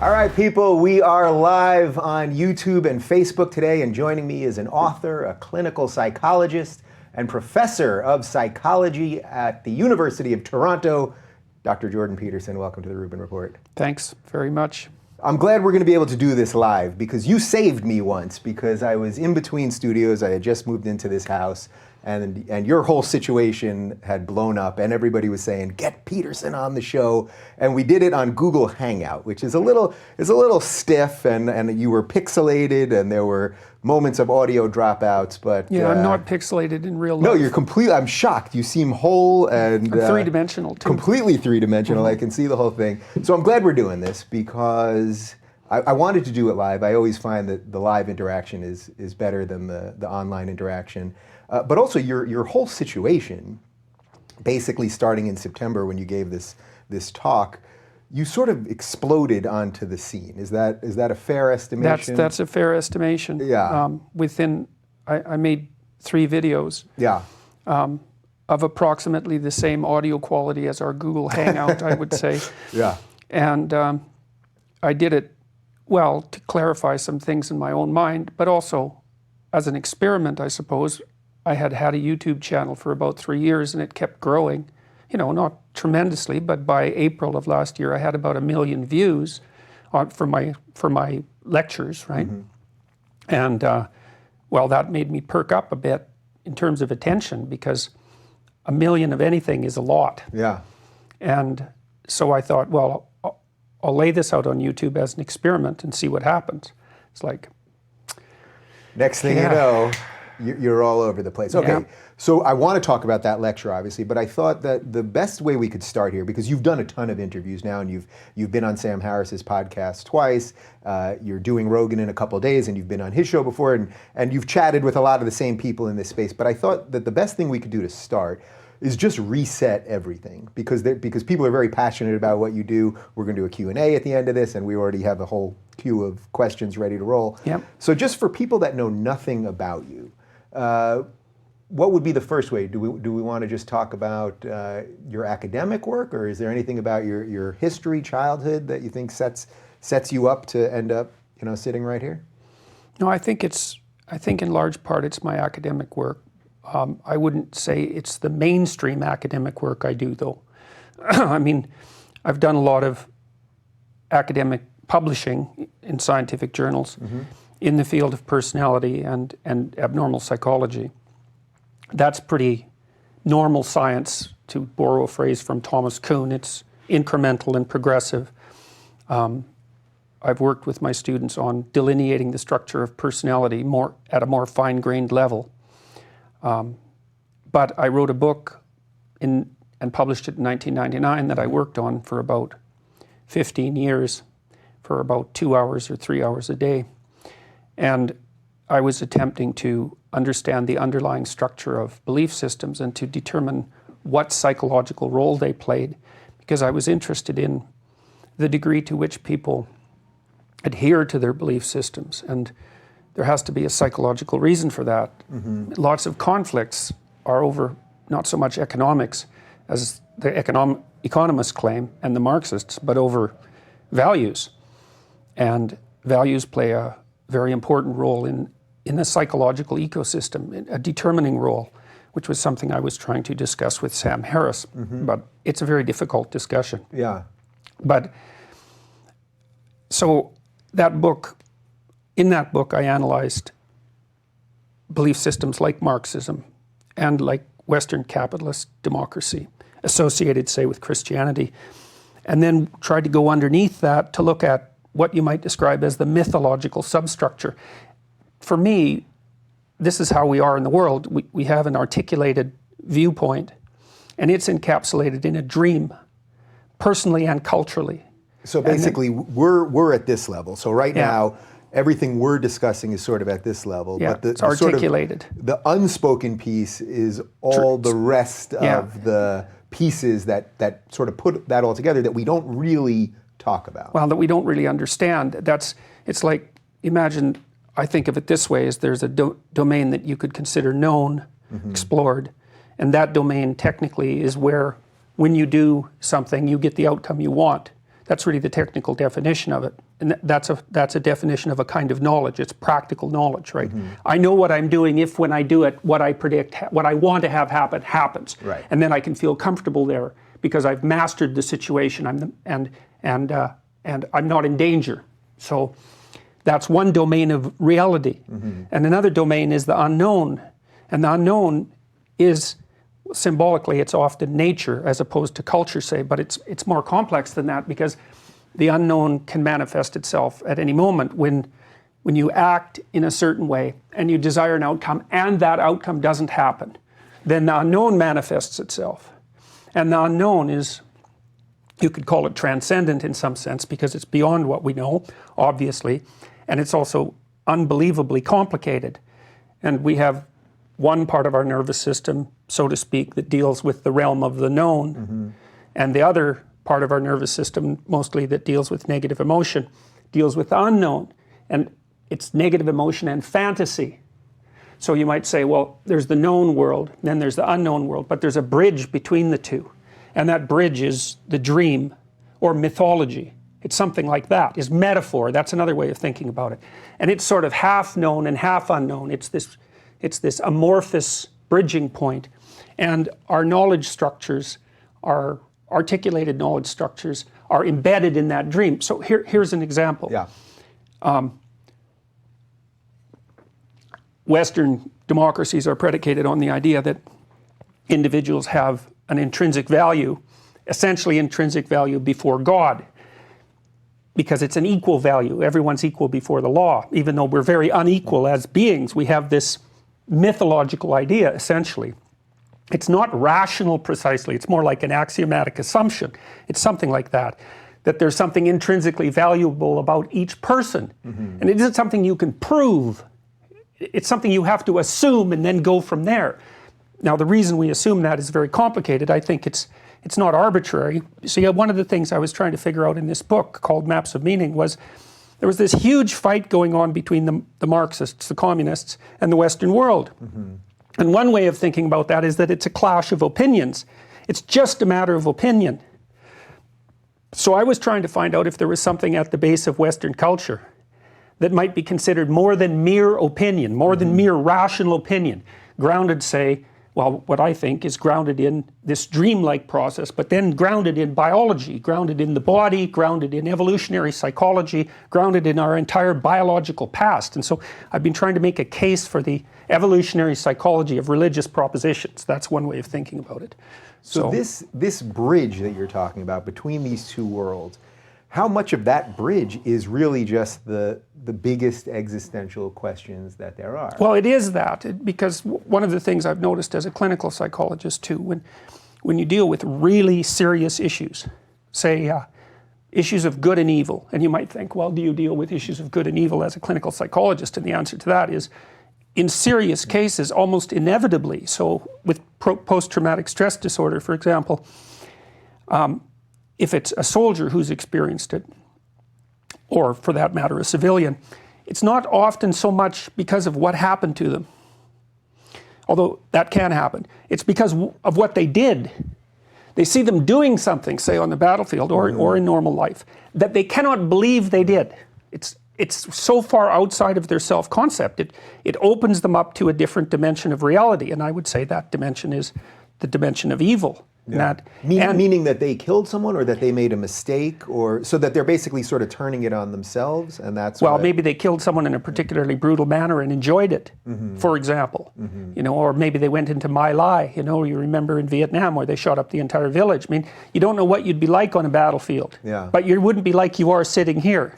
All right, people, we are live on YouTube and Facebook today, and joining me is an author, a clinical psychologist, and professor of psychology at the University of Toronto, Dr. Jordan Peterson. Welcome to the Rubin Report. Thanks very much. I'm glad we're going to be able to do this live because you saved me once because I was in between studios. I had just moved into this house, and your whole situation had blown up, and everybody was saying, "Get Peterson on the show." And we did it on Google Hangout, which is a little stiff, and you were pixelated, and there were moments of audio dropouts. But yeah, I'm not pixelated in real life. No, you're completely. I'm shocked. You seem whole and I'm three-dimensional too. Completely three-dimensional. I can see the whole thing. So I'm glad we're doing this because I wanted to do it live. I always find that the live interaction is better than the online interaction. But also your whole situation, basically starting in September when you gave this talk, you sort of exploded onto the scene. Is that a fair estimation? That's a fair estimation. Yeah. I made 3 videos. Yeah. Of approximately the same audio quality as our Google Hangout, I would say. Yeah. And I did it, well, to clarify some things in my own mind, but also as an experiment, I suppose. I had a YouTube channel for about 3 years, and it kept growing. Not tremendously, but by April of last year, I had about 1 million views for my lectures, right? Mm-hmm. And that made me perk up a bit in terms of attention because 1 million of anything is a lot. Yeah. And so I thought, well, I'll lay this out on YouTube as an experiment and see what happens. It's like, next thing you know, you're all over the place. Okay, so I want to talk about that lecture, obviously, but I thought that the best way we could start here, because you've done a ton of interviews now, and you've been on Sam Harris's podcast twice, you're doing Rogan in a couple of days, and you've been on his show before, and you've chatted with a lot of the same people in this space, but I thought that the best thing we could do to start is just reset everything, because people are very passionate about what you do. We're going to do a Q&A at the end of this, and we already have a whole queue of questions ready to roll. Yep. So just for people that know nothing about you, what would be the first way? Do we want to just talk about your academic work, or is there anything about your history, childhood that you think sets you up to end up sitting right here? No, I think in large part it's my academic work. I wouldn't say it's the mainstream academic work I do, though. I mean, I've done a lot of academic publishing in scientific journals. Mm-hmm. In the field of personality and abnormal psychology. That's pretty normal science, to borrow a phrase from Thomas Kuhn. It's incremental and progressive. I've worked with my students on delineating the structure of personality at a more fine-grained level. But I wrote a book and published it in 1999 that I worked on for about 15 years, for about 2 hours or 3 hours a day. And I was attempting to understand the underlying structure of belief systems and to determine what psychological role they played, because I was interested in the degree to which people adhere to their belief systems. And there has to be a psychological reason for that. Mm-hmm. Lots of conflicts are over not so much economics, as the economists claim, and the Marxists, but over values. And values play a very important role in the psychological ecosystem, a determining role, which was something I was trying to discuss with Sam Harris. Mm-hmm. But it's a very difficult discussion. Yeah. But so in that book, I analyzed belief systems like Marxism and like Western capitalist democracy, associated, say, with Christianity, and then tried to go underneath that to look at what you might describe as the mythological substructure. For me, this is how we are in the world. We have an articulated viewpoint, and it's encapsulated in a dream, personally and culturally. So basically, we're at this level. So right now, everything we're discussing is sort of at this level. Yeah, but it's articulated. Sort of, the unspoken piece is all the rest of the pieces that sort of put that all together that we don't really talk about. Well, that we don't really understand. It's like, imagine, I think of it this way, is there's a domain that you could consider known, mm-hmm. explored, and that domain technically is where, when you do something, you get the outcome you want. That's really the technical definition of it. And that's a definition of a kind of knowledge. It's practical knowledge, right? I know what I'm doing if when I do it, what I predict, what I want to have happen, happens. Right. And then I can feel comfortable there because I've mastered the situation and I'm not in danger. So that's one domain of reality. And another domain is the unknown. And the unknown is, symbolically, it's often nature as opposed to culture, say, but it's more complex than that, because the unknown can manifest itself at any moment when you act in a certain way and you desire an outcome and that outcome doesn't happen. Then the unknown manifests itself. And the unknown is, you could call it transcendent in some sense, because it's beyond what we know, obviously, and it's also unbelievably complicated. And we have one part of our nervous system, so to speak, that deals with the realm of the known, and the other part of our nervous system, mostly that deals with negative emotion, deals with the unknown, and it's negative emotion and fantasy. So you might say, well, there's the known world, then there's the unknown world, but there's a bridge between the two, and that bridge is the dream or mythology. It's something like that, is metaphor. That's another way of thinking about it. And it's sort of half known and half unknown. It's this amorphous bridging point. And our knowledge structures, our articulated knowledge structures, are embedded in that dream. So here's an example. Yeah. Western democracies are predicated on the idea that individuals have an intrinsic value, essentially intrinsic value before God, because it's an equal value. Everyone's equal before the law. Even though we're very unequal as beings, we have this mythological idea, essentially. It's not rational precisely, it's more like an axiomatic assumption. It's something like that there's something intrinsically valuable about each person. And it isn't something you can prove. It's something you have to assume and then go from there. Now, the reason we assume that is very complicated. I think it's not arbitrary. See, one of the things I was trying to figure out in this book called Maps of Meaning was there was this huge fight going on between the Marxists, the communists, and the Western world. And one way of thinking about that is that it's a clash of opinions. It's just a matter of opinion. So I was trying to find out if there was something at the base of Western culture that might be considered more than mere opinion, more than mere rational opinion, grounded, say, well, what I think is grounded in this dreamlike process, but then grounded in biology, grounded in the body, grounded in evolutionary psychology, grounded in our entire biological past. And so I've been trying to make a case for the evolutionary psychology of religious propositions. That's one way of thinking about it. So this bridge that you're talking about between these two worlds, how much of that bridge is really just the biggest existential questions that there are? Well, it is that, because one of the things I've noticed as a clinical psychologist too, when you deal with really serious issues, say issues of good and evil, and you might think, well, do you deal with issues of good and evil as a clinical psychologist? And the answer to that is, in serious cases, almost inevitably. So with post-traumatic stress disorder, for example, if it's a soldier who's experienced it, or for that matter, a civilian, it's not often so much because of what happened to them, although that can happen. It's because of what they did. They see them doing something, say on the battlefield or in normal life, that they cannot believe they did. It's so far outside of their self-concept. It opens them up to a different dimension of reality, and I would say that dimension is the dimension of evil. Yeah. Meaning that they killed someone, or that they made a mistake, or so that they're basically sort of turning it on themselves, and that's maybe they killed someone in a particularly brutal manner and enjoyed it, for example, or maybe they went into My Lai, you remember in Vietnam where they shot up the entire village. I mean, you don't know what you'd be like on a battlefield, but you wouldn't be like you are sitting here,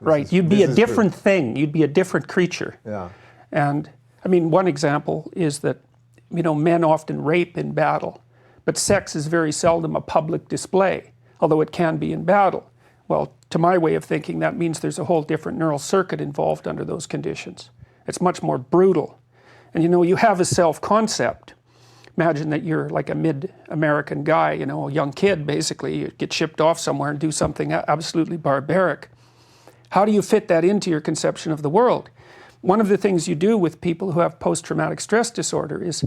right? You'd be a different thing. You'd be a different creature. Yeah. And I mean, one example is that, men often rape in battle. But sex is very seldom a public display, although it can be in battle. Well, to my way of thinking, that means there's a whole different neural circuit involved under those conditions. It's much more brutal. And you have a self-concept. Imagine that you're like a mid-American guy, a young kid basically. You get shipped off somewhere and do something absolutely barbaric. How do you fit that into your conception of the world? One of the things you do with people who have post-traumatic stress disorder is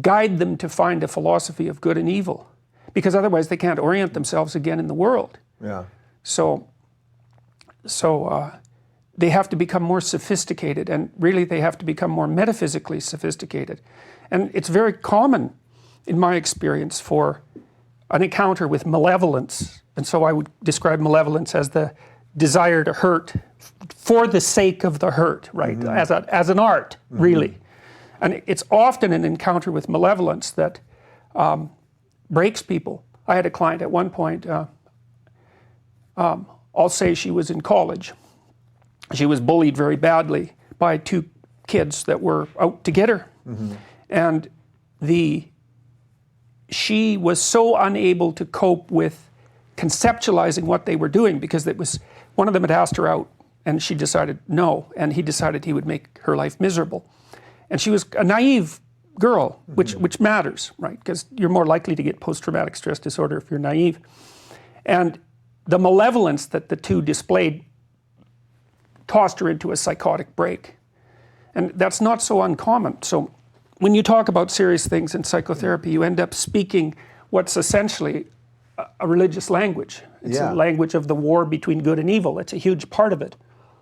guide them to find a philosophy of good and evil, because otherwise they can't orient themselves again in the world. Yeah. So they have to become more sophisticated, and really they have to become more metaphysically sophisticated. And it's very common, in my experience, for an encounter with malevolence. And so I would describe malevolence as the desire to hurt for the sake of the hurt, right? As an art, really. And it's often an encounter with malevolence that breaks people. I had a client at one point, I'll say she was in college. She was bullied very badly by two kids that were out to get her. And she was so unable to cope with conceptualizing what they were doing, because it was, one of them had asked her out and she decided no, and he decided he would make her life miserable. And she was a naive girl, which matters, right? Because you're more likely to get post-traumatic stress disorder if you're naive. And the malevolence that the two displayed tossed her into a psychotic break. And that's not so uncommon. So when you talk about serious things in psychotherapy, you end up speaking what's essentially a religious language. It's a language of the war between good and evil. It's a huge part of it.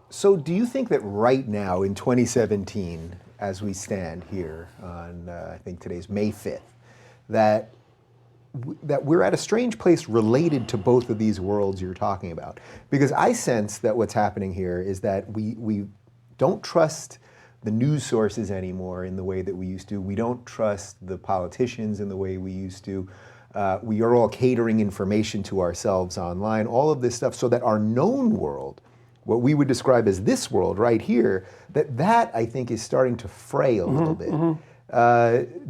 So do you think that right now in 2017, as we stand here on, I think today's May 5th, that we're at a strange place related to both of these worlds you're talking about? Because I sense that what's happening here is that we don't trust the news sources anymore in the way that we used to. We don't trust the politicians in the way we used to. We are all catering information to ourselves online, all of this stuff, so that our known world, what we would describe as this world right here, that I think is starting to fray a little bit.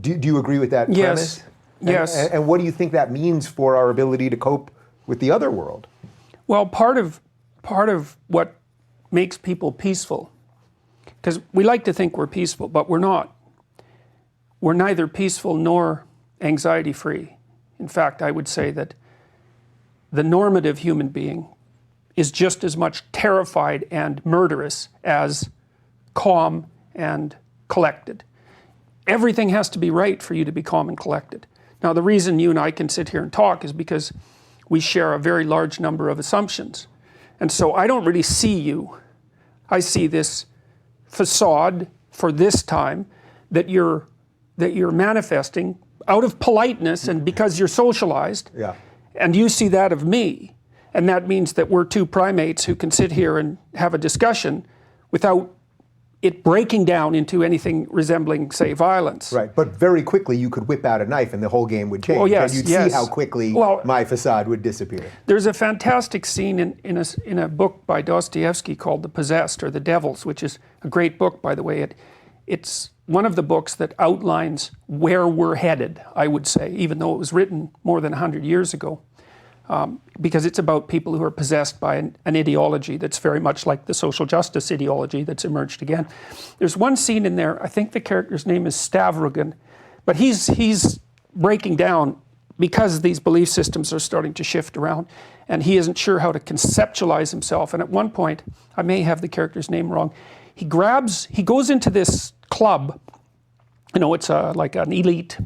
Do you agree with that premise? Yes. And what do you think that means for our ability to cope with the other world? Well, part of what makes people peaceful, because we like to think we're peaceful, but we're not. We're neither peaceful nor anxiety-free. In fact, I would say that the normative human being is just as much terrified and murderous as calm and collected. Everything has to be right for you to be calm and collected. Now, the reason you and I can sit here and talk is because we share a very large number of assumptions. And so I don't really see you. I see this facade for this time that you're manifesting out of politeness and because you're socialized. Yeah. And you see that of me. And that means that we're two primates who can sit here and have a discussion without it breaking down into anything resembling, say, violence. Right, but very quickly you could whip out a knife and the whole game would change. Oh, yes, and you'd yes. see how quickly my facade would disappear. There's a fantastic scene in a book by Dostoevsky called The Possessed, or The Devils, which is a great book, by the way. It's one of the books that outlines where we're headed, I would say, even though it was written more than 100 years ago. Because it's about people who are possessed by an ideology that's very much like the social justice ideology that's emerged again. There's one scene in there, I think the character's name is Stavrogan, but he's breaking down because these belief systems are starting to shift around, and he isn't sure how to conceptualize himself. And at one point, I may have the character's name wrong, he goes into this club, it's like an elite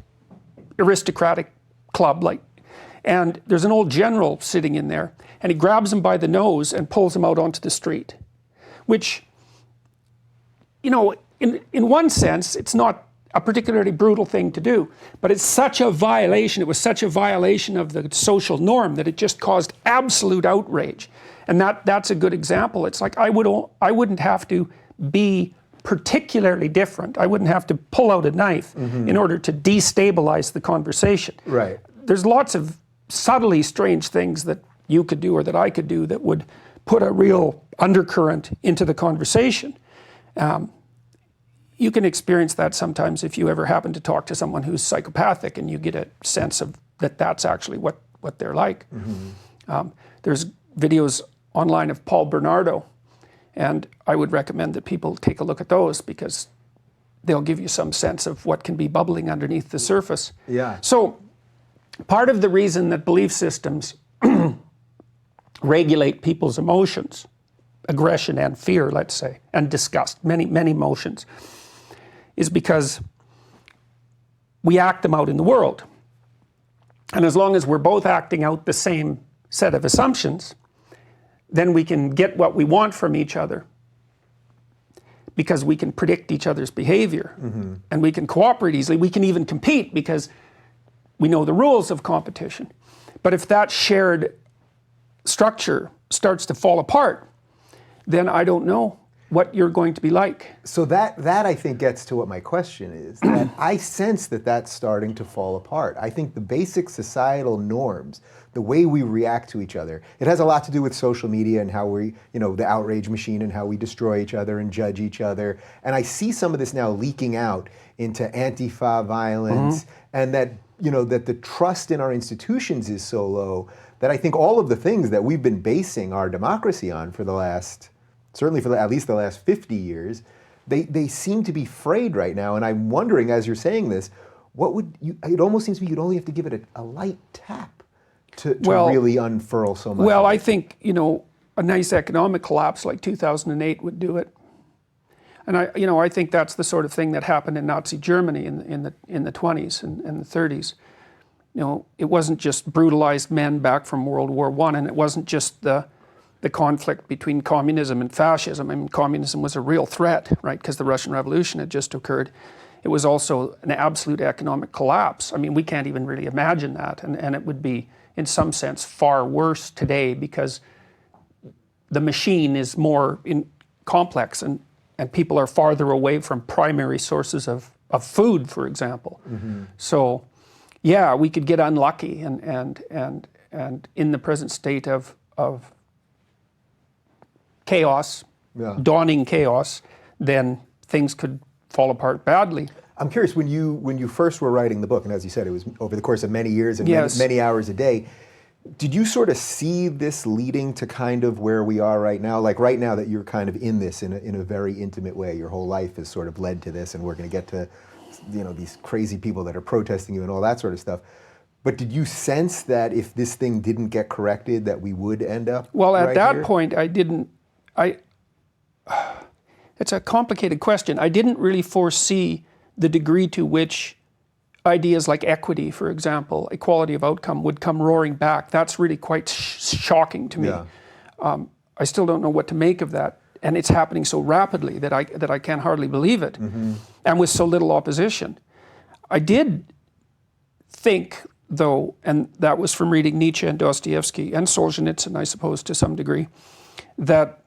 aristocratic club, and there's an old general sitting in there, and he grabs him by the nose and pulls him out onto the street, which, in one sense, it's not a particularly brutal thing to do, but it's such a violation, it was such a violation of the social norm that it just caused absolute outrage. And that's a good example. It's like I wouldn't have to be particularly different. I wouldn't have to pull out a knife in order to destabilize the conversation. Right. There's lots of subtly strange things that you could do or that I could do that would put a real undercurrent into the conversation. You can experience that sometimes if you ever happen to talk to someone who's psychopathic and you get a sense of that's actually what they're like. There's videos online of Paul Bernardo, and I would recommend that people take a look at those because they'll give you some sense of what can be bubbling underneath the surface. Yeah. So part of the reason that belief systems regulate people's emotions, aggression and fear, let's say, and disgust, many emotions, is because we act them out in the world. And as long as we're both acting out the same set of assumptions, then we can get what we want from each other because we can predict each other's behavior, and we can cooperate easily. We can even compete because we know the rules of competition. But if that shared structure starts to fall apart, then I don't know what you're going to be like. So that I think gets to what my question is, that I sense that that's starting to fall apart. I think the basic societal norms, the way we react to each other, it has a lot to do with social media and how we, the outrage machine and how we destroy each other and judge each other. And I see some of this now leaking out into Antifa violence, and that, that the trust in our institutions is so low that I think all of the things that we've been basing our democracy on for the last, certainly for at least the last 50 years, they seem to be frayed right now. And I'm wondering, as you're saying this, it almost seems to me you'd only have to give it a light tap to really unfurl so much. Well, I think, a nice economic collapse like 2008 would do it. And I think that's the sort of thing that happened in Nazi Germany in the 20s and the 30s. It wasn't just brutalized men back from World War I, and it wasn't just the conflict between communism and fascism. I mean, communism was a real threat, right, because the Russian Revolution had just occurred. It was also an absolute economic collapse. I mean, we can't even really imagine that, and it would be, in some sense, far worse today because the machine is more complex and people are farther away from primary sources of food, for example. So, yeah, we could get unlucky, and in the present state of chaos, dawning chaos, then things could fall apart badly. I'm curious, when you first were writing the book, and as you said, it was over the course of many years and Yes. many hours a day, did you sort of see this leading to kind of where we are right now? Like right now that you're kind of in this in a very intimate way, your whole life has sort of led to this, and we're going to get to these crazy people that are protesting you and all that sort of stuff. But did you sense that if this thing didn't get corrected, that we would end up Well, at right that here? point, it's a complicated question. I didn't really foresee the degree to which ideas like equity, for example, equality of outcome, would come roaring back. That's really quite shocking to me. Yeah. I still don't know what to make of that. And it's happening so rapidly that I can hardly believe it, and with so little opposition. I did think, though, and that was from reading Nietzsche and Dostoevsky and Solzhenitsyn, I suppose, to some degree, that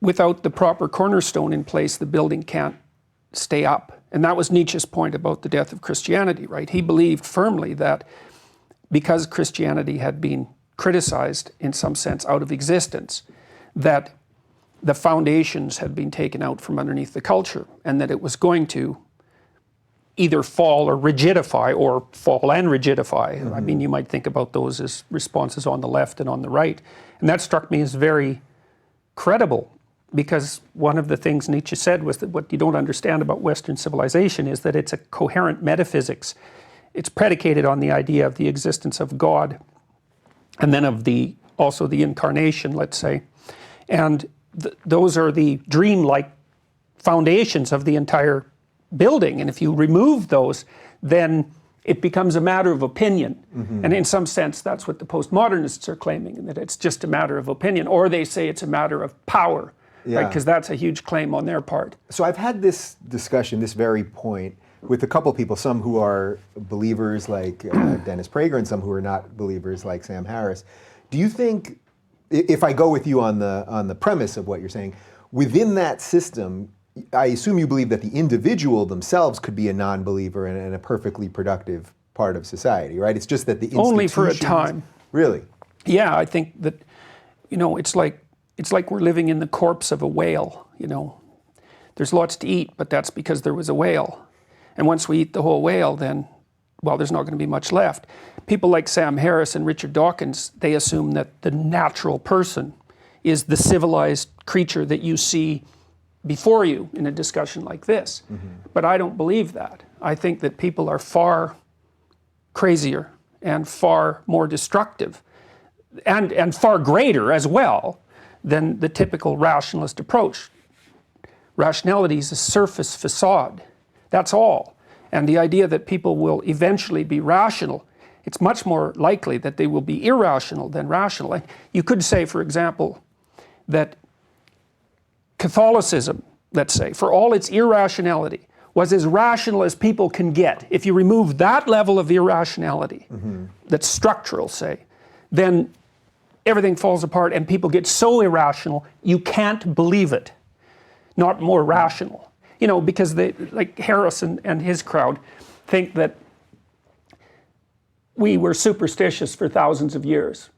without the proper cornerstone in place, the building can't stay up. And that was Nietzsche's point about the death of Christianity, right? He believed firmly that because Christianity had been criticized, in some sense, out of existence, that the foundations had been taken out from underneath the culture, and that it was going to either fall or rigidify, or fall and rigidify. I mean, you might think about those as responses on the left and on the right. And that struck me as very credible, because one of the things Nietzsche said was that what you don't understand about Western civilization is that it's a coherent metaphysics. It's predicated on the idea of the existence of God, and then of also the incarnation, let's say. And those are the dreamlike foundations of the entire building. And if you remove those, then it becomes a matter of opinion. And in some sense, that's what the postmodernists are claiming, that it's just a matter of opinion. Or they say it's a matter of power, right? Because that's a huge claim on their part. So I've had this discussion, this very point, with a couple people, some who are believers like Dennis Prager and some who are not believers like Sam Harris. Do you think, if I go with you on the premise of what you're saying, within that system, I assume you believe that the individual themselves could be a non-believer and a perfectly productive part of society, right? It's just that the institutions... Only for a time. Really? Yeah, I think that, it's like we're living in the corpse of a whale, There's lots to eat, but that's because there was a whale. And once we eat the whole whale, then, well, there's not going to be much left. People like Sam Harris and Richard Dawkins, they assume that the natural person is the civilized creature that you see before you in a discussion like this. But I don't believe that. I think that people are far crazier and far more destructive and far greater as well than the typical rationalist approach. Rationality is a surface facade. That's all. And the idea that people will eventually be rational it's much more likely that they will be irrational than rational. Like you could say, for example, that Catholicism, let's say, for all its irrationality, was as rational as people can get. If you remove that level of irrationality, that's structural, say, then everything falls apart and people get so irrational you can't believe it. Not more rational. You know, because they, like Harrison and his crowd, think that we were superstitious for thousands of years,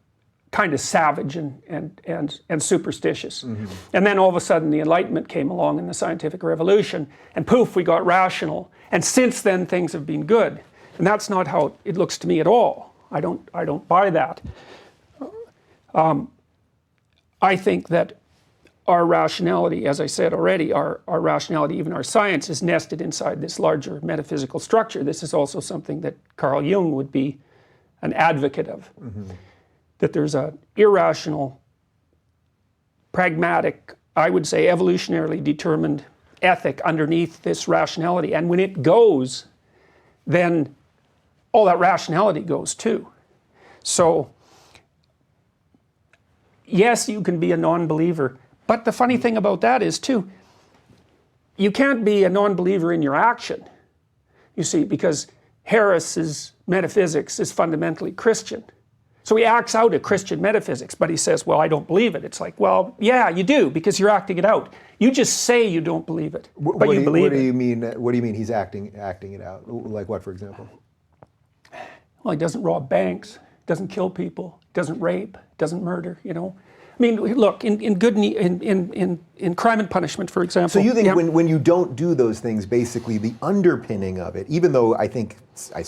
kind of savage and superstitious. And then all of a sudden the Enlightenment came along in the scientific revolution, and poof, we got rational. And since then things have been good. And that's not how it looks to me at all. I don't buy that. I think that our rationality, as I said already, our rationality, even our science, is nested inside this larger metaphysical structure. This is also something that Carl Jung would be an advocate of. That there's an irrational, pragmatic, I would say evolutionarily determined ethic underneath this rationality. And when it goes, then all that rationality goes too. So, yes, you can be a non-believer, but the funny thing about that is too, you can't be a non-believer in your action, you see, because Harris's metaphysics is fundamentally Christian. So he acts out a Christian metaphysics, but he says, well, I don't believe it. It's like, well, yeah, you do, because you're acting it out. You just say you don't believe it, but you believe it. What do you mean he's acting it out? Like what, for example? Well, he doesn't rob banks, doesn't kill people, doesn't rape, doesn't murder, you know. I mean, look, in Crime and Punishment, for example. So you think when you don't do those things, basically the underpinning of it, even though I think, I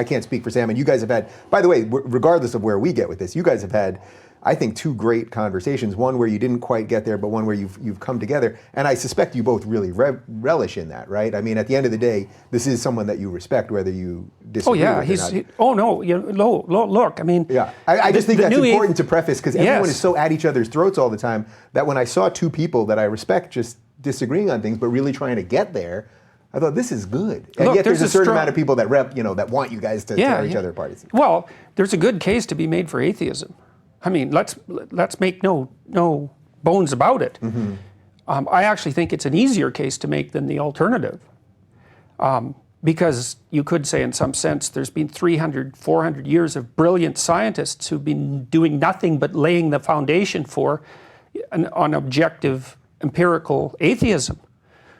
can't speak for Sam, and you guys have had, by the way, regardless of where we get with this, you guys have had, I think, two great conversations, one where you didn't quite get there, but one where you've come together, and I suspect you both really relish in that, right? I mean, at the end of the day, this is someone that you respect, whether you disagree with or not. Look, I mean... Yeah, I just think that's important to preface, because everyone is so at each other's throats all the time, that when I saw two people that I respect just disagreeing on things, but really trying to get there, I thought, this is good. And look, yet there's a certain amount of people that that want you guys to tear each other apart. Well, there's a good case to be made for atheism. I mean, let's make no bones about it. I actually think it's an easier case to make than the alternative. Because you could say, in some sense, there's been 300, 400 years of brilliant scientists who've been doing nothing but laying the foundation for an objective, empirical atheism.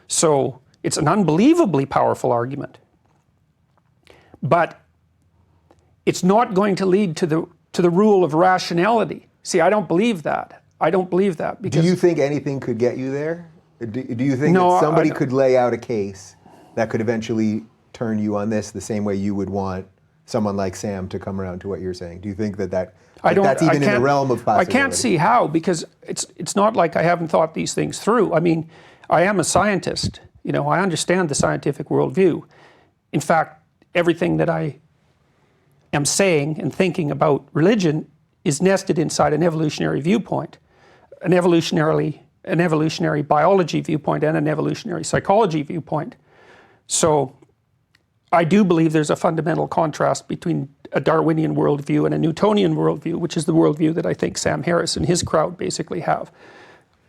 So it's an unbelievably powerful argument. But it's not going to lead to the rule of rationality. See, I don't believe that. I don't believe that. Because do you think anything could get you there? Do you think that somebody could lay out a case that could eventually turn you on this the same way you would want someone like Sam to come around to what you're saying? Do you think that's even in the realm of possibility? I can't see how, because it's not like I haven't thought these things through. I mean, I am a scientist. You know, I understand the scientific worldview. In fact, everything that I am saying and thinking about religion is nested inside an evolutionary viewpoint, an evolutionary biology viewpoint, and an evolutionary psychology viewpoint. So I do believe there's a fundamental contrast between a Darwinian worldview and a Newtonian worldview, which is the worldview that I think Sam Harris and his crowd basically have.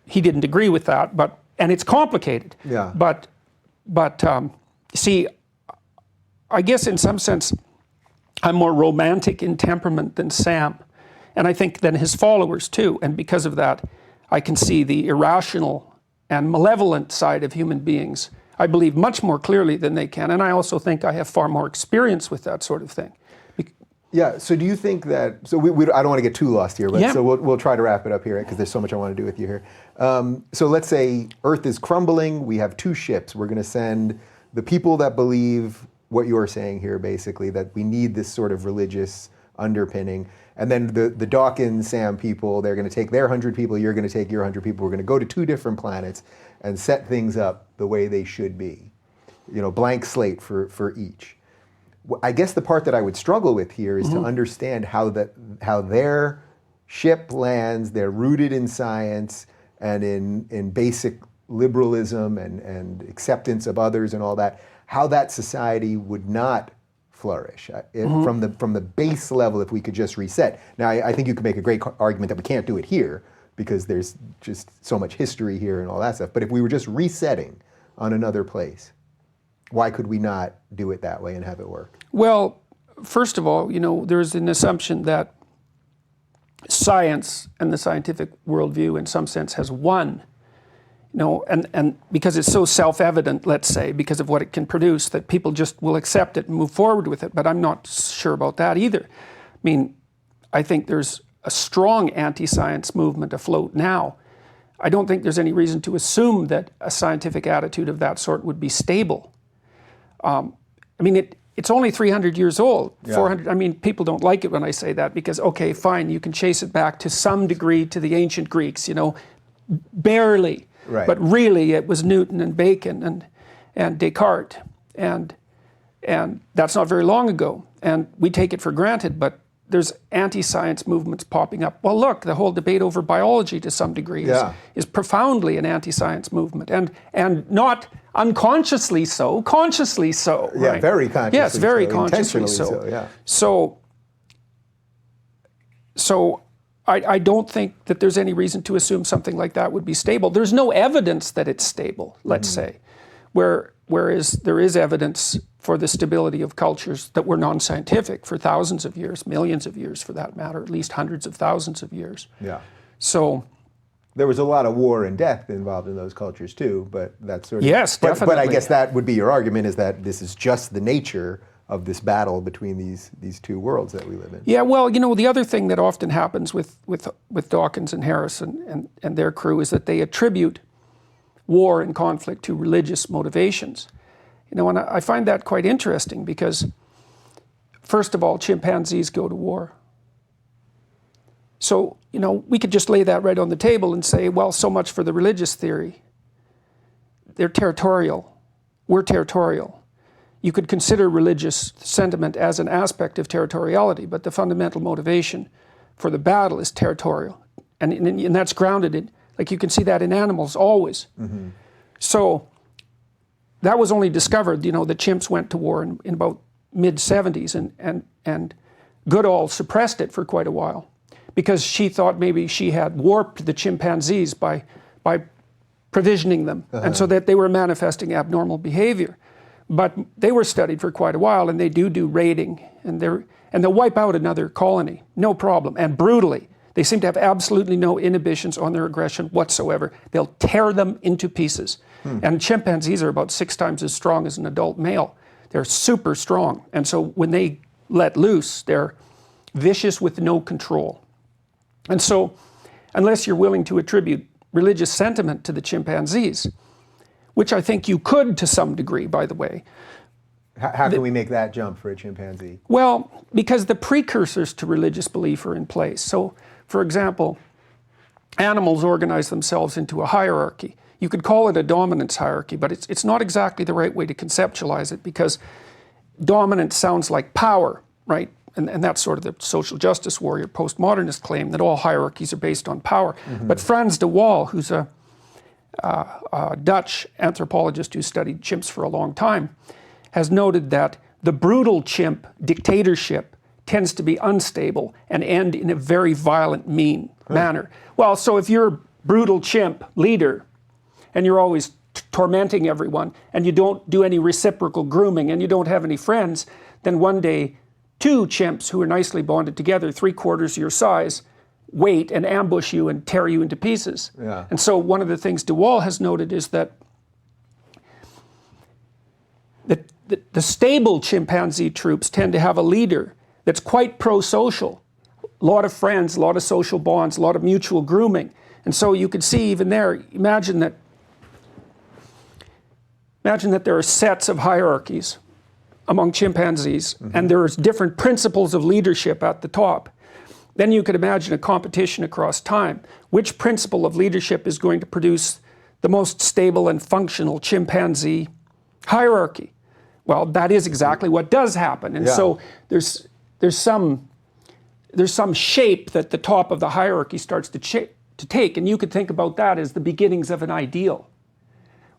He didn't agree with that, and it's complicated. Yeah. But see, I guess in some sense, I'm more romantic in temperament than Sam, and I think than his followers too. And because of that, I can see the irrational and malevolent side of human beings, I believe, much more clearly than they can. And I also think I have far more experience with that sort of thing. Yeah, so do you think that, so I don't want to get too lost here, but so we'll try to wrap it up here, because there's so much I want to do with you here. So let's say Earth is crumbling, we have two ships. We're going to send the people that believe what you're saying here, basically, that we need this sort of religious underpinning. And then the Dawkins, Sam people, they're going to take their 100 people, you're going to take your 100 people. We're going to go to two different planets and set things up the way they should be. You know, blank slate for each. I guess the part that I would struggle with here is to understand how their ship lands. They're rooted in science and in basic liberalism and acceptance of others and all that, how that society would not flourish? From the base level, if we could just reset. Now, I think you could make a great argument that we can't do it here because there's just so much history here and all that stuff. But if we were just resetting on another place, why could we not do it that way and have it work? Well, first of all, there's an assumption that science and the scientific worldview in some sense has won. And because it's so self-evident, let's say, because of what it can produce, that people just will accept it and move forward with it. But I'm not sure about that either. I mean, I think there's a strong anti-science movement afloat now. I don't think there's any reason to assume that a scientific attitude of that sort would be stable. It's only 300 years old, 400. I mean, people don't like it when I say that because, okay, fine, you can chase it back to some degree to the ancient Greeks, barely. Right. But really, it was Newton and Bacon and Descartes, and that's not very long ago. And we take it for granted, but there's anti-science movements popping up. Well, look, the whole debate over biology to some degree is profoundly an anti-science movement, and not unconsciously so, consciously so. Yeah, right? very consciously. Yes, very so, consciously so. Yeah. So I don't think that there's any reason to assume something like that would be stable. There's no evidence that it's stable, let's say, whereas there is evidence for the stability of cultures that were non-scientific for thousands of years, millions of years for that matter, at least hundreds of thousands of years. Yeah. So there was a lot of war and death involved in those cultures too, but that's sort of... Yes, definitely. But I guess that would be your argument, is that this is just the nature of this battle between these two worlds that we live in. Yeah, well, the other thing that often happens with Dawkins and Harris and their crew is that they attribute war and conflict to religious motivations. And I find that quite interesting because, first of all, chimpanzees go to war. So, we could just lay that right on the table and say, well, so much for the religious theory. They're territorial. We're territorial. You could consider religious sentiment as an aspect of territoriality, but the fundamental motivation for the battle is territorial. And that's grounded in, like you can see that in animals always. Mm-hmm. So that was only discovered, the chimps went to war in about mid-70s, and Goodall suppressed it for quite a while because she thought maybe she had warped the chimpanzees by provisioning them, and so that they were manifesting abnormal behavior. But they were studied for quite a while, and they do raiding, and they'll wipe out another colony, no problem, and brutally. They seem to have absolutely no inhibitions on their aggression whatsoever. They'll tear them into pieces. And chimpanzees are about 6 times as strong as an adult male. They're super strong, and so when they let loose, they're vicious with no control. And so, unless you're willing to attribute religious sentiment to the chimpanzees, which I think you could to some degree, by the way. How can we make that jump for a chimpanzee? Well, because the precursors to religious belief are in place. So, for example, animals organize themselves into a hierarchy. You could call it a dominance hierarchy, but it's not exactly the right way to conceptualize it, because dominance sounds like power, right? And that's sort of the social justice warrior postmodernist claim that all hierarchies are based on power. Mm-hmm. But Frans de Waal, who's a Dutch anthropologist who studied chimps for a long time, has noted that the brutal chimp dictatorship tends to be unstable and end in a very violent, mean manner. Well, so if you're a brutal chimp leader and you're always tormenting everyone and you don't do any reciprocal grooming and you don't have any friends, then one day 2 chimps who are nicely bonded together, 3/4 your size, wait and ambush you and tear you into pieces. Yeah. And so one of the things de Waal has noted is that the stable chimpanzee troops tend to have a leader that's quite pro-social. A lot of friends, a lot of social bonds, a lot of mutual grooming. And so you could see even there, imagine that there are sets of hierarchies among chimpanzees, mm-hmm. and there's different principles of leadership at the top. Then you could imagine a competition across time. Which principle of leadership is going to produce the most stable and functional chimpanzee hierarchy? Well, that is exactly what does happen. And so there's some shape that the top of the hierarchy starts to take, and you could think about that as the beginnings of an ideal,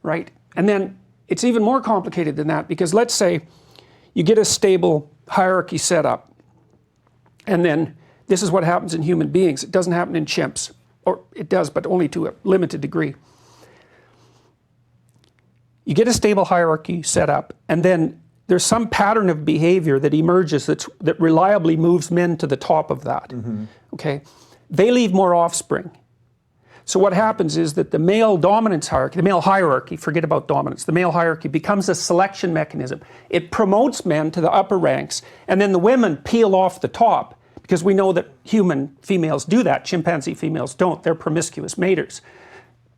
right? And then it's even more complicated than that, because let's say you get a stable hierarchy set up, and then this is what happens in human beings. It doesn't happen in chimps, or it does, but only to a limited degree. You get a stable hierarchy set up, and then there's some pattern of behavior that emerges that reliably moves men to the top of that. Okay, they leave more offspring. So what happens is that the male dominance hierarchy, the male hierarchy, forget about dominance, the male hierarchy becomes a selection mechanism. It promotes men to the upper ranks, and then the women peel off the top, because we know that human females do that. Chimpanzee females don't. They're promiscuous maters.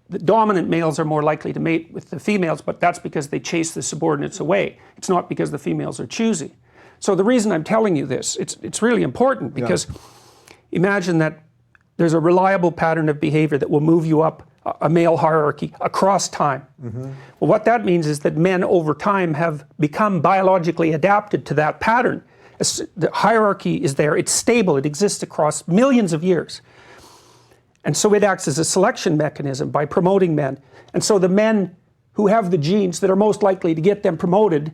The dominant males are more likely to mate with the females, but that's because they chase the subordinates away. It's not because the females are choosy. So the reason I'm telling you this, it's really important, because imagine that there's a reliable pattern of behavior that will move you up a male hierarchy across time. Well, what that means is that men over time have become biologically adapted to that pattern. The hierarchy is there, it's stable, it exists across millions of years. And so it acts as a selection mechanism by promoting men. And so the men who have the genes that are most likely to get them promoted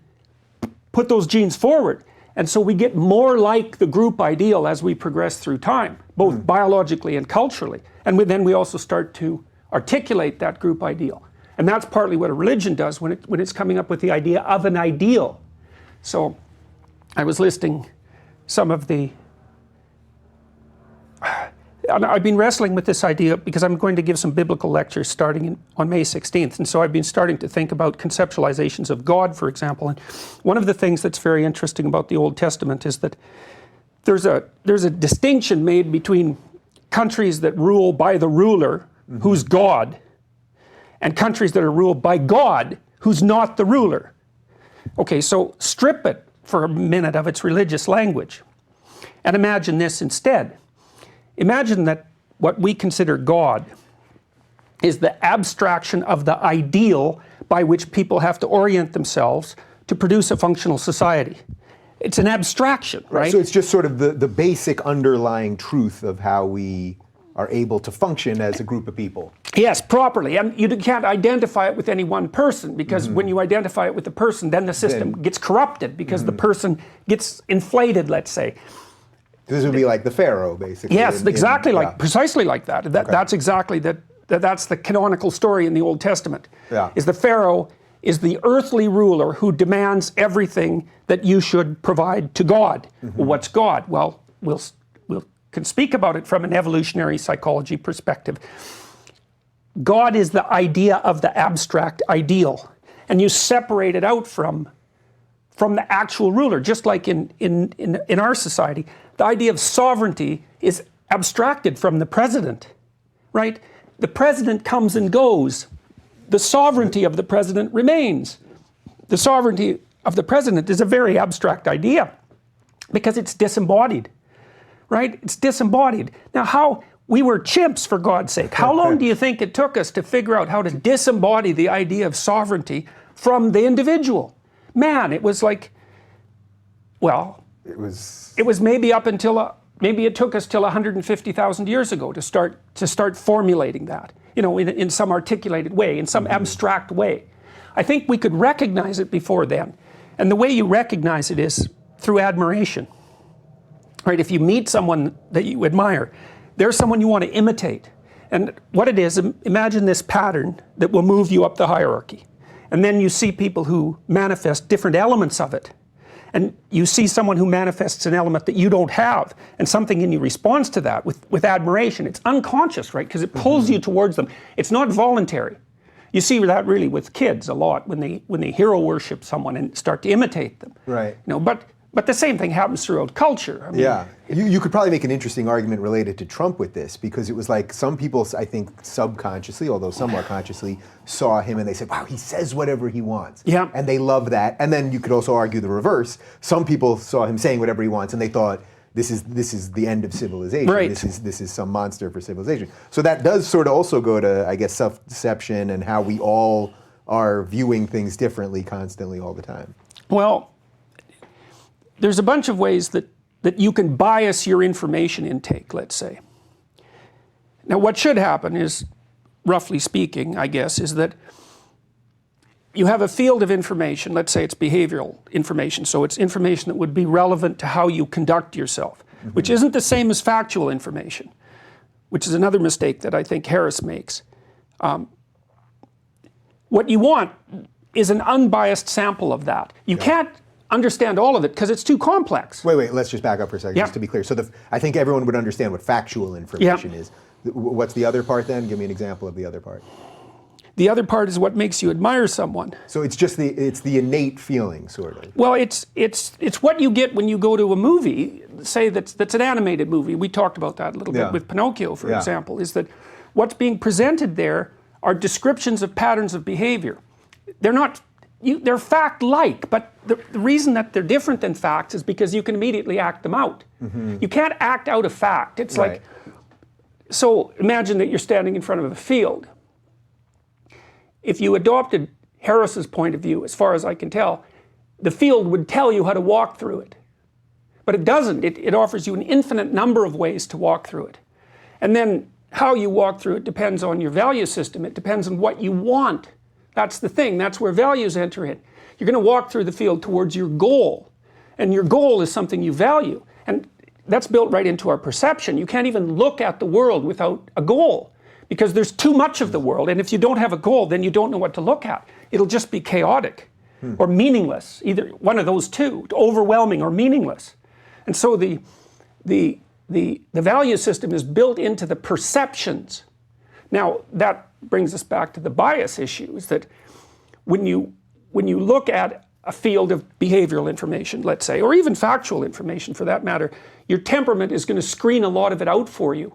put those genes forward. And so we get more like the group ideal as we progress through time, both biologically and culturally. And then we also start to articulate that group ideal. And that's partly what a religion does when it's coming up with the idea of an ideal. So I was listing some of the... I've been wrestling with this idea because I'm going to give some biblical lectures starting on May 16th. And so I've been starting to think about conceptualizations of God, for example. And one of the things that's very interesting about the Old Testament is that there's a distinction made between countries that rule by the ruler, who's God, and countries that are ruled by God, who's not the ruler. Okay, so strip it for a minute of its religious language and imagine this instead. Imagine that what we consider God is the abstraction of the ideal by which people have to orient themselves to produce a functional society. It's an abstraction, right? So it's just sort of the basic underlying truth of how we are able to function as a group of people. Yes, properly. And you can't identify it with any one person, because when you identify it with the person, then the system gets corrupted, because the person gets inflated, let's say. This would be like the Pharaoh, basically. Yes, precisely like that. That's exactly that's the canonical story in the Old Testament. Is the Pharaoh is the earthly ruler who demands everything that you should provide to God. Well, what's God? Well, we can speak about it from an evolutionary psychology perspective. God is the idea of the abstract ideal, and you separate it out from the actual ruler, just like in our society. The idea of sovereignty is abstracted from the president, right? The president comes and goes. The sovereignty of the president remains. The sovereignty of the president is a very abstract idea because it's disembodied, right? It's disembodied. Now, we were chimps, for God's sake. How long do you think it took us to figure out how to disembody the idea of sovereignty from the individual? Man, it was like, well, it was maybe up until maybe it took us till 150,000 years ago to start formulating that, in some articulated way, in some abstract way. I think we could recognize it before then, and the way you recognize it is through admiration. Right? If you meet someone that you admire, there's someone you want to imitate, and what it is, imagine this pattern that will move you up the hierarchy. And then you see people who manifest different elements of it. And you see someone who manifests an element that you don't have, and something in you responds to that with admiration. It's unconscious, right? Because it pulls you towards them. It's not voluntary. You see that really with kids a lot when they hero worship someone and start to imitate them. Right. But the same thing happens throughout culture. I mean, you could probably make an interesting argument related to Trump with this, because it was like some people, I think subconsciously, although somewhat consciously, saw him and they said, wow, he says whatever he wants. Yeah. And they love that. And then you could also argue the reverse. Some people saw him saying whatever he wants and they thought, this is the end of civilization. Right. This is some monster for civilization. So that does sort of also go to, I guess, self-deception and how we all are viewing things differently constantly all the time. Well, there's a bunch of ways that you can bias your information intake, let's say. Now, what should happen is, roughly speaking, I guess, is that you have a field of information, let's say it's behavioral information, so it's information that would be relevant to how you conduct yourself, which isn't the same as factual information, which is another mistake that I think Harris makes. What you want is an unbiased sample of that. You can't understand all of it because it's too complex. Wait, let's just back up for a second, just to be clear. So I think everyone would understand what factual information is. What's the other part then? Give me an example of the other part. The other part is what makes you admire someone. So it's just the innate feeling, sort of. Well, it's what you get when you go to a movie, say that's an animated movie. We talked about that a little bit with Pinocchio, for example, is that what's being presented there are descriptions of patterns of behavior. They're not, they're fact-like, but the reason that they're different than facts is because you can immediately act them out. You can't act out a fact. It's like, so imagine that you're standing in front of a field. If you adopted Harris's point of view, as far as I can tell, the field would tell you how to walk through it. But it doesn't. It offers you an infinite number of ways to walk through it. And then how you walk through it depends on your value system. It depends on what you want. That's the thing. That's where values enter in. You're going to walk through the field towards your goal. And your goal is something you value. And that's built right into our perception. You can't even look at the world without a goal, because there's too much of the world, and if you don't have a goal, then you don't know what to look at. It'll just be chaotic or meaningless, either one of those two, overwhelming or meaningless. And so the value system is built into the perceptions. Now, that brings us back to the bias issue, is that when you look at a field of behavioral information, let's say, or even factual information for that matter, your temperament is going to screen a lot of it out for you.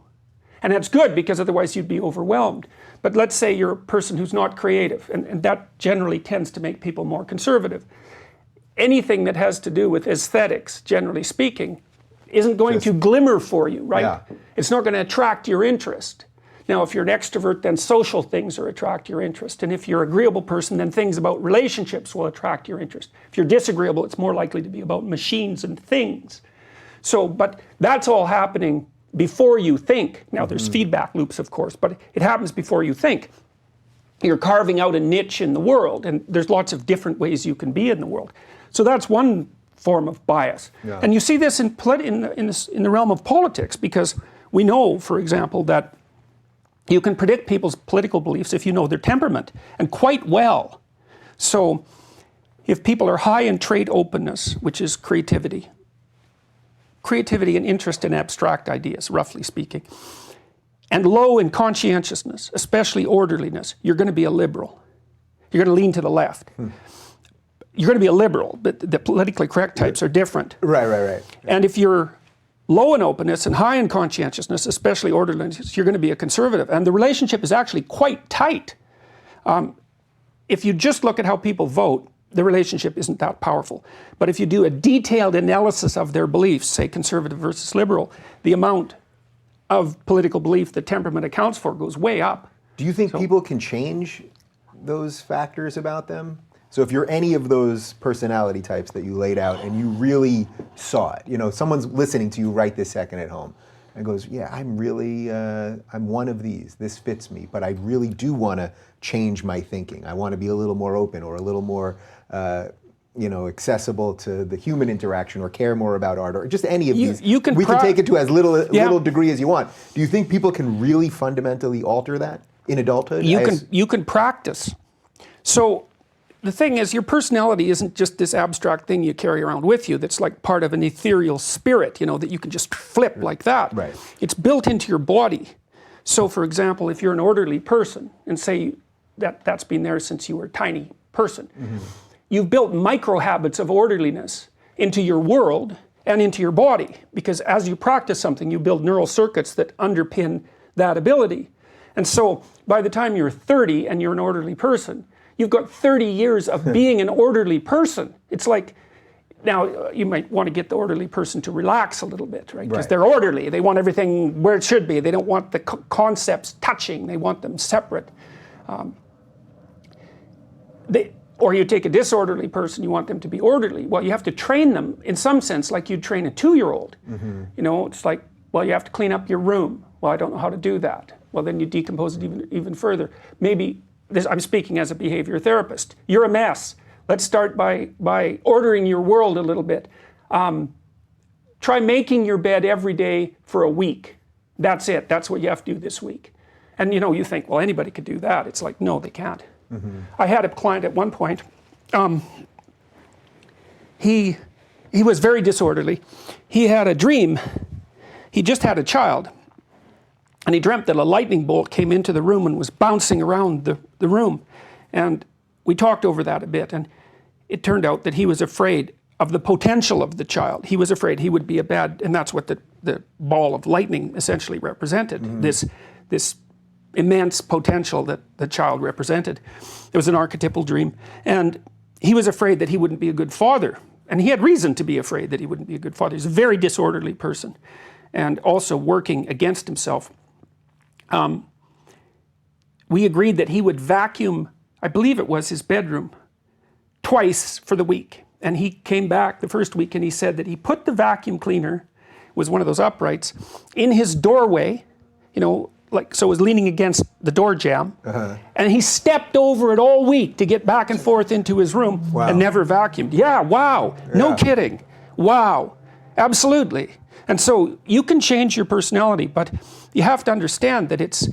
And that's good, because otherwise you'd be overwhelmed. But let's say you're a person who's not creative, and that generally tends to make people more conservative. Anything that has to do with aesthetics, generally speaking, isn't going to glimmer for you, right? It's not going to attract your interest. Now, if you're an extrovert, then social things will attract your interest. And if you're an agreeable person, then things about relationships will attract your interest. If you're disagreeable, it's more likely to be about machines and things. So, but that's all happening before you think. Now, there's feedback loops, of course, but it happens before you think. You're carving out a niche in the world, and there's lots of different ways you can be in the world. So that's one form of bias. And you see this in the realm of politics, because we know, for example, that you can predict people's political beliefs if you know their temperament, and quite well. So if people are high in trait openness, which is creativity and interest in abstract ideas, roughly speaking, and low in conscientiousness, especially orderliness, you're going to be a liberal. You're going to lean to the left. You're going to be a liberal, but the politically correct types are different. Right. And if you're low in openness and high in conscientiousness, especially orderliness, you're going to be a conservative. And the relationship is actually quite tight. If you just look at how people vote, the relationship isn't that powerful. But if you do a detailed analysis of their beliefs, say conservative versus liberal, the amount of political belief that temperament accounts for goes way up. Do you think people can change those factors about them? So if you're any of those personality types that you laid out and you really saw it, you know, someone's listening to you right this second at home and goes, yeah, I'm really, I'm one of these, this fits me, but I really do want to change my thinking. I want to be a little more open or a little more, you know, accessible to the human interaction, or care more about art, or just any of these. We can take it to as little degree as you want. Do you think people can really fundamentally alter that in adulthood? You can practice. So the thing is, your personality isn't just this abstract thing you carry around with you that's like part of an ethereal spirit, you know, that you can just flip like that. Right. It's built into your body. So for example, if you're an orderly person, and say that's been there since you were a tiny person, you've built micro habits of orderliness into your world and into your body, because as you practice something, you build neural circuits that underpin that ability. And so by the time you're 30 and you're an orderly person, you've got 30 years of being an orderly person. It's like, now you might want to get the orderly person to relax a little bit, right? Because they're orderly. They want everything where it should be. They don't want the concepts touching. They want them separate. Or you take a disorderly person, you want them to be orderly. Well, you have to train them in some sense like you'd train a 2-year-old. You know, it's like, well, you have to clean up your room. Well, I don't know how to do that. Well, then you decompose it even further. Maybe I'm speaking as a behavior therapist. You're a mess. Let's start by ordering your world a little bit. Try making your bed every day for a week. That's it. That's what you have to do this week. And you think, well, anybody could do that. It's like, no, they can't. Mm-hmm. I had a client at one point. He was very disorderly. He had a dream. He just had a child. And he dreamt that a lightning bolt came into the room and was bouncing around the room. And we talked over that a bit. And it turned out that he was afraid of the potential of the child. He was afraid he would be a bad, and that's what the ball of lightning essentially represented. Mm-hmm. This immense potential that the child represented. It was an archetypal dream. And he was afraid that he wouldn't be a good father. And he had reason to be afraid that he wouldn't be a good father. He's a very disorderly person and also working against himself. We agreed that he would vacuum, I believe it was his bedroom, twice for the week. And he came back the first week and he said that he put the vacuum cleaner, was one of those uprights, in his doorway, so it was leaning against the door jamb. Uh-huh. And he stepped over it all week to get back and forth into his room. Wow. And never vacuumed. Yeah, wow. Yeah. No kidding. Wow. Absolutely. And so you can change your personality, but you have to understand that it's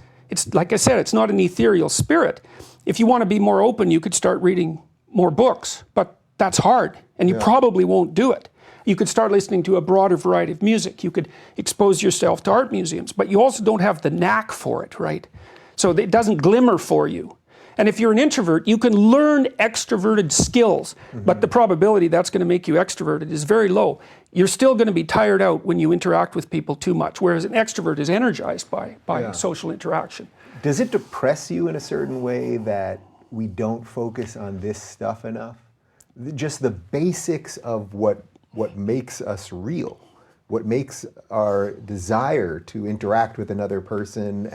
like I said, it's not an ethereal spirit. If you want to be more open, you could start reading more books, but that's hard, and you probably won't do it. You could start listening to a broader variety of music. You could expose yourself to art museums, but you also don't have the knack for it, right? So it doesn't glimmer for you. And if you're an introvert, you can learn extroverted skills, but the probability that's going to make you extroverted is very low. You're still going to be tired out when you interact with people too much, whereas an extrovert is energized by social interaction. Does it depress you in a certain way that we don't focus on this stuff enough? Just the basics of what makes us real, what makes our desire to interact with another person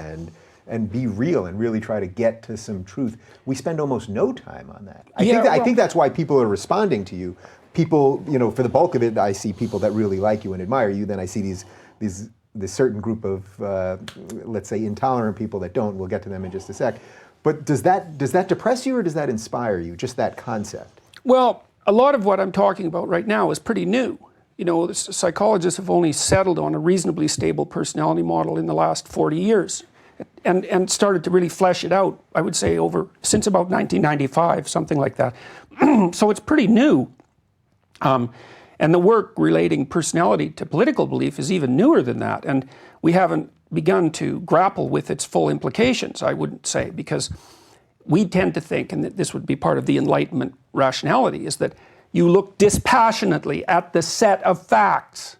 and be real and really try to get to some truth. We spend almost no time on that. I think that's why people are responding to you. People, for the bulk of it, I see people that really like you and admire you. Then I see this certain group of, let's say, intolerant people that don't. We'll get to them in just a sec. But does that depress you or does that inspire you, just that concept? Well, a lot of what I'm talking about right now is pretty new. Psychologists have only settled on a reasonably stable personality model in the last 40 years and started to really flesh it out, I would say, since about 1995, something like that. So it's pretty new. And the work relating personality to political belief is even newer than that. And we haven't begun to grapple with its full implications, I wouldn't say, because we tend to think, and this would be part of the Enlightenment rationality, is that you look dispassionately at the set of facts.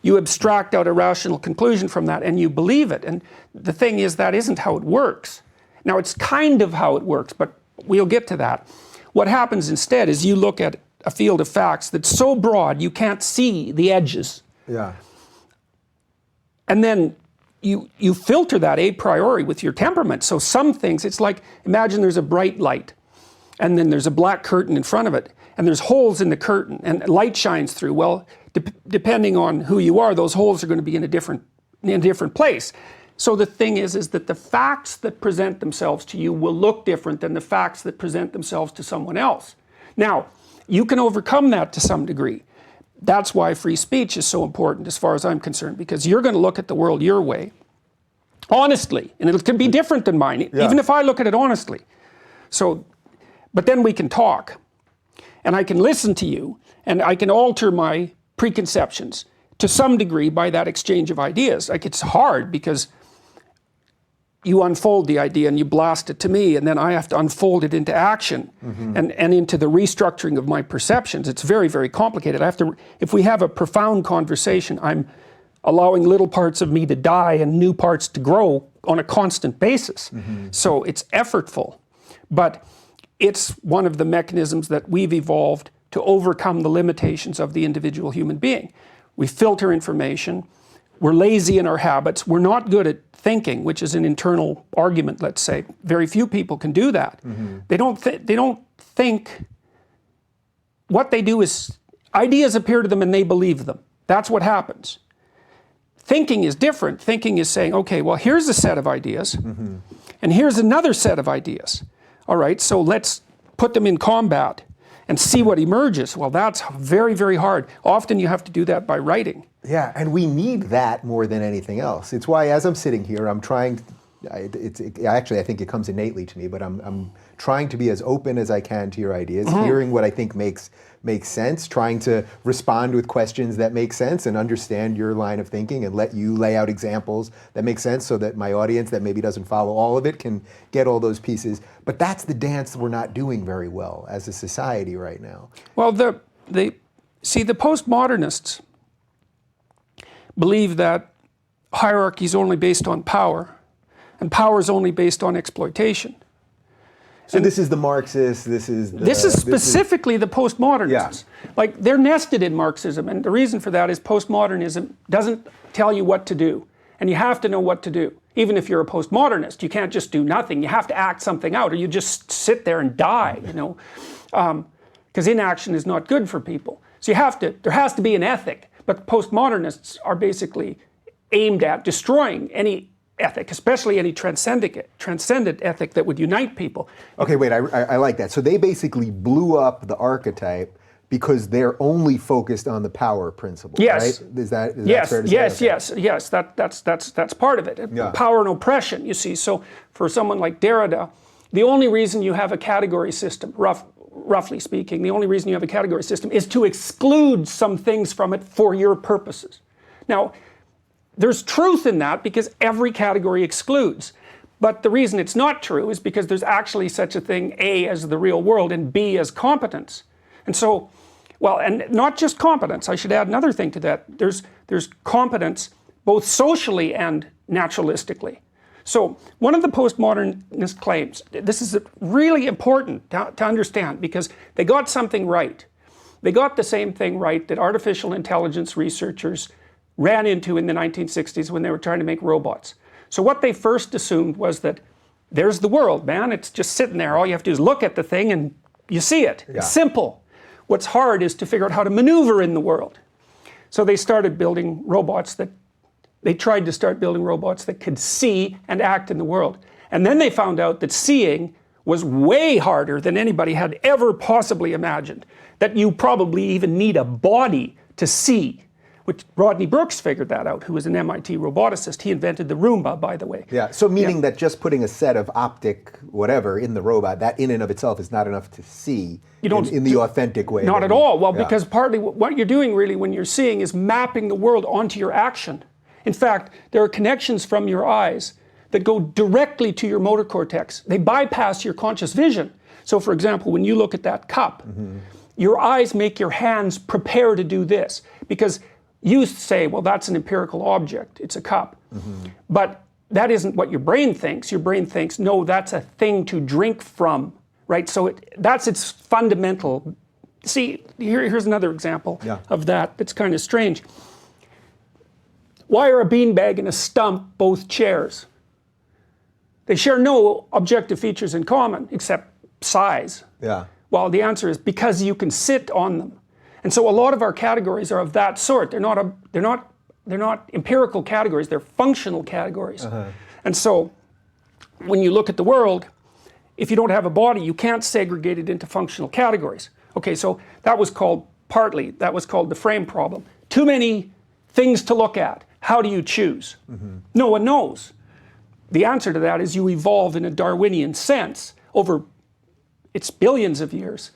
You abstract out a rational conclusion from that and you believe it. And the thing is, that isn't how it works. Now, it's kind of how it works, but we'll get to that. What happens instead is you look at a field of facts that's so broad you can't see the edges. Yeah. And then you filter that a priori with your temperament. So some things, it's like, imagine there's a bright light and then there's a black curtain in front of it and there's holes in the curtain and light shines through. Well, depending on who you are, those holes are going to be in a different place. So the thing is that the facts that present themselves to you will look different than the facts that present themselves to someone else. Now, you can overcome that to some degree. That's why free speech is so important as far as I'm concerned, because you're going to look at the world your way, honestly, and it can be different than mine, even if I look at it honestly. So, but then we can talk, and I can listen to you, and I can alter my preconceptions to some degree by that exchange of ideas. Like, it's hard because you unfold the idea and you blast it to me, and then I have to unfold it into action and into the restructuring of my perceptions. It's very, very complicated. If we have a profound conversation, I'm allowing little parts of me to die and new parts to grow on a constant basis. So it's effortful, but it's one of the mechanisms that we've evolved to overcome the limitations of the individual human being. We filter information. We're lazy in our habits. We're not good at thinking, which is an internal argument, let's say. Very few people can do that. They don't think. What they do is ideas appear to them and they believe them. That's what happens. Thinking is different. Thinking is saying, okay, well, here's a set of ideas, and here's another set of ideas. All right, so let's put them in combat and see what emerges. Well, that's very, very hard. Often you have to do that by writing. Yeah, and we need that more than anything else. It's why, as I'm sitting here, I'm trying. Actually, I think it comes innately to me, but I'm trying to be as open as I can to your ideas, hearing what I think makes sense, trying to respond with questions that make sense and understand your line of thinking and let you lay out examples that make sense so that my audience that maybe doesn't follow all of it can get all those pieces. But that's the dance we're not doing very well as a society right now. Well, the postmodernists believe that hierarchy is only based on power, and power is only based on exploitation. So this is the Marxists, this is specifically the postmodernists. Yeah. Like, they're nested in Marxism, and the reason for that is postmodernism doesn't tell you what to do, and you have to know what to do. Even if you're a postmodernist, you can't just do nothing. You have to act something out, or you just sit there and die, you know, because inaction is not good for people. So there has to be an ethic, but postmodernists are basically aimed at destroying any ethic, especially any transcendent ethic that would unite people. Okay, wait, I like that. So they basically blew up the archetype because they're only focused on the power principle, yes. Right? Is that yes, fair to say? Yes. That's part of it. Yeah. Power and oppression, you see. So for someone like Derrida, the only reason you have a category system, roughly speaking, the only reason you have a category system is to exclude some things from it for your purposes. Now, there's truth in that because every category excludes. But the reason it's not true is because there's actually such a thing, A, as the real world, and B, as competence. And so, well, and not just competence, I should add another thing to that. There's competence both socially and naturalistically. So one of the postmodernist claims, this is really important to understand because they got something right. They got the same thing right that artificial intelligence researchers ran into in the 1960s when they were trying to make robots. So what they first assumed was that there's the world, man. It's just sitting there. All you have to do is look at the thing and you see it. Yeah. It's simple. What's hard is to figure out how to maneuver in the world. So they started building robots they tried to start building robots that could see and act in the world. And then they found out that seeing was way harder than anybody had ever possibly imagined. That you probably even need a body to see. Which Rodney Brooks figured that out, who was an MIT roboticist. He invented the Roomba, by the way. Yeah, so meaning that just putting a set of optic whatever in the robot, that in and of itself is not enough to see in the authentic way. Not at all. Well, because partly what you're doing really when you're seeing is mapping the world onto your action. In fact, there are connections from your eyes that go directly to your motor cortex. They bypass your conscious vision. So for example, when you look at that cup, your eyes make your hands prepare to do this. Because you say, well, that's an empirical object, it's a cup. But that isn't what your brain thinks. Your brain thinks, no, that's a thing to drink from, right? So that's its fundamental. See, here's another example of that's kind of strange. Why are a beanbag and a stump both chairs? They share no objective features in common, except size. Yeah. Well, the answer is because you can sit on them. And so a lot of our categories are of that sort. They're not empirical categories, they're functional categories. And so when you look at the world, if you don't have a body, you can't segregate it into functional categories. Okay, so that was called the frame problem. Too many things to look at. How do you choose? No one knows. The answer to that is you evolve in a Darwinian sense over its billions of years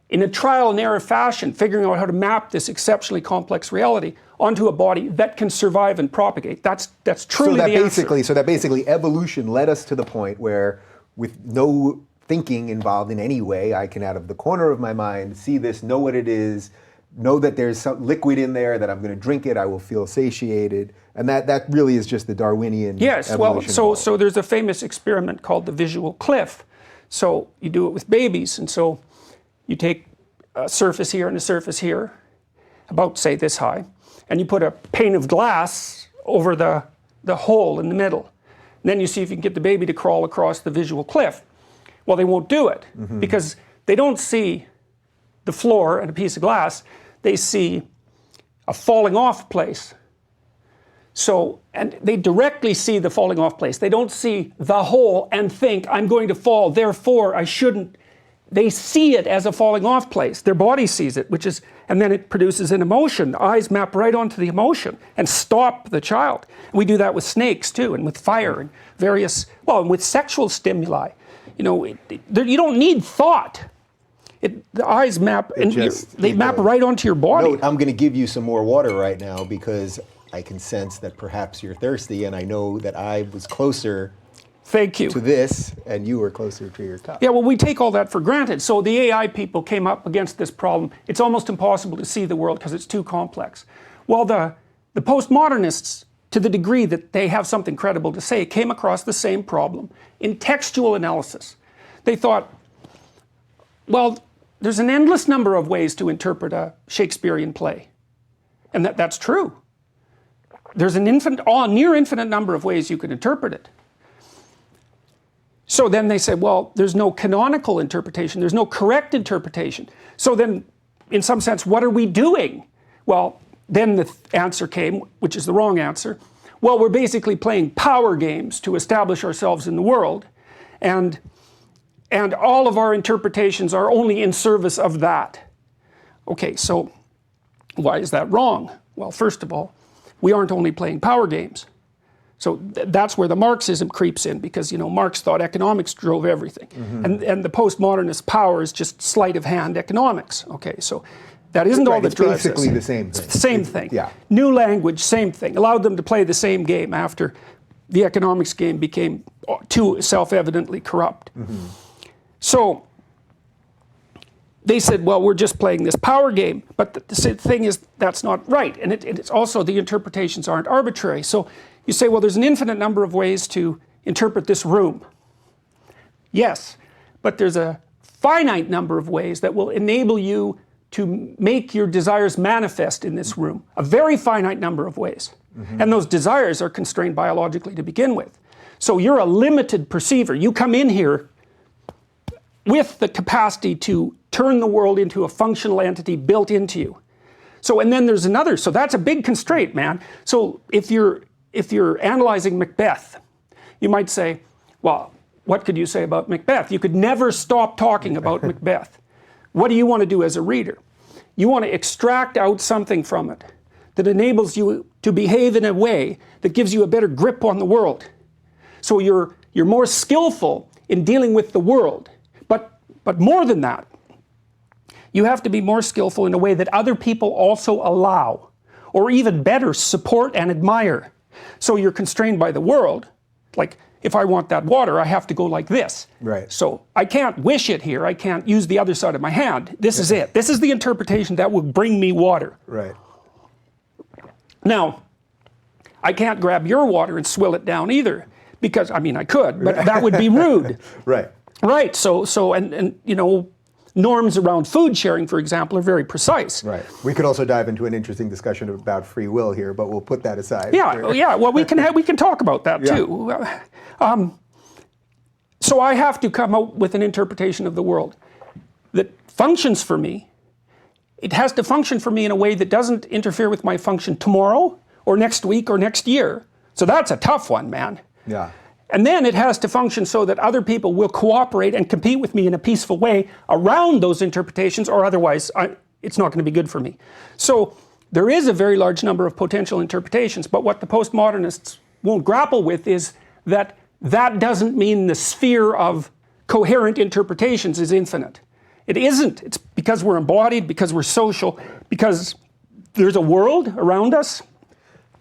in a trial and error fashion, figuring out how to map this exceptionally complex reality onto a body that can survive and propagate. That's truly the answer. So that basically evolution led us to the point where, with no thinking involved in any way, I can out of the corner of my mind see this, know what it is, know that there's some liquid in there, that I'm going to drink it, I will feel satiated, and that really is just the Darwinian evolution. Well, so there's a famous experiment called the visual cliff. So you do it with babies, and so you take a surface here and a surface here, about, say, this high, and you put a pane of glass over the hole in the middle. And then you see if you can get the baby to crawl across the visual cliff. Well, they won't do it, because they don't see the floor and a piece of glass, they see a falling off place. So, and they directly see the falling off place. They don't see the hole and think, I'm going to fall, therefore I shouldn't. They see it as a falling off place. Their body sees it, which is, and then it produces an emotion. The eyes map right onto the emotion and stop the child. And we do that with snakes too, and with fire and various, well, and with sexual stimuli. You know, you don't need thought. The eyes map, and they map right onto your body. Note, I'm going to give you some more water right now because I can sense that perhaps you're thirsty, and I know that I was closer Thank you. to this, and you were closer to your cup. Yeah, well, we take all that for granted. So the AI people came up against this problem. It's almost impossible to see the world because it's too complex. Well, the postmodernists, to the degree that they have something credible to say, came across the same problem in textual analysis. They thought, well, there's an endless number of ways to interpret a Shakespearean play. And that's true. There's an near infinite number of ways you could interpret it. So then they said, well, there's no canonical interpretation, there's no correct interpretation. So then, in some sense, what are we doing? Well, then the answer came, which is the wrong answer. Well, we're basically playing power games to establish ourselves in the world, and all of our interpretations are only in service of that. Okay, so why is that wrong? Well, first of all, we aren't only playing power games. So that's where the Marxism creeps in, because, you know, Marx thought economics drove everything. And the postmodernist power is just sleight of hand economics. Okay, so that isn't all that drives us. It's basically the same thing. It's the same thing. Yeah. New language, same thing. Allowed them to play the same game after the economics game became too self-evidently corrupt. So they said, well, we're just playing this power game. But the thing is, that's not right. And it's also, the interpretations aren't arbitrary. So you say, well, there's an infinite number of ways to interpret this room. Yes, but there's a finite number of ways that will enable you to make your desires manifest in this room. A very finite number of ways. And those desires are constrained biologically to begin with. So you're a limited perceiver. You come in here with the capacity to turn the world into a functional entity built into you. So, and then there's another, so that's a big constraint, man. So if you're analyzing Macbeth, you might say, well, what could you say about Macbeth? You could never stop talking about Macbeth. What do you want to do as a reader? You want to extract out something from it that enables you to behave in a way that gives you a better grip on the world. So you're more skillful in dealing with the world. But more than that, you have to be more skillful in a way that other people also allow, or even better, support and admire. So you're constrained by the world. Like, if I want that water, I have to go like this. Right. So I can't wish it here. I can't use the other side of my hand. This is it. This is the interpretation that will bring me water. Right. Now, I can't grab your water and swill it down either, because, I mean, I could, but that would be rude. Right. Right. So, and you know, norms around food sharing, for example, are very precise. Right. We could also dive into an interesting discussion about free will here, but we'll put that aside. Yeah. Yeah. Well, we can talk about that too. So I have to come up with an interpretation of the world that functions for me. It has to function for me in a way that doesn't interfere with my function tomorrow or next week or next year. So that's a tough one, man. Yeah. And then it has to function so that other people will cooperate and compete with me in a peaceful way around those interpretations, or otherwise it's not going to be good for me. So there is a very large number of potential interpretations, but what the postmodernists won't grapple with is that doesn't mean the sphere of coherent interpretations is infinite. It isn't. It's because we're embodied, because we're social, because there's a world around us.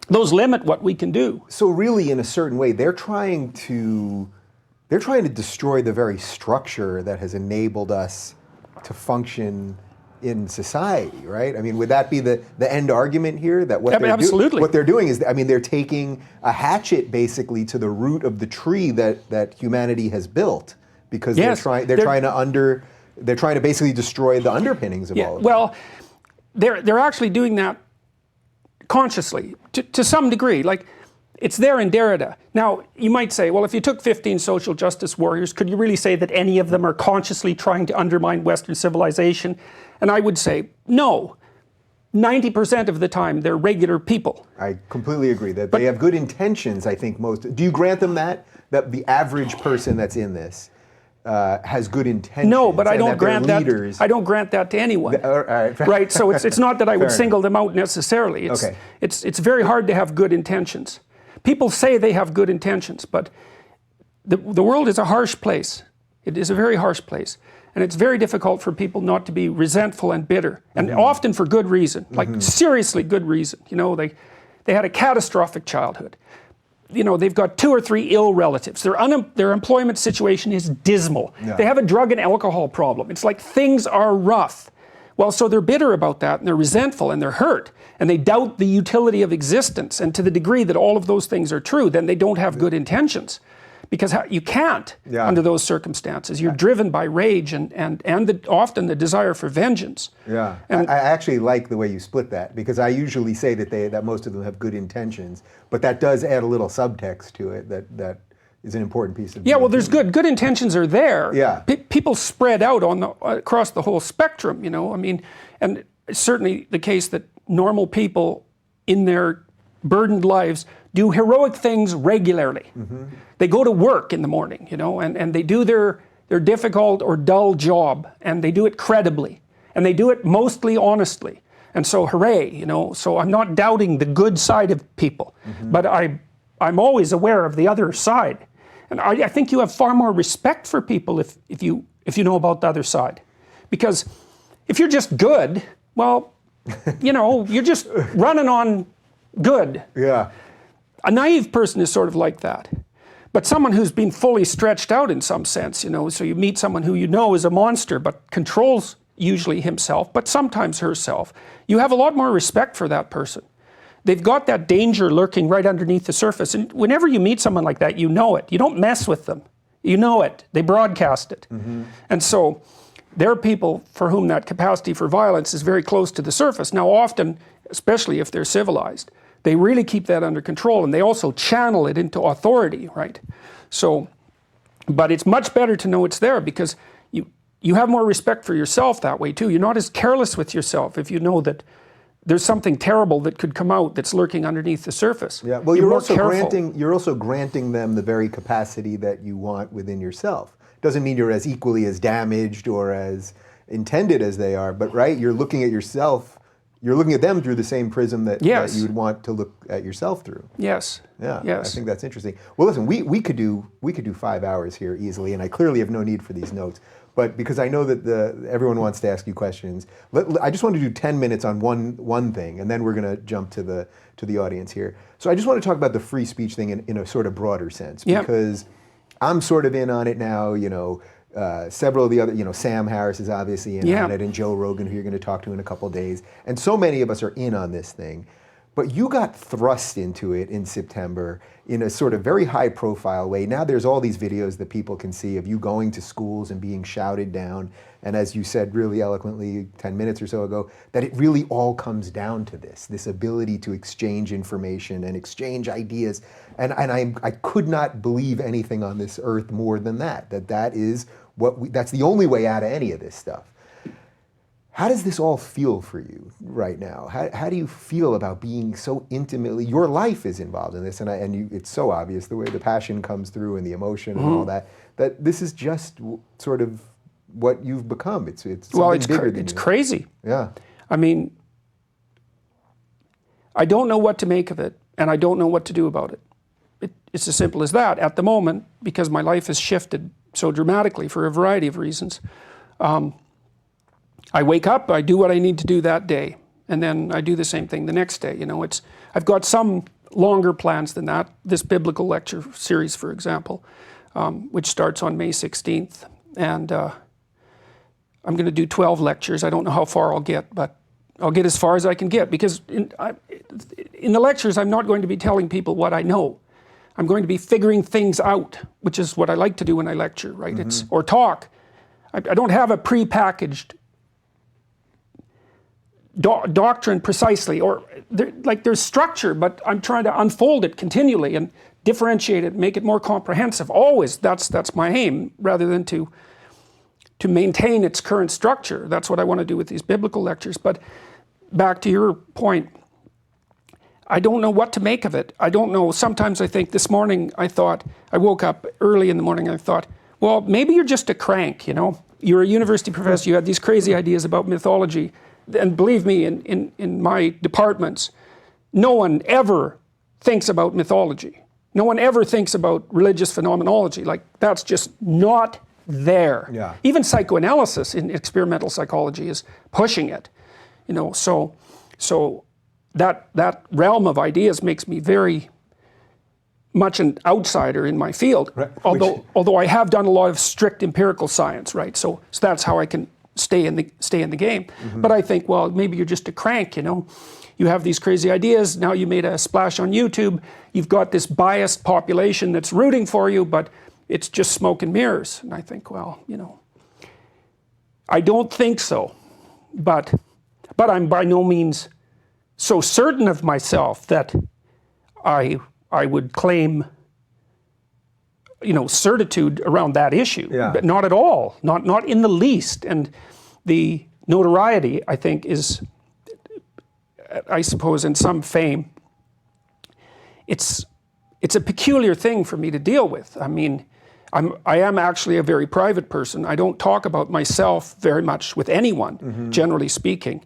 Those limit what we can do. So really, in a certain way, they're trying to destroy the very structure that has enabled us to function in society, right? I mean, would that be the end argument here? That what they're doing is, I mean, they're taking a hatchet basically to the root of the tree that humanity has built, because they're trying to basically destroy the underpinnings of all of it. Well, they're actually doing that consciously, to some degree. Like, it's there in Derrida. Now, you might say, well, if you took 15 social justice warriors, could you really say that any of them are consciously trying to undermine Western civilization? And I would say, no. 90% of the time, they're regular people. I completely agree that they have good intentions. I think most. Do you grant them that the average person that's in this has good intentions? No, but I don't grant that. Leaders, I don't grant that to anyone. all right. Right. So it's not that I would single them out necessarily. Okay. It's very hard to have good intentions. People say they have good intentions, but the world is a harsh place. It is a very harsh place. And it's very difficult for people not to be resentful and bitter, and often for good reason, like seriously good reason. You know, they had a catastrophic childhood. You know, they've got 2 or 3 ill relatives. Their employment situation is dismal. Yeah. They have a drug and alcohol problem. It's like things are rough. Well, so they're bitter about that, and they're resentful, and they're hurt, and they doubt the utility of existence. And to the degree that all of those things are true, then they don't have good intentions. Because you can't under those circumstances. You're driven by rage and often the desire for vengeance. Yeah, and I actually like the way you split that, because I usually say that most of them have good intentions, but that does add a little subtext to it that is an important piece of. Yeah, well, there's good intentions are there. Yeah, people spread out across the whole spectrum. You know, I mean, and it's certainly the case that normal people in their burdened lives do heroic things regularly. They go to work in the morning, you know, and they do their difficult or dull job, and they do it credibly, and they do it mostly honestly. And so hooray, you know, so I'm not doubting the good side of people, but I'm always aware of the other side. And I think you have far more respect for people if you know about the other side. Because if you're just good, well, you know, you're just running on good. Yeah. A naive person is sort of like that. But someone who's been fully stretched out in some sense, you know, so you meet someone who you know is a monster but controls usually himself, but sometimes herself, you have a lot more respect for that person. They've got that danger lurking right underneath the surface. And whenever you meet someone like that, you know it. You don't mess with them. You know it. They broadcast it. And so there are people for whom that capacity for violence is very close to the surface. Now often, especially if they're civilized, they really keep that under control, and they also channel it into authority, right? So, but it's much better to know it's there, because you have more respect for yourself that way too. You're not as careless with yourself if you know that there's something terrible that could come out that's lurking underneath the surface. Yeah, well, you're also granting them the very capacity that you want within yourself. Doesn't mean you're as equally as damaged or as intended as they are, but right, you're looking at yourself. You're looking at them through the same prism that you would want to look at yourself through. Yes. Yeah. Yes. I think that's interesting. Well, listen, we could do 5 hours here easily, and I clearly have no need for these notes. But because I know that everyone wants to ask you questions, I just want to do 10 minutes on one thing, and then we're going to jump to the audience here. So I just want to talk about the free speech thing in a sort of broader sense, because I'm sort of in on it now. You know. Several of the other, you know, Sam Harris is obviously in on it, and Joe Rogan, who you're going to talk to in a couple of days. And so many of us are in on this thing. But you got thrust into it in September in a sort of very high profile way. Now there's all these videos that people can see of you going to schools and being shouted down. And as you said really eloquently 10 minutes or so ago, that it really all comes down to this ability to exchange information and exchange ideas. And I could not believe anything on this earth more than that is that's the only way out of any of this stuff. How does this all feel for you right now? How do you feel about being so intimately, your life is involved in this, it's so obvious the way the passion comes through and the emotion and all that this is just sort of what you've become. It's bigger than it's you. crazy. Yeah. I mean, I don't know what to make of it, and I don't know what to do about it. It's as simple as that. At the moment, because my life has shifted so dramatically for a variety of reasons, I wake up, I do what I need to do that day, and then I do the same thing the next day. You know, I've got some longer plans than that. This biblical lecture series, for example, which starts on May 16th, and I'm going to do 12 lectures. I don't know how far I'll get, but I'll get as far as I can get, because in the lectures, I'm not going to be telling people what I know. I'm going to be figuring things out, which is what I like to do when I lecture, right? Or talk. I don't have a prepackaged doctrine precisely, or there's structure, but I'm trying to unfold it continually and differentiate it, make it more comprehensive. Always, that's my aim, rather than to maintain its current structure. That's what I want to do with these biblical lectures. But back to your point, I don't know what to make of it. I don't know. Sometimes I think this morning I woke up early in the morning and I thought, well, maybe you're just a crank, you know? You're a university professor, you had these crazy ideas about mythology. And believe me, in my departments, no one ever thinks about mythology. No one ever thinks about religious phenomenology. Like, that's just not there. Yeah. Even psychoanalysis in experimental psychology is pushing it. You know, so that realm of ideas makes me very much an outsider in my field. Right. Although I have done a lot of strict empirical science, right? So that's how I can stay in the game. Mm-hmm. But I think, well, maybe you're just a crank, you know. You have these crazy ideas, now you made a splash on YouTube, you've got this biased population that's rooting for you, but it's just smoke and mirrors. And I think, well, you know, I don't think so. But I'm by no means so certain of myself that I would claim, you know, certitude around that issue. Yeah. But not at all, not in the least. And the notoriety, I think, is, I suppose, in some fame, it's a peculiar thing for me to deal with. I mean, I am actually a very private person. I don't talk about myself very much with anyone, generally speaking.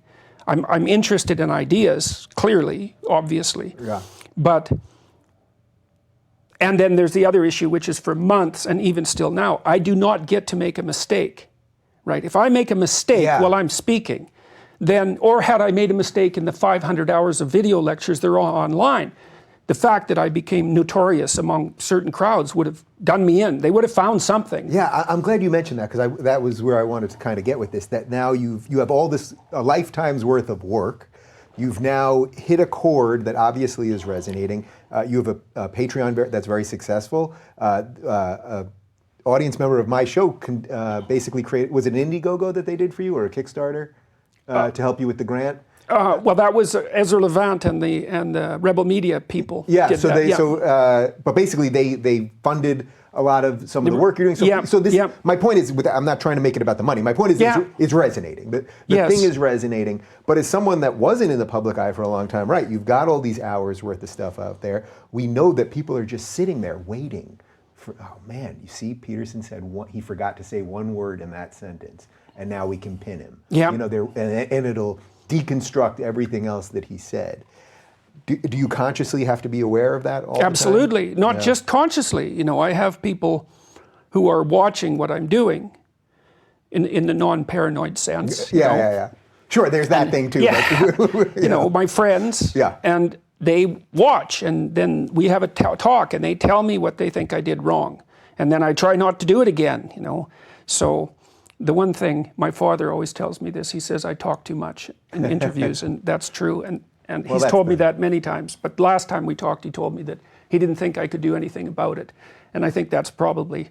I'm interested in ideas, clearly, obviously. Yeah. And then there's the other issue, which is for months, and even still now, I do not get to make a mistake, right? If I make a mistake while I'm speaking, then, or had I made a mistake in the 500 hours of video lectures that are all online, the fact that I became notorious among certain crowds would have done me in. They would have found something. Yeah, I'm glad you mentioned that, because that was where I wanted to kind of get with this, that now you have all this, a lifetime's worth of work. You've now hit a chord that obviously is resonating. You have a Patreon that's very successful. Audience member of my show basically created, was it an Indiegogo that they did for you, or a Kickstarter to help you with the grant? Well, that was Ezra Levant and the Rebel Media people. Yeah, did so that. but basically they funded a lot of some of the work you're doing. So this, my point is, I'm not trying to make it about the money. My point is, it's resonating. The thing is resonating. But as someone that wasn't in the public eye for a long time, right? You've got all these hours worth of stuff out there. We know that people are just sitting there waiting for. Oh man, you see, Peterson said he forgot to say one word in that sentence, and now we can pin him. Yeah. You know, and it'll deconstruct everything else that he said. Do you consciously have to be aware of that all Absolutely. the time? Not just consciously. You know, I have people who are watching what I'm doing in the non-paranoid sense. Yeah. Sure, there's that thing too. Yeah. You know, my friends. Yeah. And they watch, and then we have a talk, and they tell me what they think I did wrong. And then I try not to do it again, you know. So the one thing, my father always tells me this, he says I talk too much in interviews, and that's true. And he's told me that many times. But last time we talked, he told me that he didn't think I could do anything about it. And I think that's probably,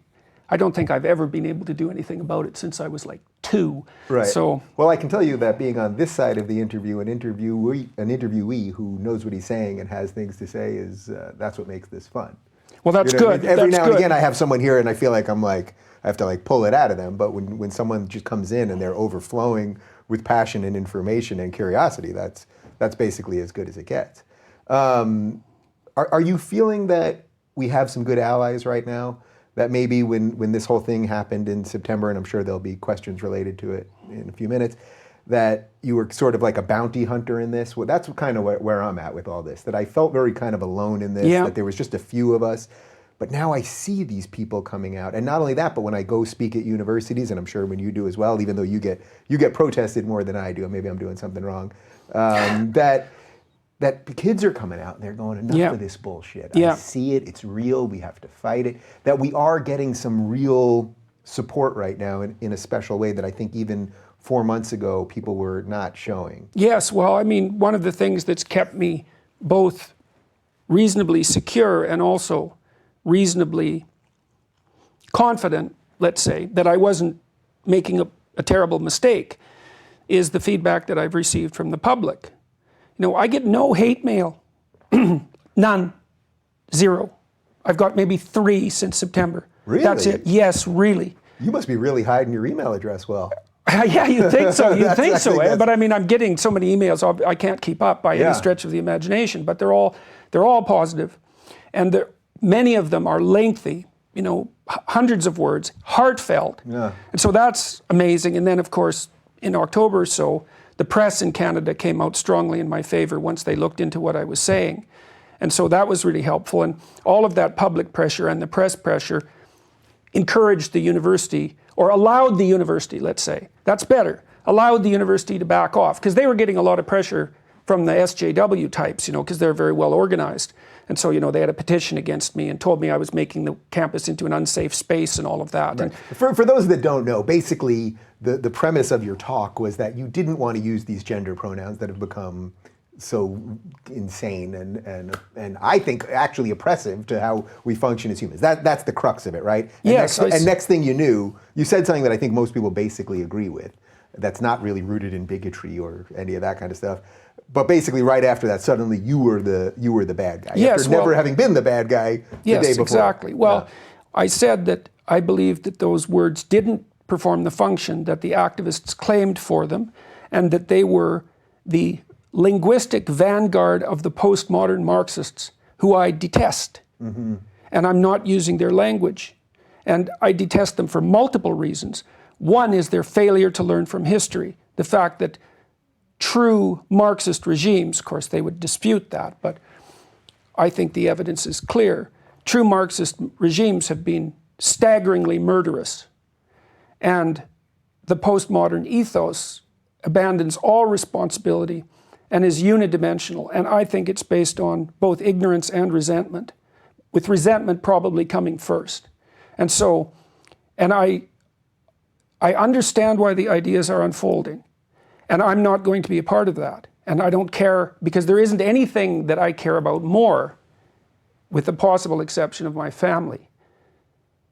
I don't think I've ever been able to do anything about it since I was like 2. Right. So, well, I can tell you that being on this side of the interview, an interviewee who knows what he's saying and has things to say is, that's what makes this fun. Well, that's you know, good. Every that's now good. and again, I have someone here and I feel like I have to pull it out of them. But when someone just comes in and they're overflowing with passion and information and curiosity, that's basically as good as it gets. Are you feeling that we have some good allies right now? That maybe when this whole thing happened in September, and I'm sure there'll be questions related to it in a few minutes, that you were sort of like a bounty hunter in this? Well, that's kind of where I'm at with all this, that I felt very kind of alone in this, that there was just a few of us. But now I see these people coming out. And not only that, but when I go speak at universities, and I'm sure when you do as well, even though you get protested more than I do, maybe I'm doing something wrong, that the kids are coming out and they're going, enough of this bullshit. I see it, it's real, we have to fight it. That we are getting some real support right now in a special way that I think even 4 months ago people were not showing. Yes, well, I mean, one of the things that's kept me both reasonably secure and also reasonably confident, let's say, that I wasn't making a terrible mistake, is the feedback that I've received from the public. You know, I get no hate mail. None. 0. I've got maybe 3 since September. Really? That's it. Yes, really. You must be really hiding your email address well. Yeah, you think so. You think so, eh? that's- But I mean, I'm getting so many emails. I can't keep up by Yeah. any stretch of the imagination. But they're all positive, and many of them are lengthy. You know, hundreds of words, heartfelt. Yeah. And so that's amazing. And then, of course, in October or so, the press in Canada came out strongly in my favor once they looked into what I was saying. And so that was really helpful. And all of that public pressure and the press pressure encouraged the university, or allowed the university, let's say, that's better, allowed the university to back off, because they were getting a lot of pressure from the SJW types, you know, because they're very well organized. And so, you know, they had a petition against me and told me I was making the campus into an unsafe space and all of that. Right. For those that don't know, basically the premise of your talk was that you didn't want to use these gender pronouns that have become so insane and I think actually oppressive to how we function as humans. That's the crux of it, right? And Yes. next thing you knew, you said something that I think most people basically agree with. That's not really rooted in bigotry or any of that kind of stuff. But basically, right after that, suddenly you were the bad guy. Yes, after never having been the bad guy the day before. Exactly. Well, Yeah. I said that I believed that those words didn't perform the function that the activists claimed for them, and that they were the linguistic vanguard of the postmodern Marxists, who I detest. Mm-hmm. And I'm not using their language. And I detest them for multiple reasons. One is their failure to learn from history. The fact that true Marxist regimes, of course they would dispute that, but I think the evidence is clear. True Marxist regimes have been staggeringly murderous. And the postmodern ethos abandons all responsibility and is unidimensional. And I think it's based on both ignorance and resentment, with resentment probably coming first. And so, and I understand why the ideas are unfolding, and I'm not going to be a part of that. And I don't care, because there isn't anything that I care about more, with the possible exception of my family,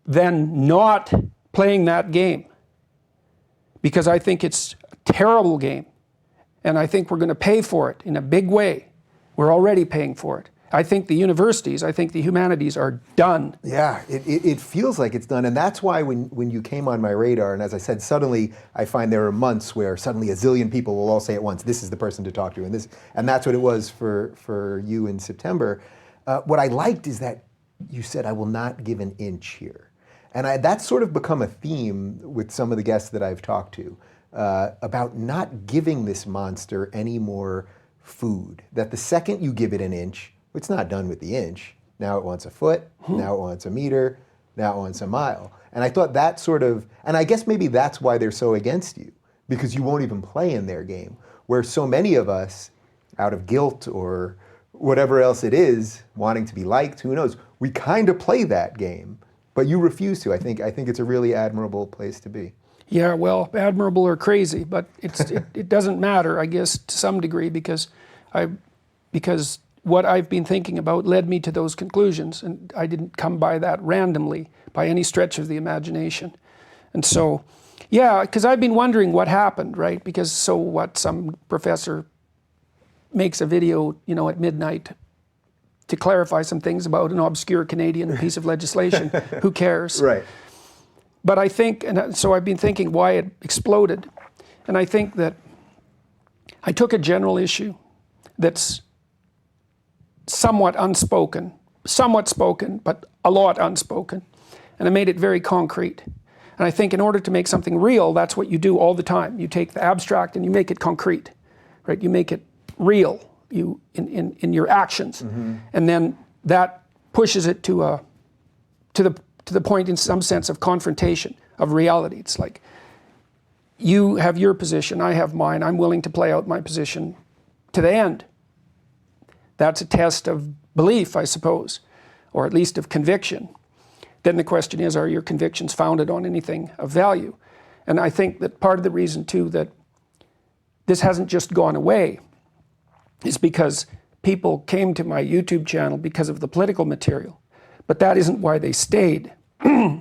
than not playing that game. Because I think it's a terrible game. And I think we're going to pay for it in a big way. We're already paying for it. I think the universities, I think the humanities are done. Yeah, it feels like it's done. And that's why when you came on my radar, and as I said, suddenly I find there are months where suddenly a zillion people will all say at once, this is the person to talk to. And that's what it was for you in September. What I liked is that you said, I will not give an inch here. And that's sort of become a theme with some of the guests that I've talked to. About not giving this monster any more food. That the second you give it an inch, it's not done with the inch. Now it wants a foot, now it wants a meter, now it wants a mile. And I thought that sort of, and I guess maybe that's why they're so against you, because you won't even play in their game. Where so many of us, out of guilt or whatever else it is, wanting to be liked, who knows, we kind of play that game, but you refuse to. I think it's a really admirable place to be. Yeah, well, admirable or crazy, but it doesn't matter, I guess, to some degree, because what I've been thinking about led me to those conclusions, and I didn't come by that randomly by any stretch of the imagination. And so, yeah, because I've been wondering what happened, right? Because so what, some professor makes a video, you know, at midnight to clarify some things about an obscure Canadian piece of legislation. Who cares? Right. But I think, and so I've been thinking why it exploded. And I think that I took a general issue that's somewhat unspoken, somewhat spoken, but a lot unspoken. And I made it very concrete. And I think in order to make something real, that's what you do all the time. You take the abstract and you make it concrete, right? You make it real in your actions. Mm-hmm. And then that pushes it to the point, in some sense, of confrontation, of reality. It's like, you have your position, I have mine, I'm willing to play out my position to the end. That's a test of belief, I suppose, or at least of conviction. Then the question is, are your convictions founded on anything of value? And I think that part of the reason, too, that this hasn't just gone away is because people came to my YouTube channel because of the political material. But that isn't why they stayed.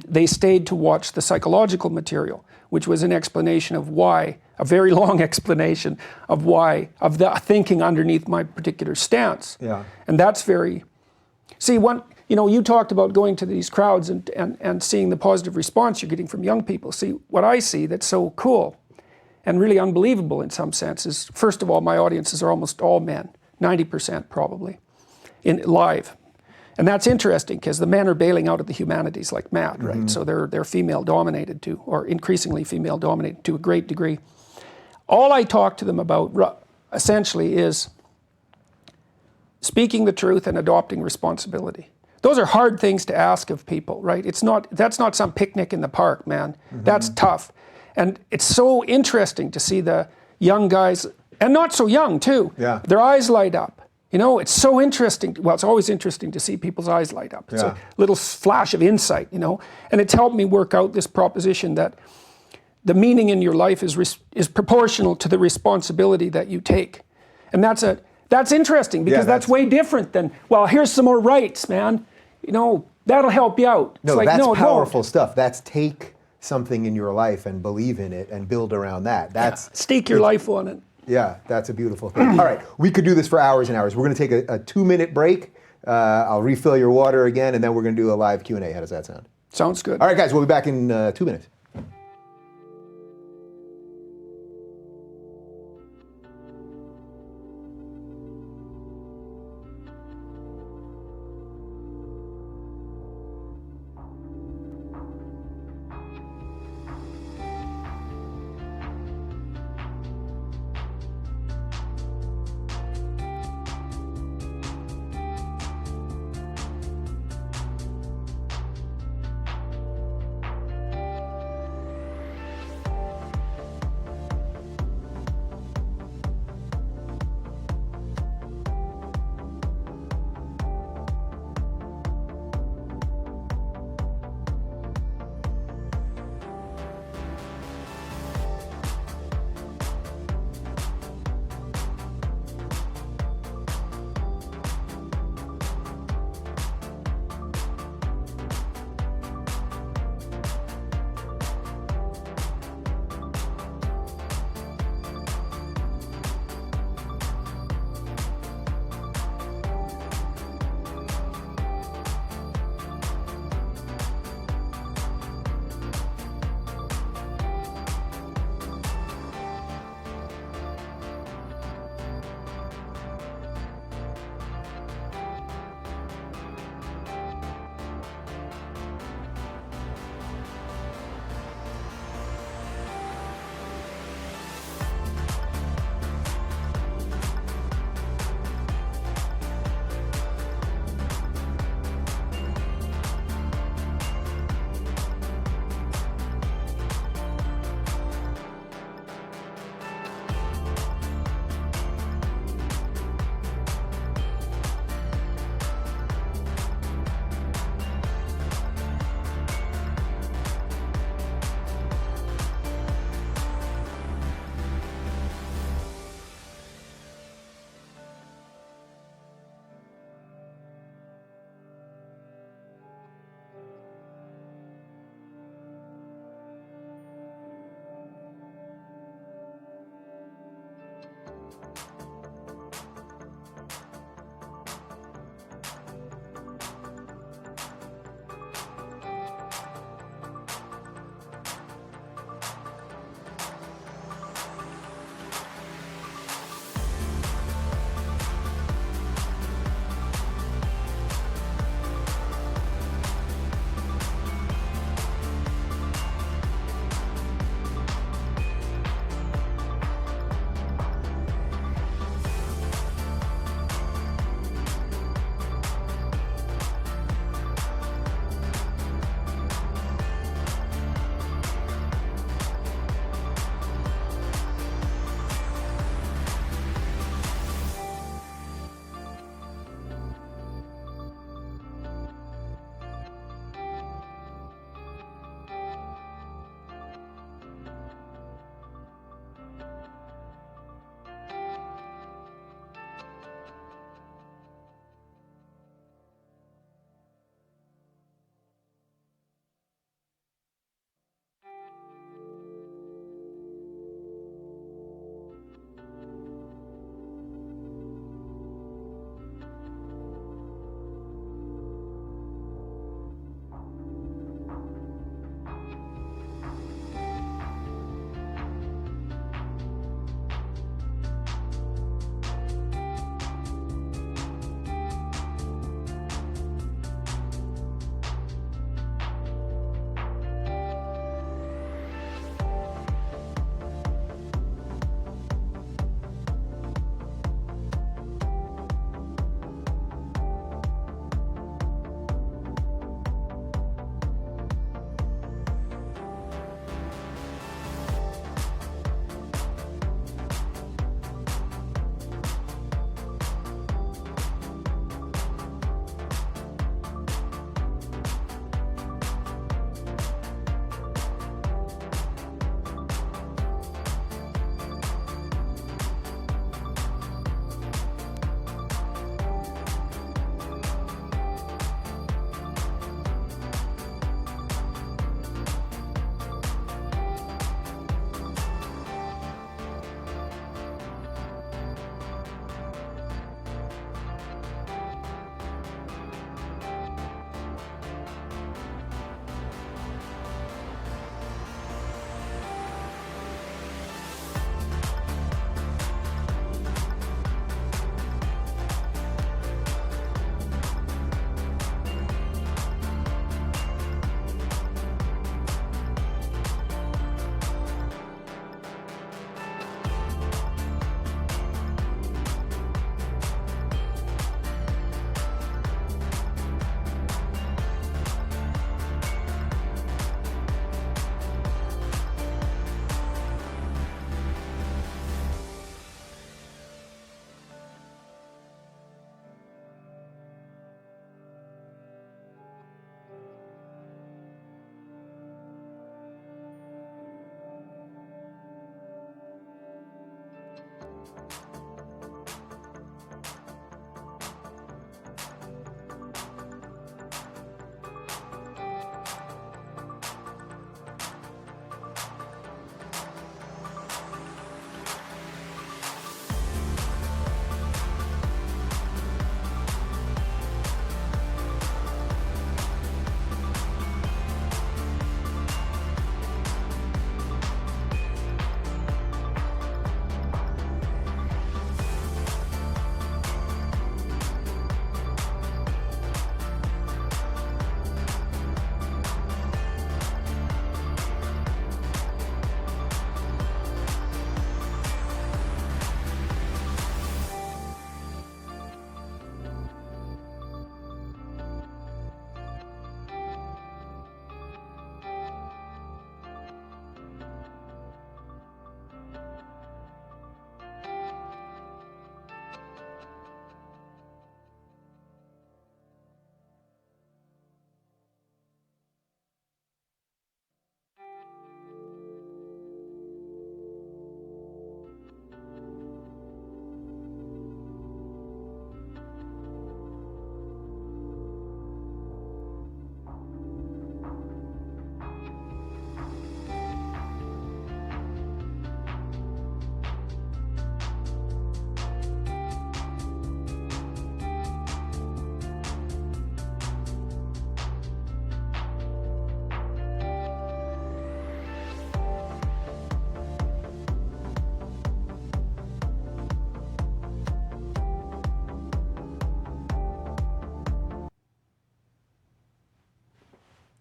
They stayed to watch the psychological material, which was an explanation of why, a very long explanation of why, of the thinking underneath my particular stance. Yeah. And that's very, see, you talked about going to these crowds and seeing the positive response you're getting from young people. See, what I see that's so cool and really unbelievable in some senses. First of all, my audiences are almost all men, 90% probably, in live. And that's interesting because the men are bailing out of the humanities like mad, right? So they're female dominated too, or increasingly female dominated to a great degree. All I talk to them about essentially is speaking the truth and adopting responsibility. Those are hard things to ask of people, right? That's not some picnic in the park, man. That's tough. And it's so interesting to see the young guys, and not so young too, their eyes light up. You know, it's so interesting. Well, it's always interesting to see people's eyes light up. It's a little flash of insight, you know. And it's helped me work out this proposition that the meaning in your life is proportional to the responsibility that you take. And that's interesting because that's way different than, well, here's some more rights, man. You know, that'll help you out. No, like, that's powerful stuff. That's take something in your life and believe in it and build around that. That's stake your life on it. Yeah, that's a beautiful thing. All right, we could do this for hours and hours. We're going to take a 2-minute break. I'll refill your water again, and then we're going to do a live Q&A. How does that sound? Sounds good. All right, guys, we'll be back in 2 minutes.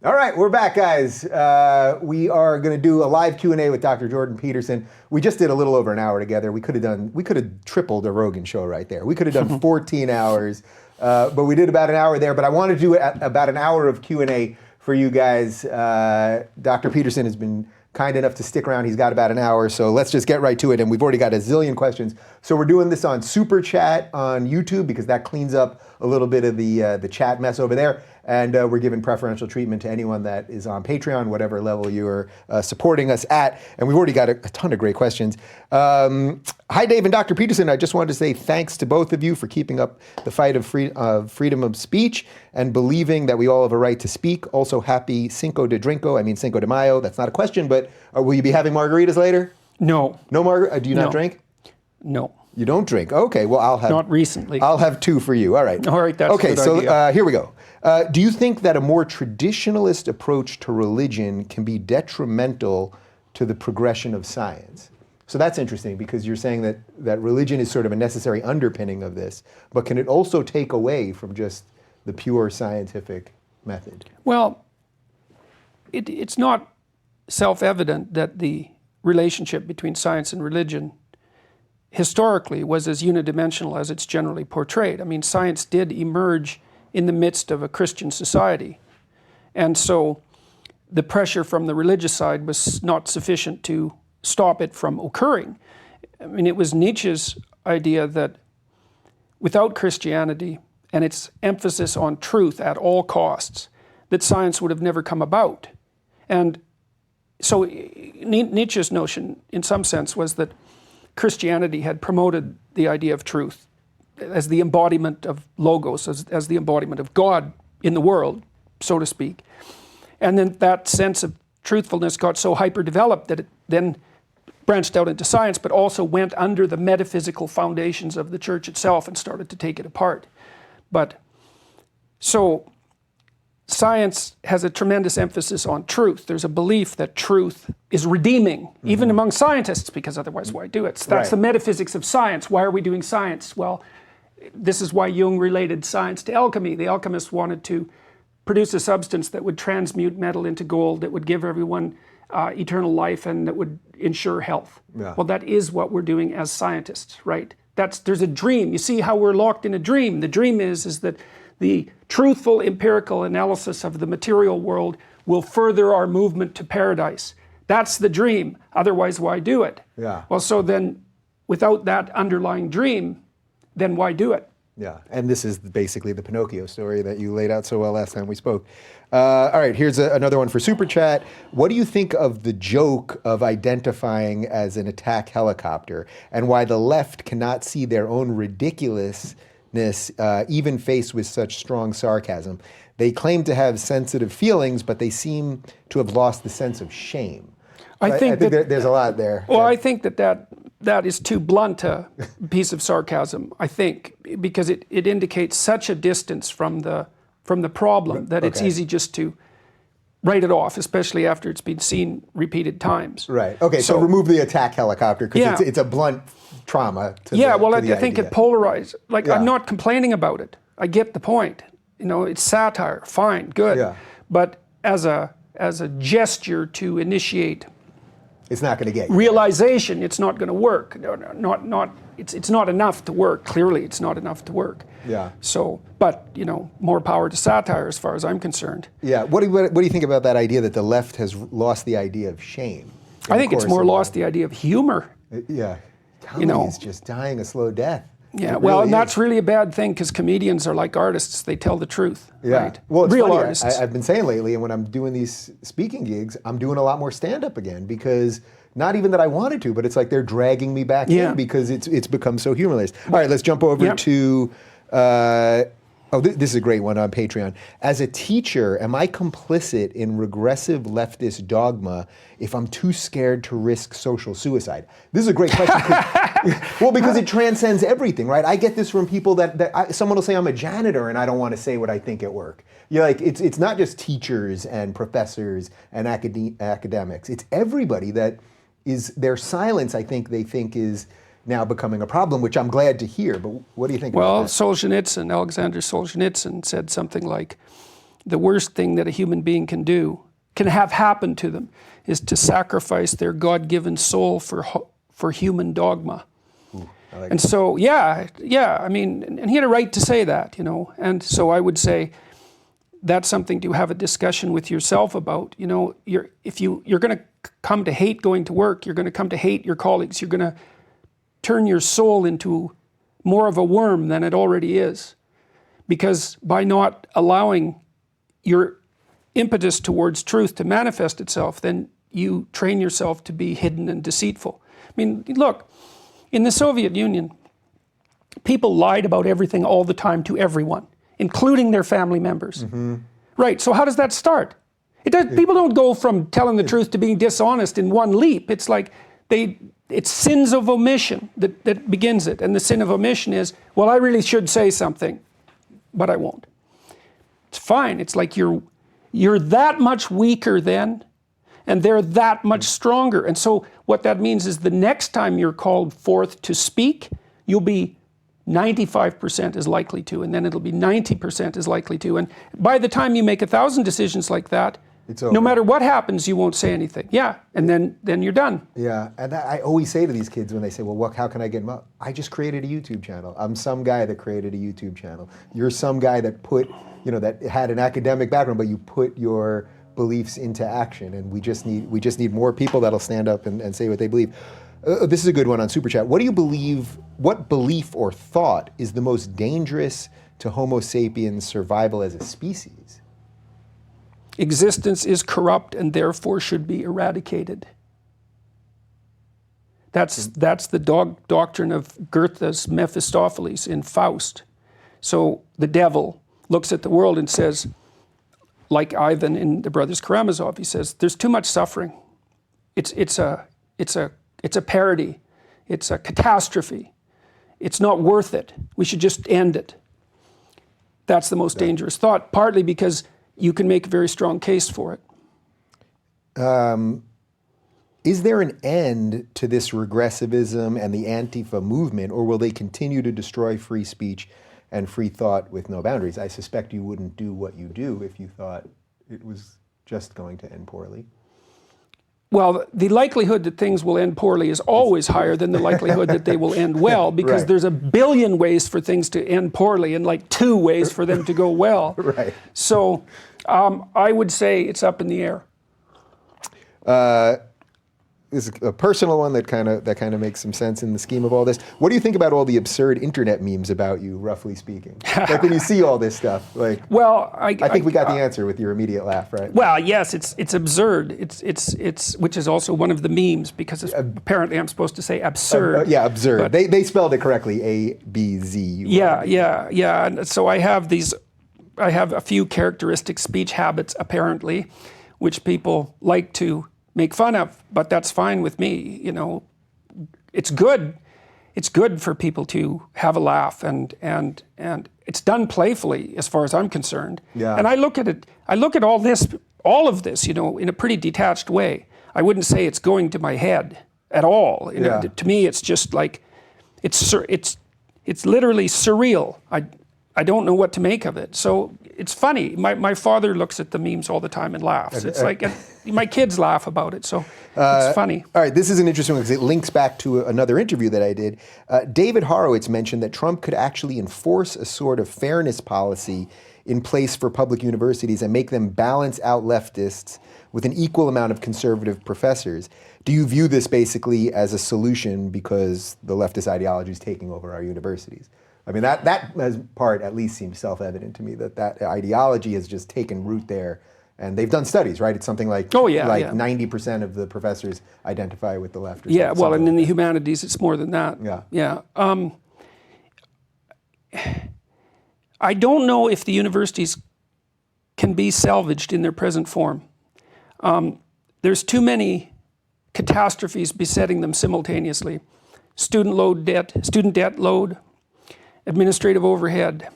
All right, we're back, guys. We are going to do a live Q&A with Dr. Jordan Peterson. We just did a little over an hour together. We could have tripled a Rogan show right there. We could have done 14 hours, but we did about an hour there. But I want to do about an hour of Q&A for you guys. Dr. Peterson has been kind enough to stick around. He's got about an hour, so let's just get right to it. And we've already got a zillion questions. So we're doing this on Super Chat on YouTube because that cleans up a little bit of the chat mess over there. And we're giving preferential treatment to anyone that is on Patreon, whatever level you are supporting us at. And we've already got a ton of great questions. Hi, Dave and Dr. Peterson. I just wanted to say thanks to both of you for keeping up the fight of freedom of speech and believing that we all have a right to speak. Also, happy Cinco de Mayo. That's not a question, but will you be having margaritas later? No. No margaritas? Do you not drink? No. You don't drink? Okay, well, I'll have... Not recently. I'll have two for you. All right. All right, that's okay, a good so idea. Here we go. Do you think that a more traditionalist approach to religion can be detrimental to the progression of science? So that's interesting because you're saying that religion is sort of a necessary underpinning of this, but can it also take away from just the pure scientific method? Well, it's not self-evident that the relationship between science and religion historically was as unidimensional as it's generally portrayed. I mean, science did emerge in the midst of a Christian society. And so the pressure from the religious side was not sufficient to stop it from occurring. I mean, it was Nietzsche's idea that without Christianity and its emphasis on truth at all costs, that science would have never come about. And so Nietzsche's notion, in some sense, was that Christianity had promoted the idea of truth as the embodiment of logos, as the embodiment of God in the world, so to speak. And then that sense of truthfulness got so hyper-developed that it then branched out into science, but also went under the metaphysical foundations of the church itself and started to take it apart. But so science has a tremendous emphasis on truth. There's a belief that truth is redeeming, even among scientists, because otherwise why do it? So that's the metaphysics of science. Why are we doing science? Well, this is why Jung related science to alchemy. The alchemists wanted to produce a substance that would transmute metal into gold, that would give everyone eternal life, and that would ensure health. Yeah. Well, that is what we're doing as scientists, right? There's a dream. You see how we're locked in a dream. The dream is that the truthful empirical analysis of the material world will further our movement to paradise. That's the dream. Otherwise, why do it? Yeah. Well, so then without that underlying dream, then why do it? Yeah, and this is basically the Pinocchio story that you laid out so well last time we spoke. All right, here's another one for Super Chat. What do you think of the joke of identifying as an attack helicopter, and why the left cannot see their own ridiculousness, even faced with such strong sarcasm? They claim to have sensitive feelings, but they seem to have lost the sense of shame. I think there's a lot there. Well, I think that is too blunt a piece of sarcasm, I think, because it indicates such a distance from the problem that it's easy just to write it off, especially after it's been seen repeated times. Right. Okay, so remove the attack helicopter, because it's a blunt trauma to I think it polarized. Like, I'm not complaining about it. I get the point. You know, it's satire, fine, good. Yeah. But as a gesture to initiate it's not going to get you. Realization, it's not going to work. It's not enough to work. Clearly, it's not enough to work. Yeah. So, but you know, more power to satire, as far as I'm concerned. Yeah. What do you think about that idea that the left has lost the idea of shame? I think it's more lost the idea of humor. Yeah. Comedy is just dying a slow death. Yeah, well, and that's really a bad thing, because comedians are like artists. They tell the truth, right? Well, it's real funny. artists. I've been saying lately, and when I'm doing these speaking gigs, I'm doing a lot more stand-up again, because not even that I wanted to, but it's like they're dragging me back in, because it's become so humorless. All right, let's jump over to... this is a great one on Patreon. As a teacher, am I complicit in regressive leftist dogma if I'm too scared to risk social suicide? This is a great question. Well, because it transcends everything, right? I get this from people someone will say I'm a janitor and I don't want to say what I think at work. You're like, it's not just teachers and professors and academics. It's everybody that is, their silence, I think they think is now becoming a problem, which I'm glad to hear. But what do you think about that? Well, Alexander Solzhenitsyn said something like, the worst thing that a human being can have happen to them, is to sacrifice their God-given soul for human dogma. Ooh, I like and that. so, I mean, and he had a right to say that, you know. And so I would say that's something to have a discussion with yourself about. You know, if you're going to come to hate going to work, you're going to come to hate your colleagues, you're going to turn your soul into more of a worm than it already is. Because by not allowing your impetus towards truth to manifest itself, then you train yourself to be hidden and deceitful. I mean, look, in the Soviet Union, people lied about everything all the time to everyone, including their family members. Mm-hmm. Right, so how does that start? People don't go from telling the truth to being dishonest in one leap. It's like it's sins of omission that begins it. And the sin of omission is, well, I really should say something, but I won't. It's fine. It's like you're that much weaker then, and they're that much stronger. And so what that means is the next time you're called forth to speak, you'll be 95% as likely to, and then it'll be 90% as likely to. And by the time you make 1,000 decisions like that, no matter what happens, you won't say anything. Yeah, and then you're done. Yeah, and I always say to these kids when they say, well, how can I get involved? I just created a YouTube channel. I'm some guy that created a YouTube channel. You're some guy that that had an academic background, but you put your beliefs into action, and we just need more people that'll stand up and say what they believe. This is a good one on Super Chat. What belief or thought is the most dangerous to Homo sapiens' survival as a species? Existence is corrupt and therefore should be eradicated. That's the doctrine of Goethe's Mephistopheles in Faust. So the devil looks at the world and says, like Ivan in The Brothers Karamazov, he says, there's too much suffering. It's a parody. It's a catastrophe. It's not worth it. We should just end it. That's the most dangerous thought, partly because you can make a very strong case for it. Is there an end to this regressivism and the Antifa movement, or will they continue to destroy free speech and free thought with no boundaries? I suspect you wouldn't do what you do if you thought it was just going to end poorly. Well, the likelihood that things will end poorly is always higher than the likelihood that they will end well, because there's a billion ways for things to end poorly and like 2 ways for them to go well. Right. So I would say it's up in the air. is a personal one that kind of makes some sense in the scheme of all this. What do you think about all the absurd internet memes about you, roughly speaking? Like when you see all this stuff, like. Well, I think we got the answer with your immediate laugh, right? Well, yes, it's absurd. It's which is also one of the memes because apparently I'm supposed to say absurd. Yeah, absurd. They spelled it correctly, A-B-Z. Yeah. And so I have a few characteristic speech habits apparently, which people like to make fun of, but that's fine with me. You know, it's good. It's good for people to have a laugh, and it's done playfully as far as I'm concerned. Yeah. And I look at all of this, you know, in a pretty detached way. I wouldn't say it's going to my head at all. You know, to me, it's just like, it's literally surreal. I don't know what to make of it. So it's funny. My father looks at the memes all the time and laughs. It's like, my kids laugh about it, so it's funny. All right, this is an interesting one because it links back to another interview that I did. David Horowitz mentioned that Trump could actually enforce a sort of fairness policy in place for public universities and make them balance out leftists with an equal amount of conservative professors. Do you view this basically as a solution because the leftist ideology is taking over our universities? I mean, that as part at least seems self-evident to me, that ideology has just taken root there. And they've done studies, right? It's something like 90% of the professors identify with the left. Or yeah, well, and in the humanities, it's more than that. Yeah. I don't know if the universities can be salvaged in their present form. There's too many catastrophes besetting them simultaneously. Student debt load, administrative overhead,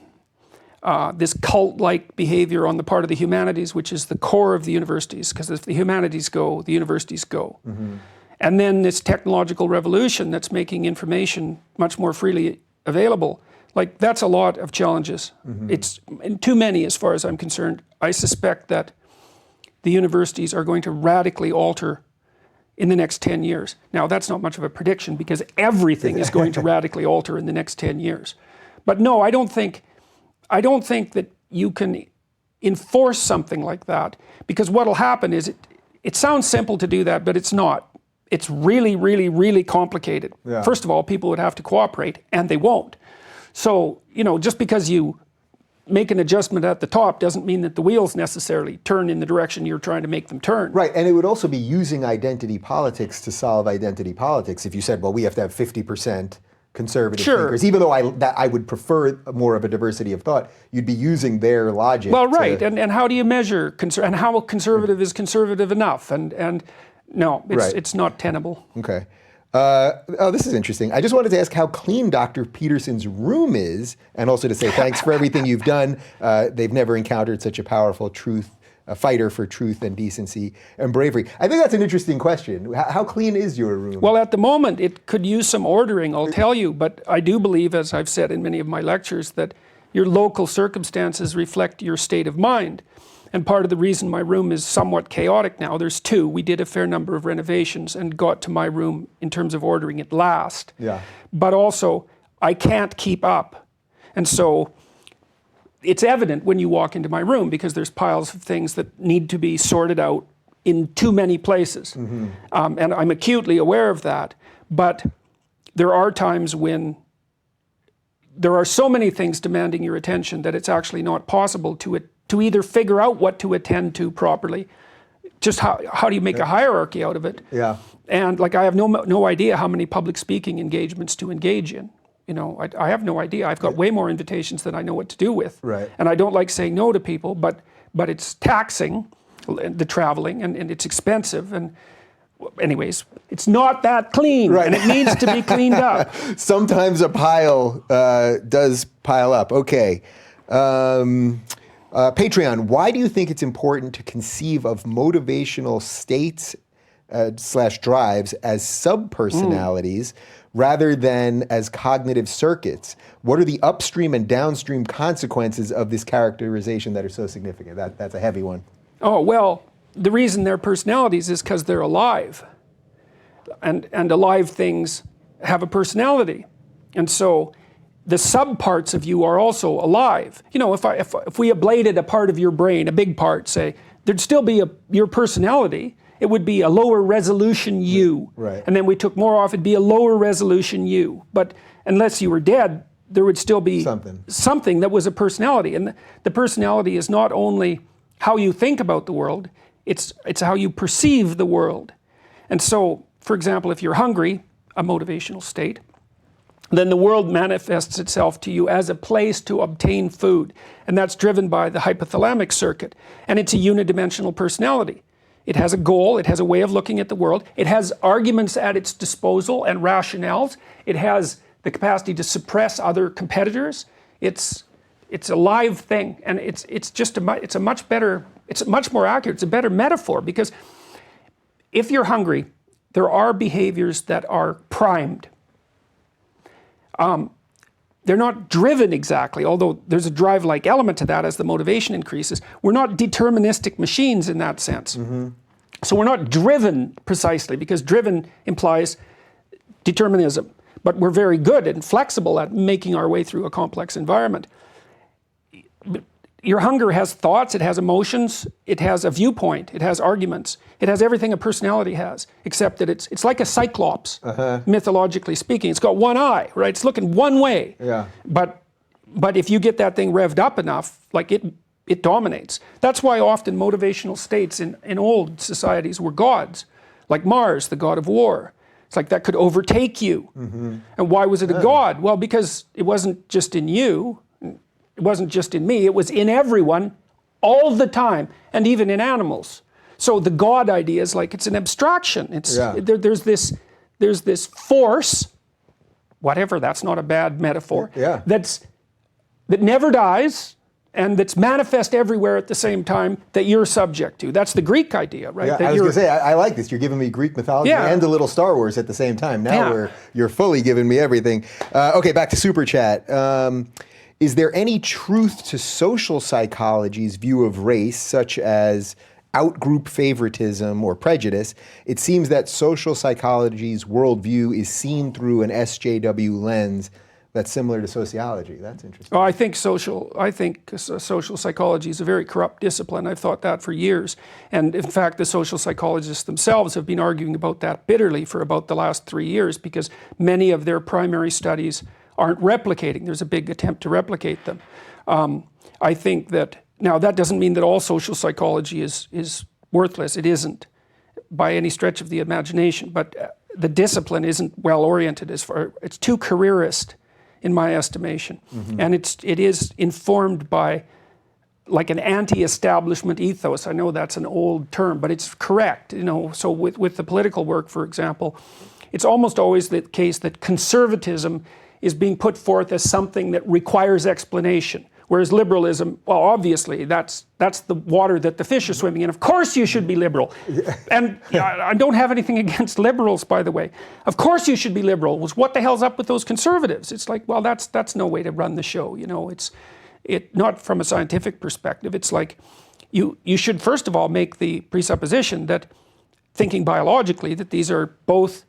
this cult-like behavior on the part of the humanities, which is the core of the universities, because if the humanities go, the universities go. Mm-hmm. And then this technological revolution that's making information much more freely available. Like, that's a lot of challenges. Mm-hmm. It's too many as far as I'm concerned. I suspect that the universities are going to radically alter in the next 10 years. Now, that's not much of a prediction because everything is going to radically alter in the next 10 years. But no, I don't think that you can enforce something like that, because what'll happen is it sounds simple to do that, but it's not. It's really, really, really complicated. Yeah. First of all, people would have to cooperate, and they won't. So, you know, just because you make an adjustment at the top doesn't mean that the wheels necessarily turn in the direction you're trying to make them turn. Right, and it would also be using identity politics to solve identity politics. If you said, well, we have to have 50% conservative thinkers, even though I would prefer more of a diversity of thought, you'd be using their logic. Well, right, and how do you measure, and how conservative is conservative enough? And no, it's not tenable. Okay. This is interesting. I just wanted to ask how clean Dr. Peterson's room is, and also to say thanks for everything you've done. They've never encountered such a powerful fighter for truth and decency and bravery. I think that's an interesting question. How clean is your room? Well, at the moment, it could use some ordering, I'll tell you, but I do believe, as I've said in many of my lectures, that your local circumstances reflect your state of mind. And part of the reason my room is somewhat chaotic now, there's two. We did a fair number of renovations and got to my room in terms of ordering it last. Yeah. But also, I can't keep up. And so it's evident when you walk into my room because there's piles of things that need to be sorted out in too many places. Mm-hmm. And I'm acutely aware of that. But there are times when there are so many things demanding your attention that it's actually not possible to either figure out what to attend to properly. Just how do you make a hierarchy out of it? Yeah. And like, I have no idea how many public speaking engagements to engage in. You know, I have no idea. I've got way more invitations than I know what to do with. Right. And I don't like saying no to people, but it's taxing, the traveling, and it's expensive. And anyways, it's not that clean, right. And it needs to be cleaned up. Sometimes a pile does pile up. Okay. Patreon, why do you think it's important to conceive of motivational states / drives as subpersonalities rather than as cognitive circuits? What are the upstream and downstream consequences of this characterization that are so significant? That's a heavy one. Oh, well, the reason they're personalities is because they're alive. And alive things have a personality. And so the subparts of you are also alive. You know, if we ablated a part of your brain, a big part, say, there'd still be your personality. it would be a lower resolution you. Right. And then we took more off, it'd be a lower resolution you. But unless you were dead, there would still be something that was a personality. And the personality is not only how you think about the world, it's how you perceive the world. And so, for example, if you're hungry, a motivational state, then the world manifests itself to you as a place to obtain food. And that's driven by the hypothalamic circuit. And it's a unidimensional personality. It has a goal, it has a way of looking at the world, it has arguments at its disposal and rationales, it has the capacity to suppress other competitors. It's a live thing, and it's much more accurate, it's a better metaphor, because if you're hungry, there are behaviors that are primed. They're not driven exactly, although there's a drive-like element to that as the motivation increases. We're not deterministic machines in that sense. So we're not driven precisely, because driven implies determinism. But we're very good and flexible at making our way through a complex environment. Your hunger has thoughts, it has emotions, it has a viewpoint, it has arguments, it has everything a personality has, except that it's like a cyclops, mythologically speaking. It's got one eye, right? It's looking one way. Yeah. But if you get that thing revved up enough, like it dominates. That's why often motivational states in old societies were gods, like Mars, the god of war. It's like that could overtake you. And why was it a god? Well, because it wasn't just in you, it wasn't just in me, it was in everyone all the time, and even in animals. So the God idea is like it's an abstraction. There's this force, whatever, that's not a bad metaphor, that never dies and that's manifest everywhere at the same time that you're subject to. That's the Greek idea, right? Yeah, I was going to say, I like this. You're giving me Greek mythology and a little Star Wars at the same time. Now you're fully giving me everything. Okay, back to Super Chat. Is there any truth to social psychology's view of race, such as outgroup favoritism or prejudice? It seems that social psychology's worldview is seen through an SJW lens that's similar to sociology. That's interesting. Oh, I think social psychology is a very corrupt discipline. I've thought that for years. And in fact, the social psychologists themselves have been arguing about that bitterly for about the last 3 years, because many of their primary studies aren't replicating. There's a big attempt to replicate them. I think that, now that doesn't mean that all social psychology is worthless. It isn't by any stretch of the imagination, but the discipline isn't well oriented it's too careerist in my estimation. And it is informed by like an anti-establishment ethos. I know that's an old term, but it's correct. So with the political work, for example, it's almost always the case that conservatism is being put forth as something that requires explanation. Whereas liberalism, well, obviously, that's the water that the fish are swimming in. Of course you should be liberal. And I don't have anything against liberals, by the way. Of course you should be liberal. What the hell's up with those conservatives? It's like, well, that's no way to run the show. It's not from a scientific perspective. It's like you should first of all make the presupposition that, thinking biologically, that these are both,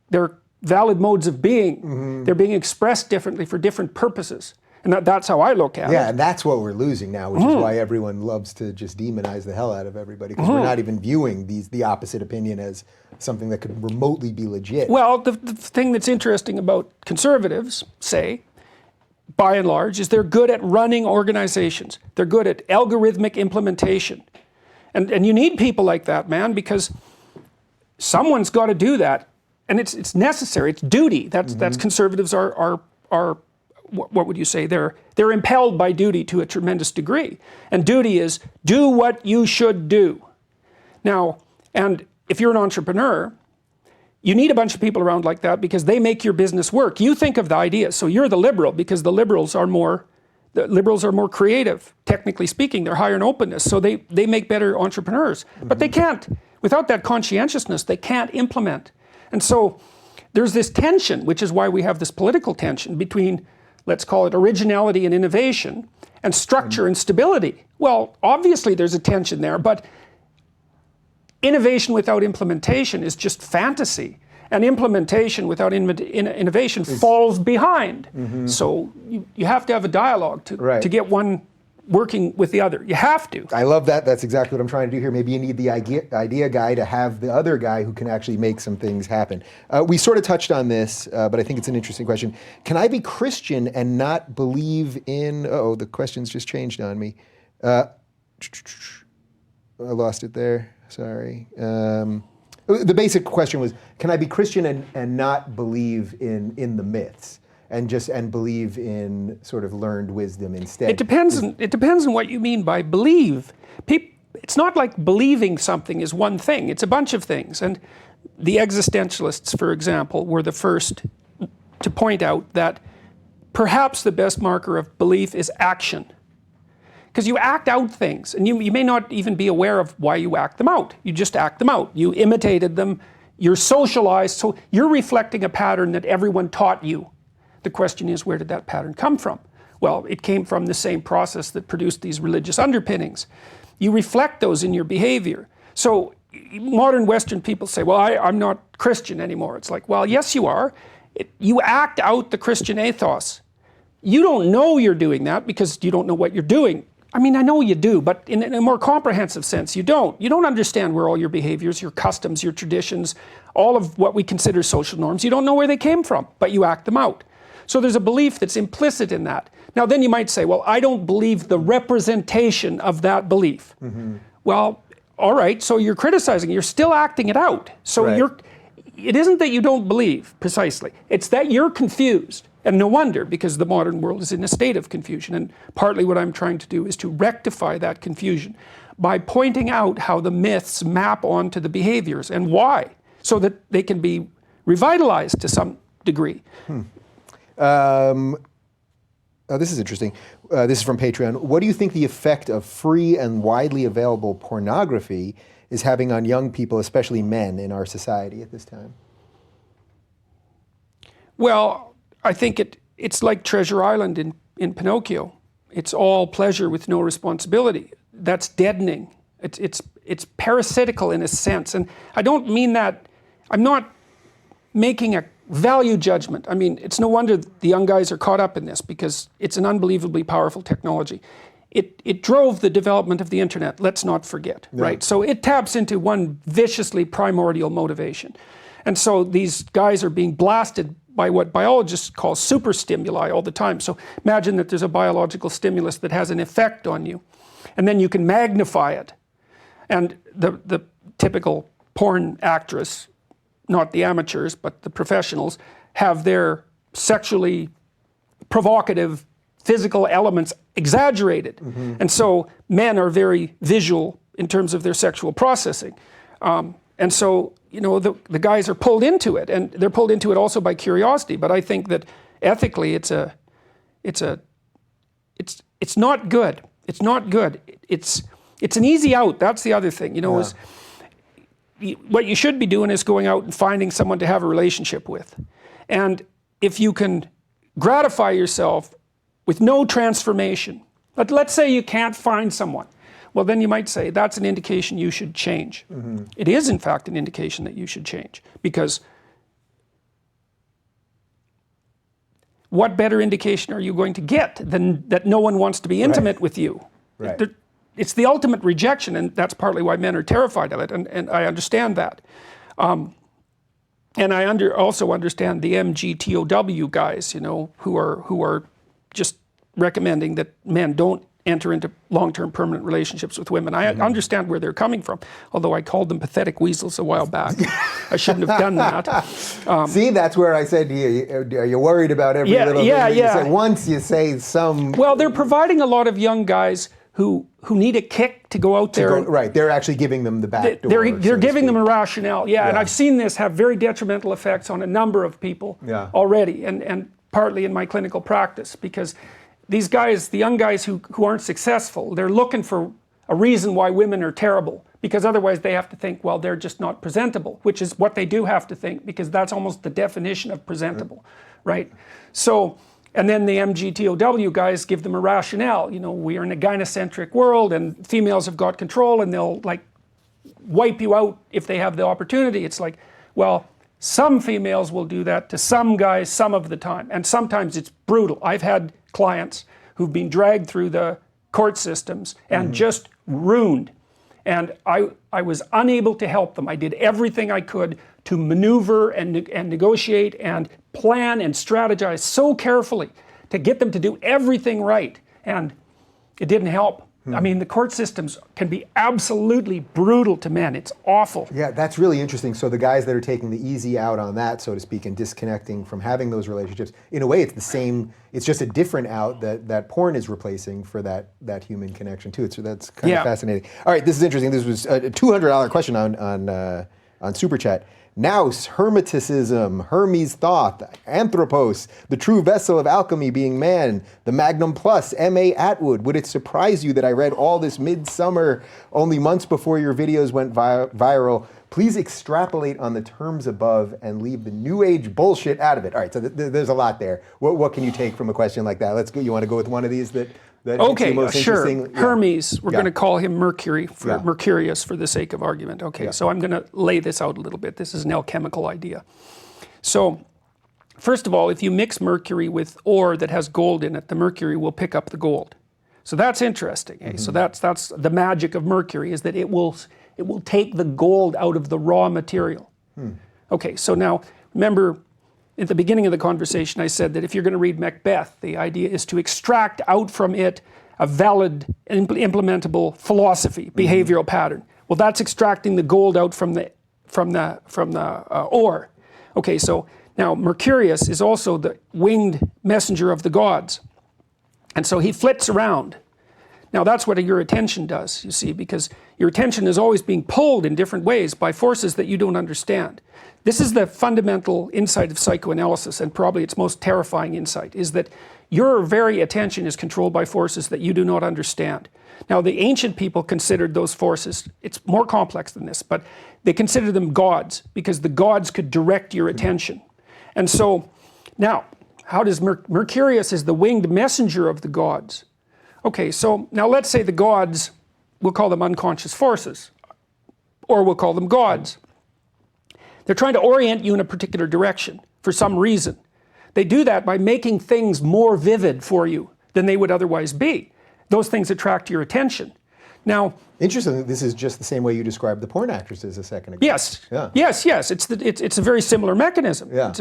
they're valid modes of being. They're being expressed differently for different purposes. And that's how I look at it. Yeah, and that's what we're losing now, which is why everyone loves to just demonize the hell out of everybody, because we're not even viewing the opposite opinion as something that could remotely be legit. Well, the thing that's interesting about conservatives, say, by and large, is they're good at running organizations. They're good at algorithmic implementation. And you need people like that, man, because someone's got to do that. And it's necessary, it's duty. That's conservatives are what would you say? They're impelled by duty to a tremendous degree. And duty is do what you should do. Now, and if you're an entrepreneur, you need a bunch of people around like that because they make your business work. You think of the ideas. So you're the liberal because the liberals are more creative, technically speaking. They're higher in openness. So they make better entrepreneurs. But they can't, without that conscientiousness, they can't implement. And so there's this tension, which is why we have this political tension between, let's call it originality and innovation, and structure and stability. Well, obviously there's a tension there, but innovation without implementation is just fantasy. And implementation without innovation falls behind. So you have to have a dialogue to get one working with the other. You have to. I love that. That's exactly what I'm trying to do here. Maybe you need the idea guy to have the other guy who can actually make some things happen. We sort of touched on this, but I think it's an interesting question. Can I be Christian and not believe in... Uh-oh, the question's just changed on me. I lost it there. Sorry. The basic question was, can I be Christian and not believe in the myths? And believe in sort of learned wisdom instead. It depends on what you mean by believe. It's not like believing something is one thing. It's a bunch of things. And the existentialists, for example, were the first to point out that perhaps the best marker of belief is action. Because you act out things, and you may not even be aware of why you act them out. You just act them out. You imitated them. You're socialized, so you're reflecting a pattern that everyone taught you. The question is, where did that pattern come from? Well, it came from the same process that produced these religious underpinnings. You reflect those in your behavior. So modern Western people say, well, I'm not Christian anymore. It's like, well, yes, you are. You act out the Christian ethos. You don't know you're doing that because you don't know what you're doing. I mean, I know you do, but in a more comprehensive sense, you don't. You don't understand where all your behaviors, your customs, your traditions, all of what we consider social norms, you don't know where they came from, but you act them out. So there's a belief that's implicit in that. Now then you might say, well, I don't believe the representation of that belief. Mm-hmm. Well, all right, so you're criticizing, you're still acting it out. So it isn't that you don't believe, precisely. It's that you're confused. And no wonder, because the modern world is in a state of confusion. And partly what I'm trying to do is to rectify that confusion by pointing out how the myths map onto the behaviors and why, so that they can be revitalized to some degree. This is interesting. This is from Patreon. What do you think the effect of free and widely available pornography is having on young people, especially men, in our society at this time? Well, I think it's like Treasure Island in Pinocchio. It's all pleasure with no responsibility. That's deadening. It's parasitical in a sense. And I don't mean that, I'm not making a value judgment. I mean, it's no wonder the young guys are caught up in this, because it's an unbelievably powerful technology. It drove the development of the internet, let's not forget, right? So it taps into one viciously primordial motivation. And so these guys are being blasted by what biologists call superstimuli all the time. So imagine that there's a biological stimulus that has an effect on you, and then you can magnify it. And the typical porn actress, not the amateurs, but the professionals, have their sexually provocative physical elements exaggerated. Mm-hmm. And so men are very visual in terms of their sexual processing. And so, you know, the guys are pulled into it, and they're pulled into it also by curiosity. But I think that ethically it's not good. It's not good. It's an easy out. That's the other thing, you know, is what you should be doing is going out and finding someone to have a relationship with. And if you can gratify yourself with no transformation, but let's say you can't find someone, well, then you might say that's an indication you should change. Mm-hmm. It is, in fact, an indication that you should change, because what better indication are you going to get than that no one wants to be intimate with you? Right. It's the ultimate rejection, and that's partly why men are terrified of it, and I understand that. And I also understand the MGTOW guys, you know, who are just recommending that men don't enter into long-term permanent relationships with women. I understand where they're coming from, although I called them pathetic weasels a while back. I shouldn't have done that. See, that's where I said to you, are you worried about every little thing that you say? Once you say some... Well, they're providing a lot of young guys who need a kick to go out there. Right, they're actually giving them the back door. They're giving them a rationale, and I've seen this have very detrimental effects on a number of people already, and partly in my clinical practice, because these guys, the young guys who aren't successful, they're looking for a reason why women are terrible, because otherwise they have to think, well, they're just not presentable, which is what they do have to think, because that's almost the definition of presentable, right? So, and then the MGTOW guys give them a rationale. You know, we are in a gynocentric world, and females have got control, and they'll like wipe you out if they have the opportunity. It's like, well, some females will do that to some guys some of the time, and sometimes it's brutal. I've had clients who've been dragged through the court systems and just ruined. And I was unable to help them. I did everything I could to maneuver and negotiate and plan and strategize so carefully to get them to do everything right. And it didn't help. I mean, the court systems can be absolutely brutal to men. It's awful. Yeah, that's really interesting. So the guys that are taking the easy out on that, so to speak, and disconnecting from having those relationships, in a way it's the same, it's just a different out that porn is replacing for that human connection too. So that's kind of fascinating. All right, this is interesting. This was a $200 question on Super Chat. Nous, Hermeticism, Hermes thought, Anthropos, the true vessel of alchemy being man, the Magnum Plus, M.A. Atwood. Would it surprise you that I read all this midsummer, only months before your videos went viral? Please extrapolate on the terms above and leave the new age bullshit out of it. All right, so there's a lot there. What can you take from a question like that? Let's go. You want to go with one of these that okay, most sure. interesting? Hermes, we're going to call him Mercury, Mercurius for the sake of argument. Okay, so I'm going to lay this out a little bit. This is an alchemical idea. So, first of all, if you mix mercury with ore that has gold in it, the mercury will pick up the gold. So that's interesting. Eh? So that's the magic of mercury, is that it will take the gold out of the raw material. Okay, so now remember, at the beginning of the conversation, I said that if you're going to read Macbeth, the idea is to extract out from it a valid, implementable philosophy, behavioral pattern. Well, that's extracting the gold out from the ore. Okay, so now Mercurius is also the winged messenger of the gods, and so he flits around. Now that's what your attention does, you see, because your attention is always being pulled in different ways by forces that you don't understand. This is the fundamental insight of psychoanalysis, and probably its most terrifying insight, is that your very attention is controlled by forces that you do not understand. Now the ancient people considered those forces, it's more complex than this, but they considered them gods, because the gods could direct your attention. And so, now, how does Mercurius is the winged messenger of the gods. Okay, so now let's say the gods, we'll call them unconscious forces, or we'll call them gods. They're trying to orient you in a particular direction for some reason. They do that by making things more vivid for you than they would otherwise be. Those things attract your attention. Now, interesting. This is just the same way you described the porn actresses a second ago. Yes. Yeah. Yes. It's a very similar mechanism. Yeah.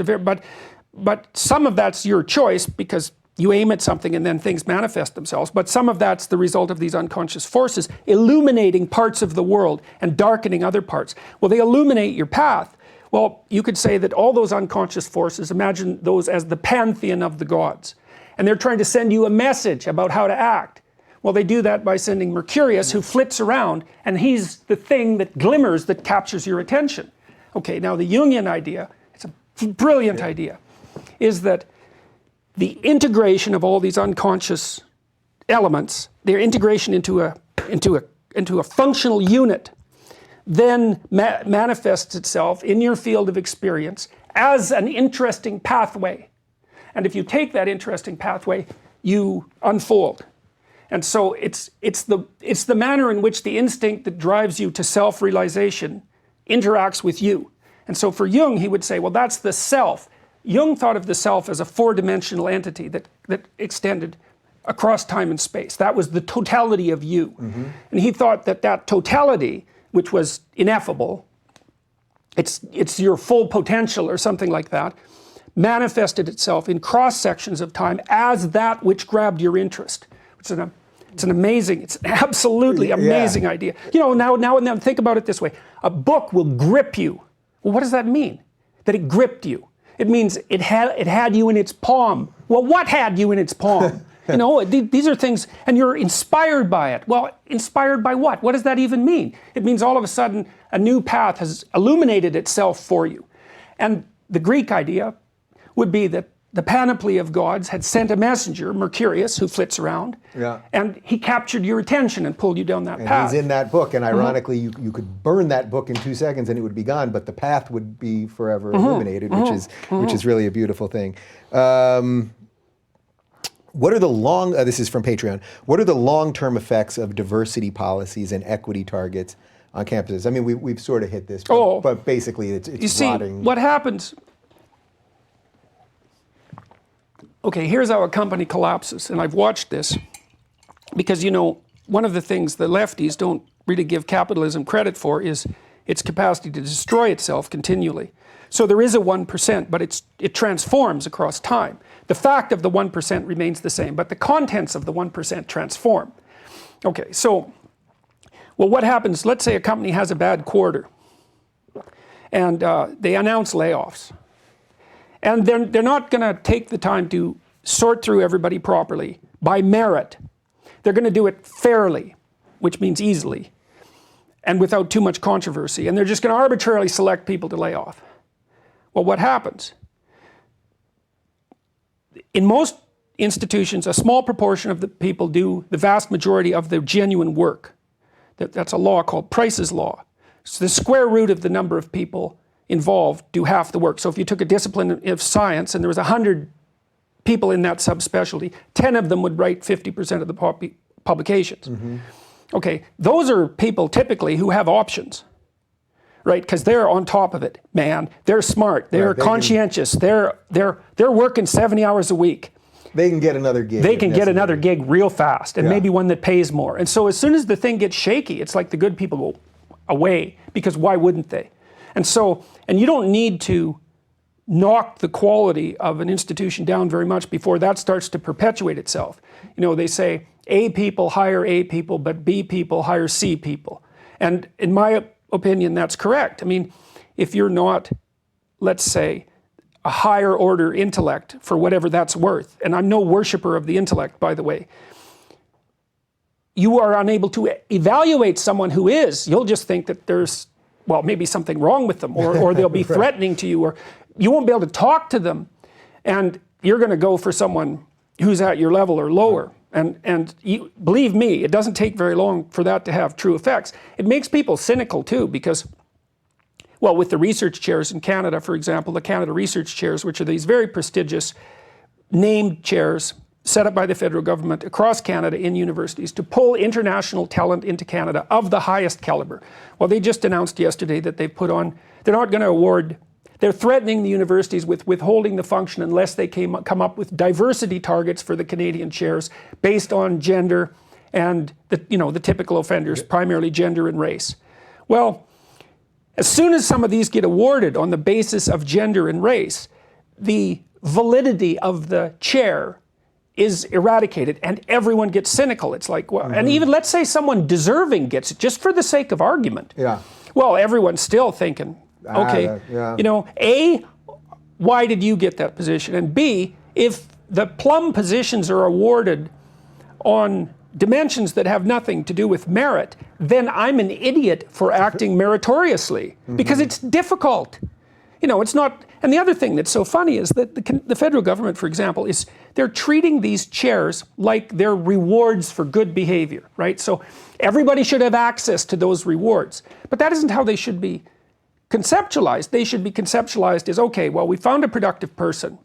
But some of that's your choice, because you aim at something and then things manifest themselves, but some of that's the result of these unconscious forces illuminating parts of the world and darkening other parts. Well, they illuminate your path. Well, you could say that all those unconscious forces, imagine those as the pantheon of the gods, and they're trying to send you a message about how to act. Well, they do that by sending Mercurius, who flits around, and he's the thing that glimmers, that captures your attention. Okay, now the Jungian idea, it's a brilliant idea, is that the integration of all these unconscious elements, their integration into a functional unit, then manifests itself in your field of experience as an interesting pathway. And if you take that interesting pathway, you unfold. And so it's the manner in which the instinct that drives you to self-realization interacts with you. And so for Jung, he would say, well, that's the self. Jung thought of the self as a four-dimensional entity that extended across time and space. That was the totality of you. And he thought that totality, which was ineffable, it's your full potential or something like that, manifested itself in cross-sections of time as that which grabbed your interest. It's an absolutely amazing idea. You know, now and then, think about it this way. A book will grip you. Well, what does that mean? That it gripped you. It means it had you in its palm. Well, what had you in its palm? You know, these are things, and you're inspired by it. Well, inspired by what? What does that even mean? It means all of a sudden a new path has illuminated itself for you. And the Greek idea would be that the panoply of gods had sent a messenger, Mercurius, who flits around, and he captured your attention and pulled you down that path. He's in that book, and ironically, you could burn that book in 2 seconds and it would be gone, but the path would be forever illuminated, which is really a beautiful thing. What are the this is from Patreon, what are the long-term effects of diversity policies and equity targets on campuses? I mean, we've sort of hit this, but basically it's you see, rotting. What happens, okay, here's how a company collapses, and I've watched this. because, you know, one of the things the lefties don't really give capitalism credit for is its capacity to destroy itself continually. So there is a 1%, but it transforms across time. The fact of the 1% remains the same, but the contents of the 1% transform. Okay, so, well, what happens, let's say a company has a bad quarter, and they announce layoffs. And they're not going to take the time to sort through everybody properly by merit. They're going to do it fairly, which means easily, and without too much controversy. And they're just going to arbitrarily select people to lay off. Well, what happens? In most institutions, a small proportion of the people do the vast majority of the genuine work. That's a law called Price's law. So the square root of the number of people involved do half the work. So if you took a discipline of science and there was 100 people in that subspecialty, 10 of them would write 50% of the publications. Okay, those are people typically who have options, right? Because they're on top of it, man. They're smart. They're conscientious. They're working 70 hours a week. They can get another gig. They can get another gig real fast, and maybe one that pays more. And so as soon as the thing gets shaky, it's like the good people go away, because why wouldn't they? And so, and you don't need to knock the quality of an institution down very much before that starts to perpetuate itself. You know, they say A people hire A people, but B people hire C people. And in my opinion, that's correct. I mean, if you're not, let's say, a higher order intellect for whatever that's worth, and I'm no worshiper of the intellect, by the way, you are unable to evaluate someone who is. You'll just think that there's, well, maybe something wrong with them, or they'll be threatening to you, or you won't be able to talk to them, and you're going to go for someone who's at your level or lower. And believe me, it doesn't take very long for that to have true effects. It makes people cynical too, because, well, with the research chairs in Canada, for example, the Canada Research Chairs, which are these very prestigious named chairs set up by the federal government across Canada in universities to pull international talent into Canada of the highest caliber. Well, they just announced yesterday that they've put on, they're not going to award, they're threatening the universities with withholding the function unless they come up with diversity targets for the Canadian chairs based on gender and the typical offenders, primarily gender and race. Well, as soon as some of these get awarded on the basis of gender and race, the validity of the chair is eradicated and everyone gets cynical. It's like, well, and even let's say someone deserving gets it, just for the sake of argument. Yeah. Well, everyone's still thinking, okay, you know, A, why did you get that position? And B, if the plum positions are awarded on dimensions that have nothing to do with merit, then I'm an idiot for acting meritoriously, because it's difficult. You know, it's not, and the other thing that's so funny is that the federal government, for example, is they're treating these chairs like they're rewards for good behavior, right? So everybody should have access to those rewards. But that isn't how they should be conceptualized. They should be conceptualized as, okay, well, we found a productive person,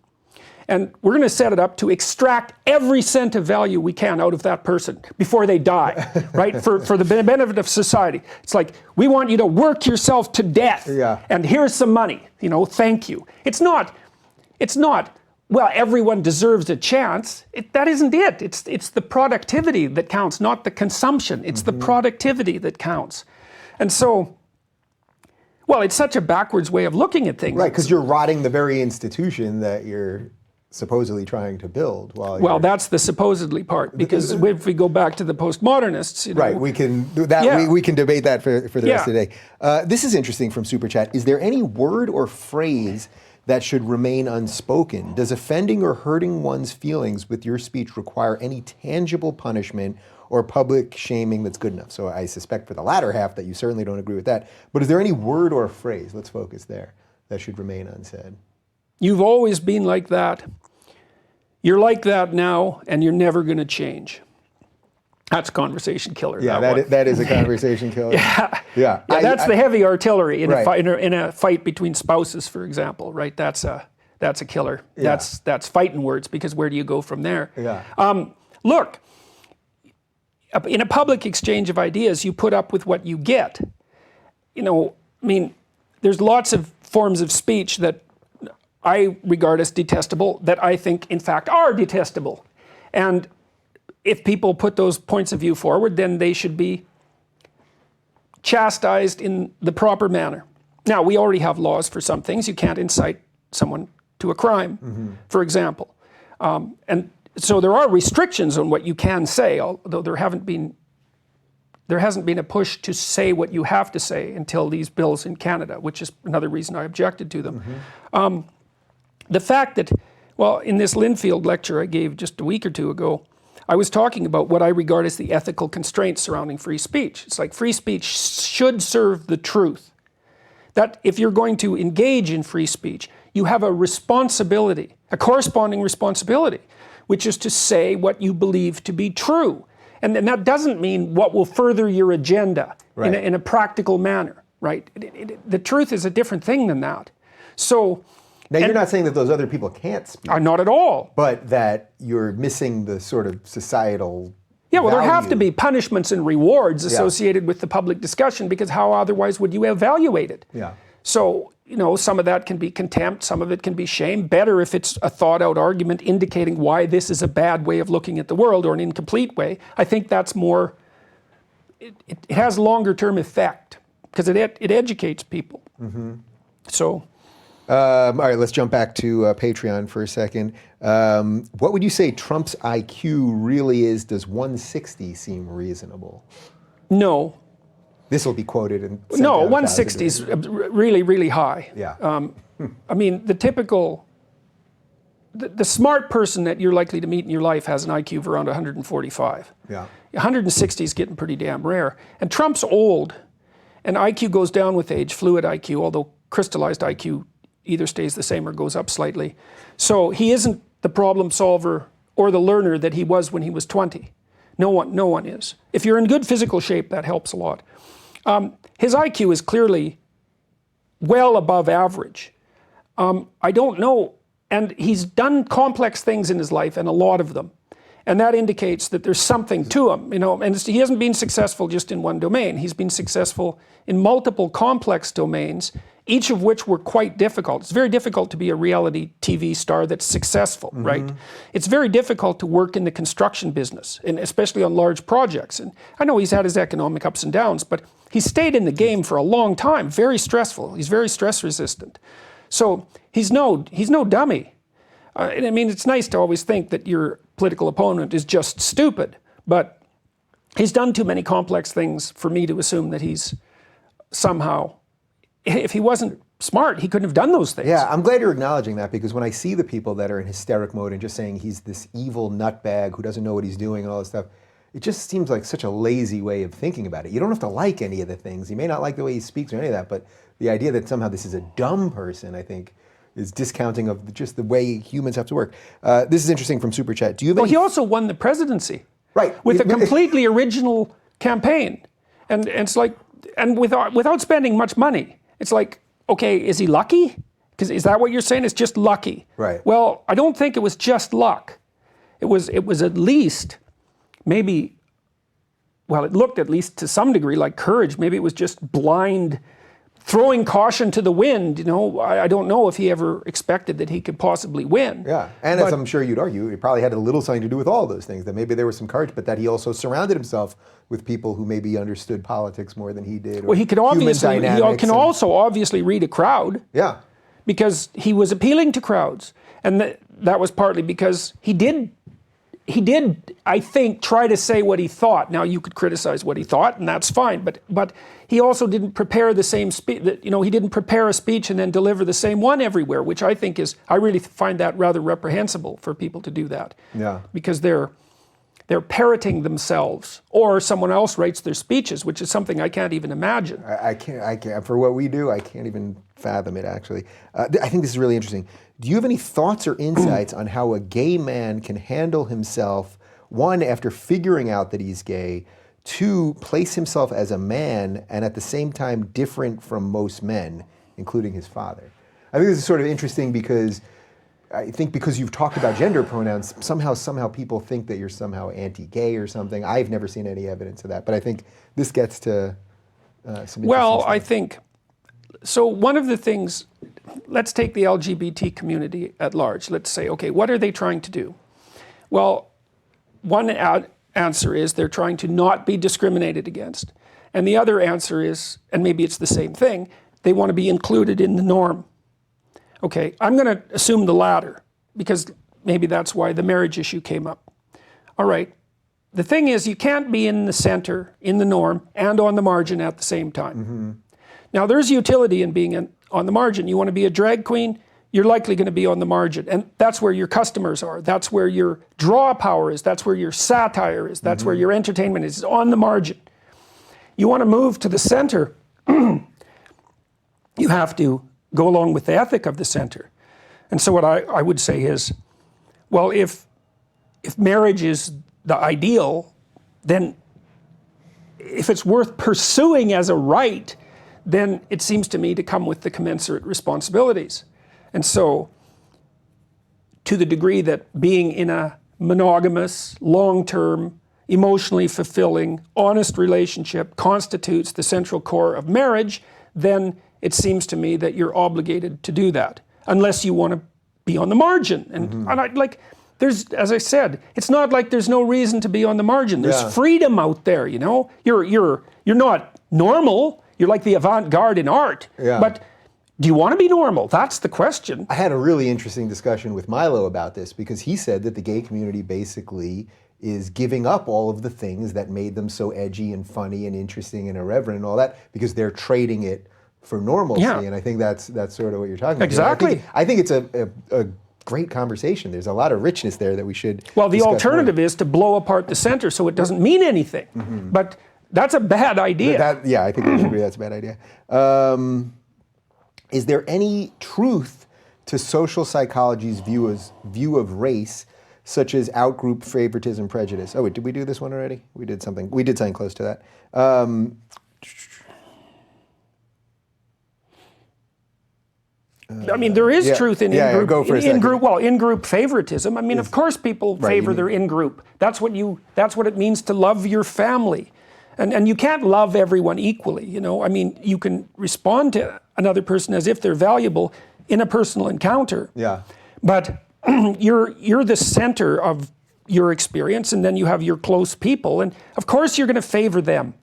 and we're going to set it up to extract every cent of value we can out of that person before they die, right? For the benefit of society. It's like, we want you to work yourself to death, and here's some money, you know, thank you. It's not, well, everyone deserves a chance. That isn't it. It's the productivity that counts, not the consumption. It's the productivity that counts. And so, well, it's such a backwards way of looking at things. Right, because you're rotting the very institution that you're supposedly trying to build. Well, that's the supposedly part, because if we go back to the postmodernists, you know, right, we can do that. We can debate that for the rest of the day. This is interesting from Super Chat. Is there any word or phrase that should remain unspoken? Does offending or hurting one's feelings with your speech require any tangible punishment or public shaming that's good enough? So I suspect for the latter half that you certainly don't agree with that. But is there any word or phrase, let's focus there, that should remain unsaid? You've always been like that. You're like that now, and you're never going to change. That's a conversation killer. Yeah, that is a conversation killer. Yeah. That's the heavy artillery in a fight between spouses, for example. Right. That's a killer. Yeah. That's fighting words, because where do you go from there? Yeah. Look, in a public exchange of ideas, you put up with what you get. You know, I mean, there's lots of forms of speech that I regard as detestable that I think, in fact, are detestable. And if people put those points of view forward, then they should be chastised in the proper manner. Now, we already have laws for some things. You can't incite someone to a crime, for example. And so there are restrictions on what you can say, although there hasn't been a push to say what you have to say until these bills in Canada, which is another reason I objected to them. The fact that, well, in this Linfield lecture I gave just a week or two ago, I was talking about what I regard as the ethical constraints surrounding free speech. It's like free speech should serve the truth. That if you're going to engage in free speech, you have a responsibility, a corresponding responsibility, which is to say what you believe to be true. And that doesn't mean what will further your agenda in a practical manner, right? The truth is a different thing than that. So, now, you're not saying that those other people can't speak. Not at all. But that you're missing the sort of societal well, there have to value. be punishments and rewards associated with the public discussion, because how otherwise would you evaluate it? Yeah. So, some of that can be contempt, some of it can be shame. Better if it's a thought-out argument indicating why this is a bad way of looking at the world or an incomplete way. I think that's more, it has longer-term effect, because it educates people. So... all right, let's jump back to Patreon for a second. What would you say Trump's IQ really is? Does 160 seem reasonable? No. This will be quoted in... No, 160 is really, really high. Yeah. I mean, the typical... The smart person that you're likely to meet in your life has an IQ of around 145. Yeah. 160 is getting pretty damn rare. And Trump's old, and IQ goes down with age, fluid IQ, although crystallized IQ either stays the same or goes up slightly. So he isn't the problem solver or the learner that he was when he was 20. No one is. If you're in good physical shape, that helps a lot. His IQ is clearly well above average. I don't know, and he's done complex things in his life, and a lot of them. And that indicates that there's something to him, and he hasn't been successful just in one domain. He's been successful in multiple complex domains, each of which were quite difficult. It's very difficult to be a reality TV star that's successful, right? It's very difficult to work in the construction business, and especially on large projects. And I know he's had his economic ups and downs, but he stayed in the game for a long time, very stressful. He's very stress resistant. So he's no dummy. And I mean, it's nice to always think that your political opponent is just stupid, but he's done too many complex things for me to assume that he's somehow, if he wasn't smart, he couldn't have done those things. Yeah, I'm glad you're acknowledging that, because when I see the people that are in hysteric mode and just saying he's this evil nutbag who doesn't know what he's doing and all this stuff, it just seems like such a lazy way of thinking about it. You don't have to like any of the things. You may not like the way he speaks or any of that, but the idea that somehow this is a dumb person, I think, is discounting of just the way humans have to work. This is interesting from Super Chat. Do you have any... Well, he also won the presidency. Right. With a completely original campaign. And it's like, and without spending much money. It's like, okay, is he lucky? Because is that what you're saying? It's just lucky. Right. Well, I don't think it was just luck. It was at least maybe, well, it looked at least to some degree like courage. Maybe it was just blind, throwing caution to the wind. I don't know if he ever expected that he could possibly win. Yeah, and as I'm sure you'd argue, it probably had a little something to do with all those things, that maybe there was some courage, but that he also surrounded himself with people who maybe understood politics more than he did. Well, he can also obviously read a crowd. Yeah. Because he was appealing to crowds. And that was partly because he did, I think, try to say what he thought. Now, you could criticize what he thought, and that's fine. But he also didn't prepare the same speech. He didn't prepare a speech and then deliver the same one everywhere, which I think is, I really find that rather reprehensible for people to do that. Yeah. Because they're parroting themselves, or someone else writes their speeches, which is something I can't even imagine. I can't. For what we do, I can't even fathom it, actually. I think this is really interesting. Do you have any thoughts or insights on how a gay man can handle himself, one, after figuring out that he's gay, two, place himself as a man and at the same time different from most men, including his father? I think this is sort of interesting because I think because you've talked about gender pronouns, somehow people think that you're somehow anti-gay or something. I've never seen any evidence of that, but I think this gets to some. Well, I think so. One of the things, let's take the LGBT community at large. Let's say, okay, what are they trying to do? Well, one answer is they're trying to not be discriminated against. And the other answer is, and maybe it's the same thing, they want to be included in the norm. Okay, I'm going to assume the latter, because maybe that's why the marriage issue came up. All right, the thing is, you can't be in the center, in the norm, and on the margin at the same time. Now, there's utility in being on the margin. You want to be a drag queen, you're likely going to be on the margin. And that's where your customers are. That's where your draw power is. That's where your satire is. That's where your entertainment is, on the margin. You want to move to the center, you have to go along with the ethic of the center. And so what I would say is, well, if marriage is the ideal, then if it's worth pursuing as a right, then it seems to me to come with the commensurate responsibilities. And so, to the degree that being in a monogamous, long-term, emotionally fulfilling, honest relationship constitutes the central core of marriage, then it seems to me that you're obligated to do that, unless you want to be on the margin. And there's, as I said, it's not like there's no reason to be on the margin. There's freedom out there, you know. You're not normal. You're like the avant-garde in art. But do you want to be normal? That's the question. I had a really interesting discussion with Milo about this, because he said that the gay community basically is giving up all of the things that made them so edgy and funny and interesting and irreverent and all that, because they're trading it for normalcy. And I think that's sort of what you're talking about. Exactly. I think it's a great conversation. There's a lot of richness there that we should Well, the alternative more. is to blow apart the center so it doesn't mean anything. But that's a bad idea. Yeah, I think we should agree that's a bad idea. Is there any truth to social psychology's view of race, such as outgroup favoritism prejudice? Oh wait, did we do this one already? We did something close to that. I mean, there is truth in in-group, go for a second. In-group favoritism. I mean, of course people favor their in-group. That's what it means to love your family. And you can't love everyone equally, you know. I mean, you can respond to another person as if they're valuable in a personal encounter. But you're the center of your experience, and then you have your close people, and of course you're going to favor them.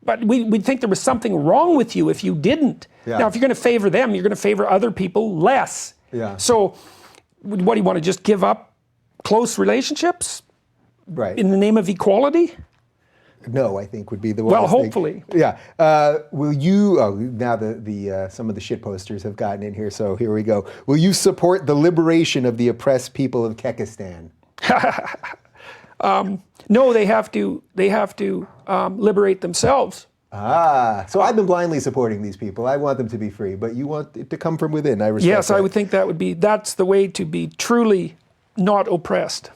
But we'd think there was something wrong with you if you didn't. Now, if you're going to favor them, you're going to favor other people less. So, what do you want to just give up close relationships? In the name of equality? No, I think would be the one. Well, hopefully. Will you? Oh, now the some of the shit posters have gotten in here, so here we go. Will you support the liberation of the oppressed people of Kekistan? No, they have to liberate themselves. So I've been blindly supporting these people. I want them to be free, but you want it to come from within. I respect Yes, that. I would think that's the way to be truly not oppressed.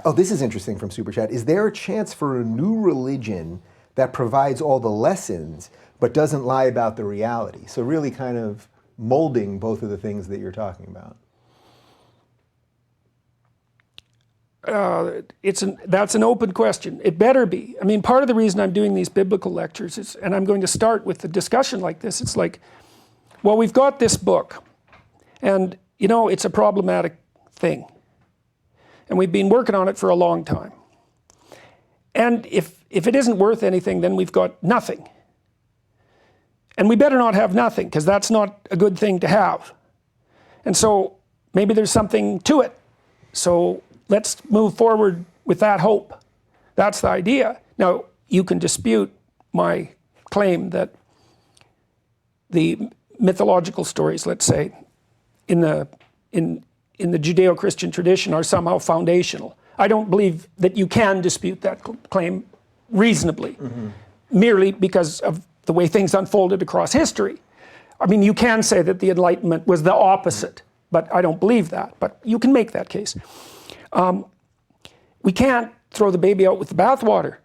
Oh, this is interesting from Super Chat. Is there a chance for a new religion that provides all the lessons but doesn't lie about the reality? So really kind of molding both of the things that you're talking about. That's an open question. It better be. I mean, part of the reason I'm doing these biblical lectures is, and I'm going to start with a discussion like this, it's like, well, we've got this book, and you know, it's a problematic thing. And we've been working on it for a long time. And if it isn't worth anything, then we've got nothing. And we better not have nothing, because that's not a good thing to have. And so maybe there's something to it. So let's move forward with that hope. That's the idea. Now, you can dispute my claim that the mythological stories, let's say, in the Judeo-Christian tradition are somehow foundational. I don't believe that you can dispute that claim reasonably, merely because of the way things unfolded across history. I mean, you can say that the Enlightenment was the opposite, but I don't believe that. But you can make that case. We can't throw the baby out with the bathwater.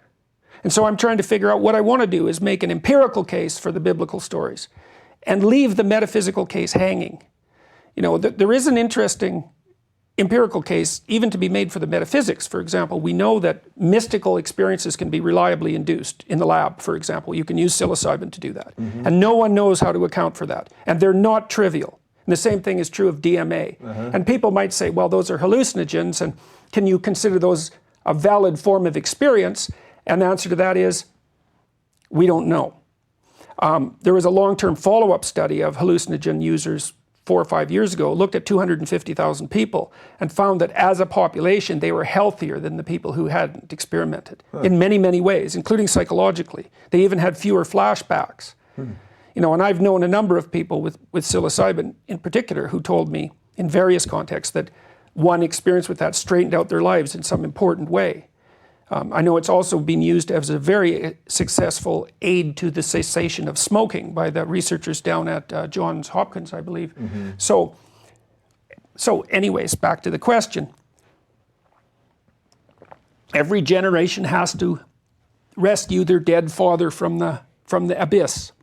And so I'm trying to figure out what I want to do is make an empirical case for the biblical stories and leave the metaphysical case hanging. You know, there is an interesting empirical case even to be made for the metaphysics. For example, we know that mystical experiences can be reliably induced in the lab, for example. You can use psilocybin to do that. And no one knows how to account for that. And they're not trivial. And the same thing is true of DMA. And people might say, well, those are hallucinogens, and can you consider those a valid form of experience? And the answer to that is, we don't know. There was a long-term follow-up study of hallucinogen users 4 or 5 years ago, looked at 250,000 people and found that as a population, they were healthier than the people who hadn't experimented in many, many ways, including psychologically. They even had fewer flashbacks. You know, and I've known a number of people with psilocybin in particular who told me in various contexts that one experience with that straightened out their lives in some important way. I know it's also been used as a very successful aid to the cessation of smoking by the researchers down at Johns Hopkins, I believe. So anyways, back to the question. Every generation has to rescue their dead father from the abyss.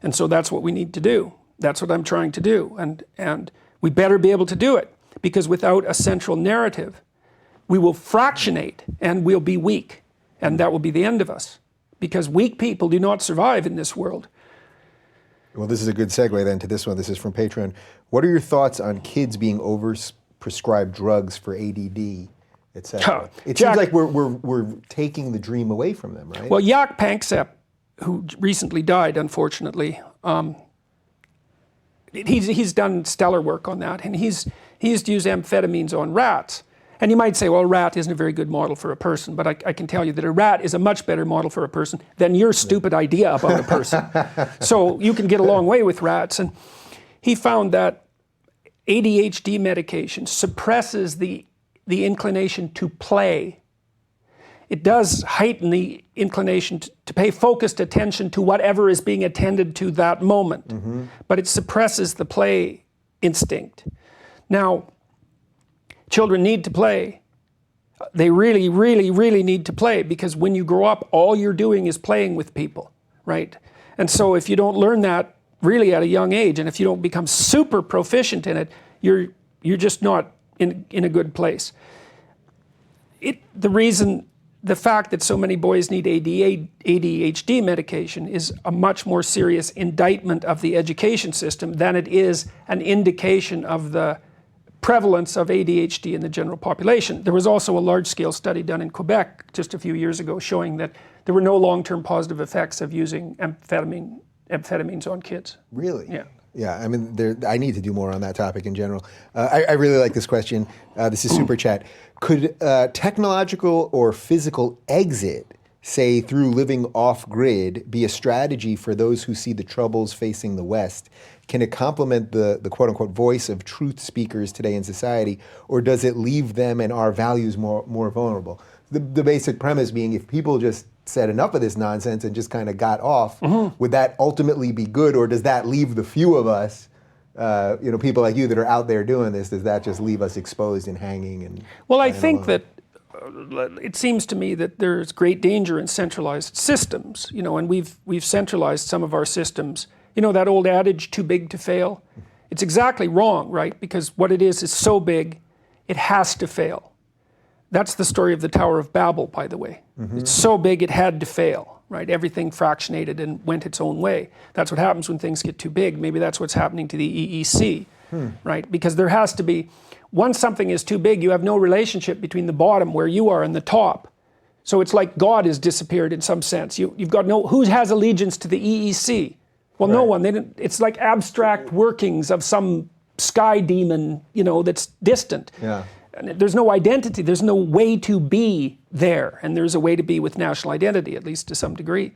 And so that's what we need to do. That's what I'm trying to do. And we better be able to do it, because without a central narrative, we will fractionate and we'll be weak, and that will be the end of us, because weak people do not survive in this world. Well, this is a good segue then to this one. This is from Patreon. What are your thoughts on kids being overprescribed drugs for ADD, etc.? It seems like we're taking the dream away from them, right? Well, Jaak Panksepp, who recently died, unfortunately, he's done stellar work on that, and he used to use amphetamines on rats. And you might say, well, a rat isn't a very good model for a person, but I can tell you that a rat is a much better model for a person than your stupid idea about a person. So you can get a long way with rats. And he found that ADHD medication suppresses the inclination to play. It does heighten the inclination to pay focused attention to whatever is being attended to that moment, but it suppresses the play instinct. Now, children need to play. They really, really, really need to play, because when you grow up, all you're doing is playing with people, right? And so if you don't learn that really at a young age, and if you don't become super proficient in it, you're just not in a good place. The fact that so many boys need ADHD medication is a much more serious indictment of the education system than it is an indication of the prevalence of ADHD in the general population. There was also a large-scale study done in Quebec just a few years ago showing that there were no long-term positive effects of using amphetamines on kids. Really? Yeah. Yeah, I mean, I need to do more on that topic in general. I really like this question. This is Super Chat. Could technological or physical exit, say through living off-grid, be a strategy for those who see the troubles facing the West? Can it complement the quote-unquote voice of truth speakers today in society, or does it leave them and our values more vulnerable? The basic premise being, if people just said enough of this nonsense and just kind of got off, would that ultimately be good, or does that leave the few of us, people like you that are out there doing this, does that just leave us exposed and hanging? And well, I think that it seems to me that there's great danger in centralized systems, and we've centralized some of our systems. You know that old adage, too big to fail? It's exactly wrong, right? Because what it is so big, it has to fail. That's the story of the Tower of Babel, by the way. It's so big it had to fail, right? Everything fractionated and went its own way. That's what happens when things get too big. Maybe that's what's happening to the EEC, right? Because there has to be, once something is too big, you have no relationship between the bottom where you are and the top. So it's like God has disappeared in some sense. You've got who has allegiance to the EEC? Well, no one. It's like abstract workings of some sky demon, that's distant. Yeah. And there's no identity. There's no way to be there. And there's a way to be with national identity, at least to some degree.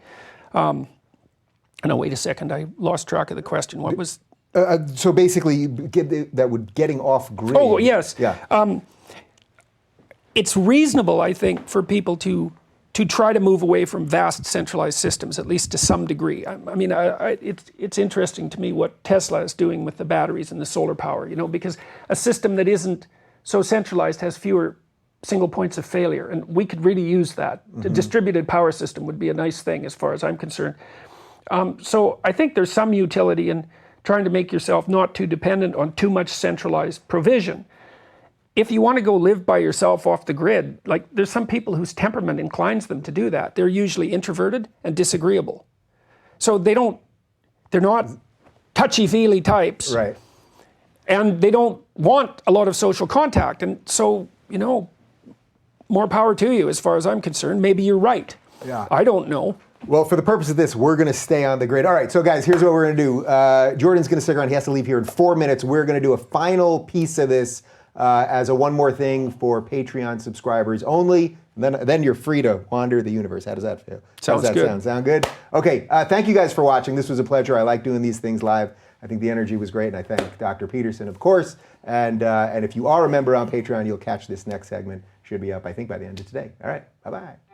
No, wait a second. I lost track of the question. What was... so basically, getting off grid. Oh, yes. Yeah. It's reasonable, I think, for people to try to move away from vast centralized systems, at least to some degree. It's interesting to me what Tesla is doing with the batteries and the solar power, because a system that isn't so centralized has fewer single points of failure, and we could really use that. A distributed power system would be a nice thing as far as I'm concerned. So I think there's some utility in trying to make yourself not too dependent on too much centralized provision. If you want to go live by yourself off the grid, like there's some people whose temperament inclines them to do that. They're usually introverted and disagreeable. So they're not touchy-feely types. Right. And they don't want a lot of social contact. And so, more power to you as far as I'm concerned. Maybe you're right. Yeah. I don't know. Well, for the purpose of this, we're going to stay on the grid. All right, so guys, here's what we're going to do. Jordan's going to stick around. He has to leave here in 4 minutes. We're going to do a final piece of this as a one more thing for Patreon subscribers only. Then you're free to wander the universe. How does that feel? Sounds How does that good. sound good? Okay, thank you guys for watching. This was a pleasure. I like doing these things live. I think the energy was great, and I thank Dr. Peterson, of course. And if you are a member on Patreon, you'll catch this next segment. Should be up, I think, by the end of today. All right, bye-bye.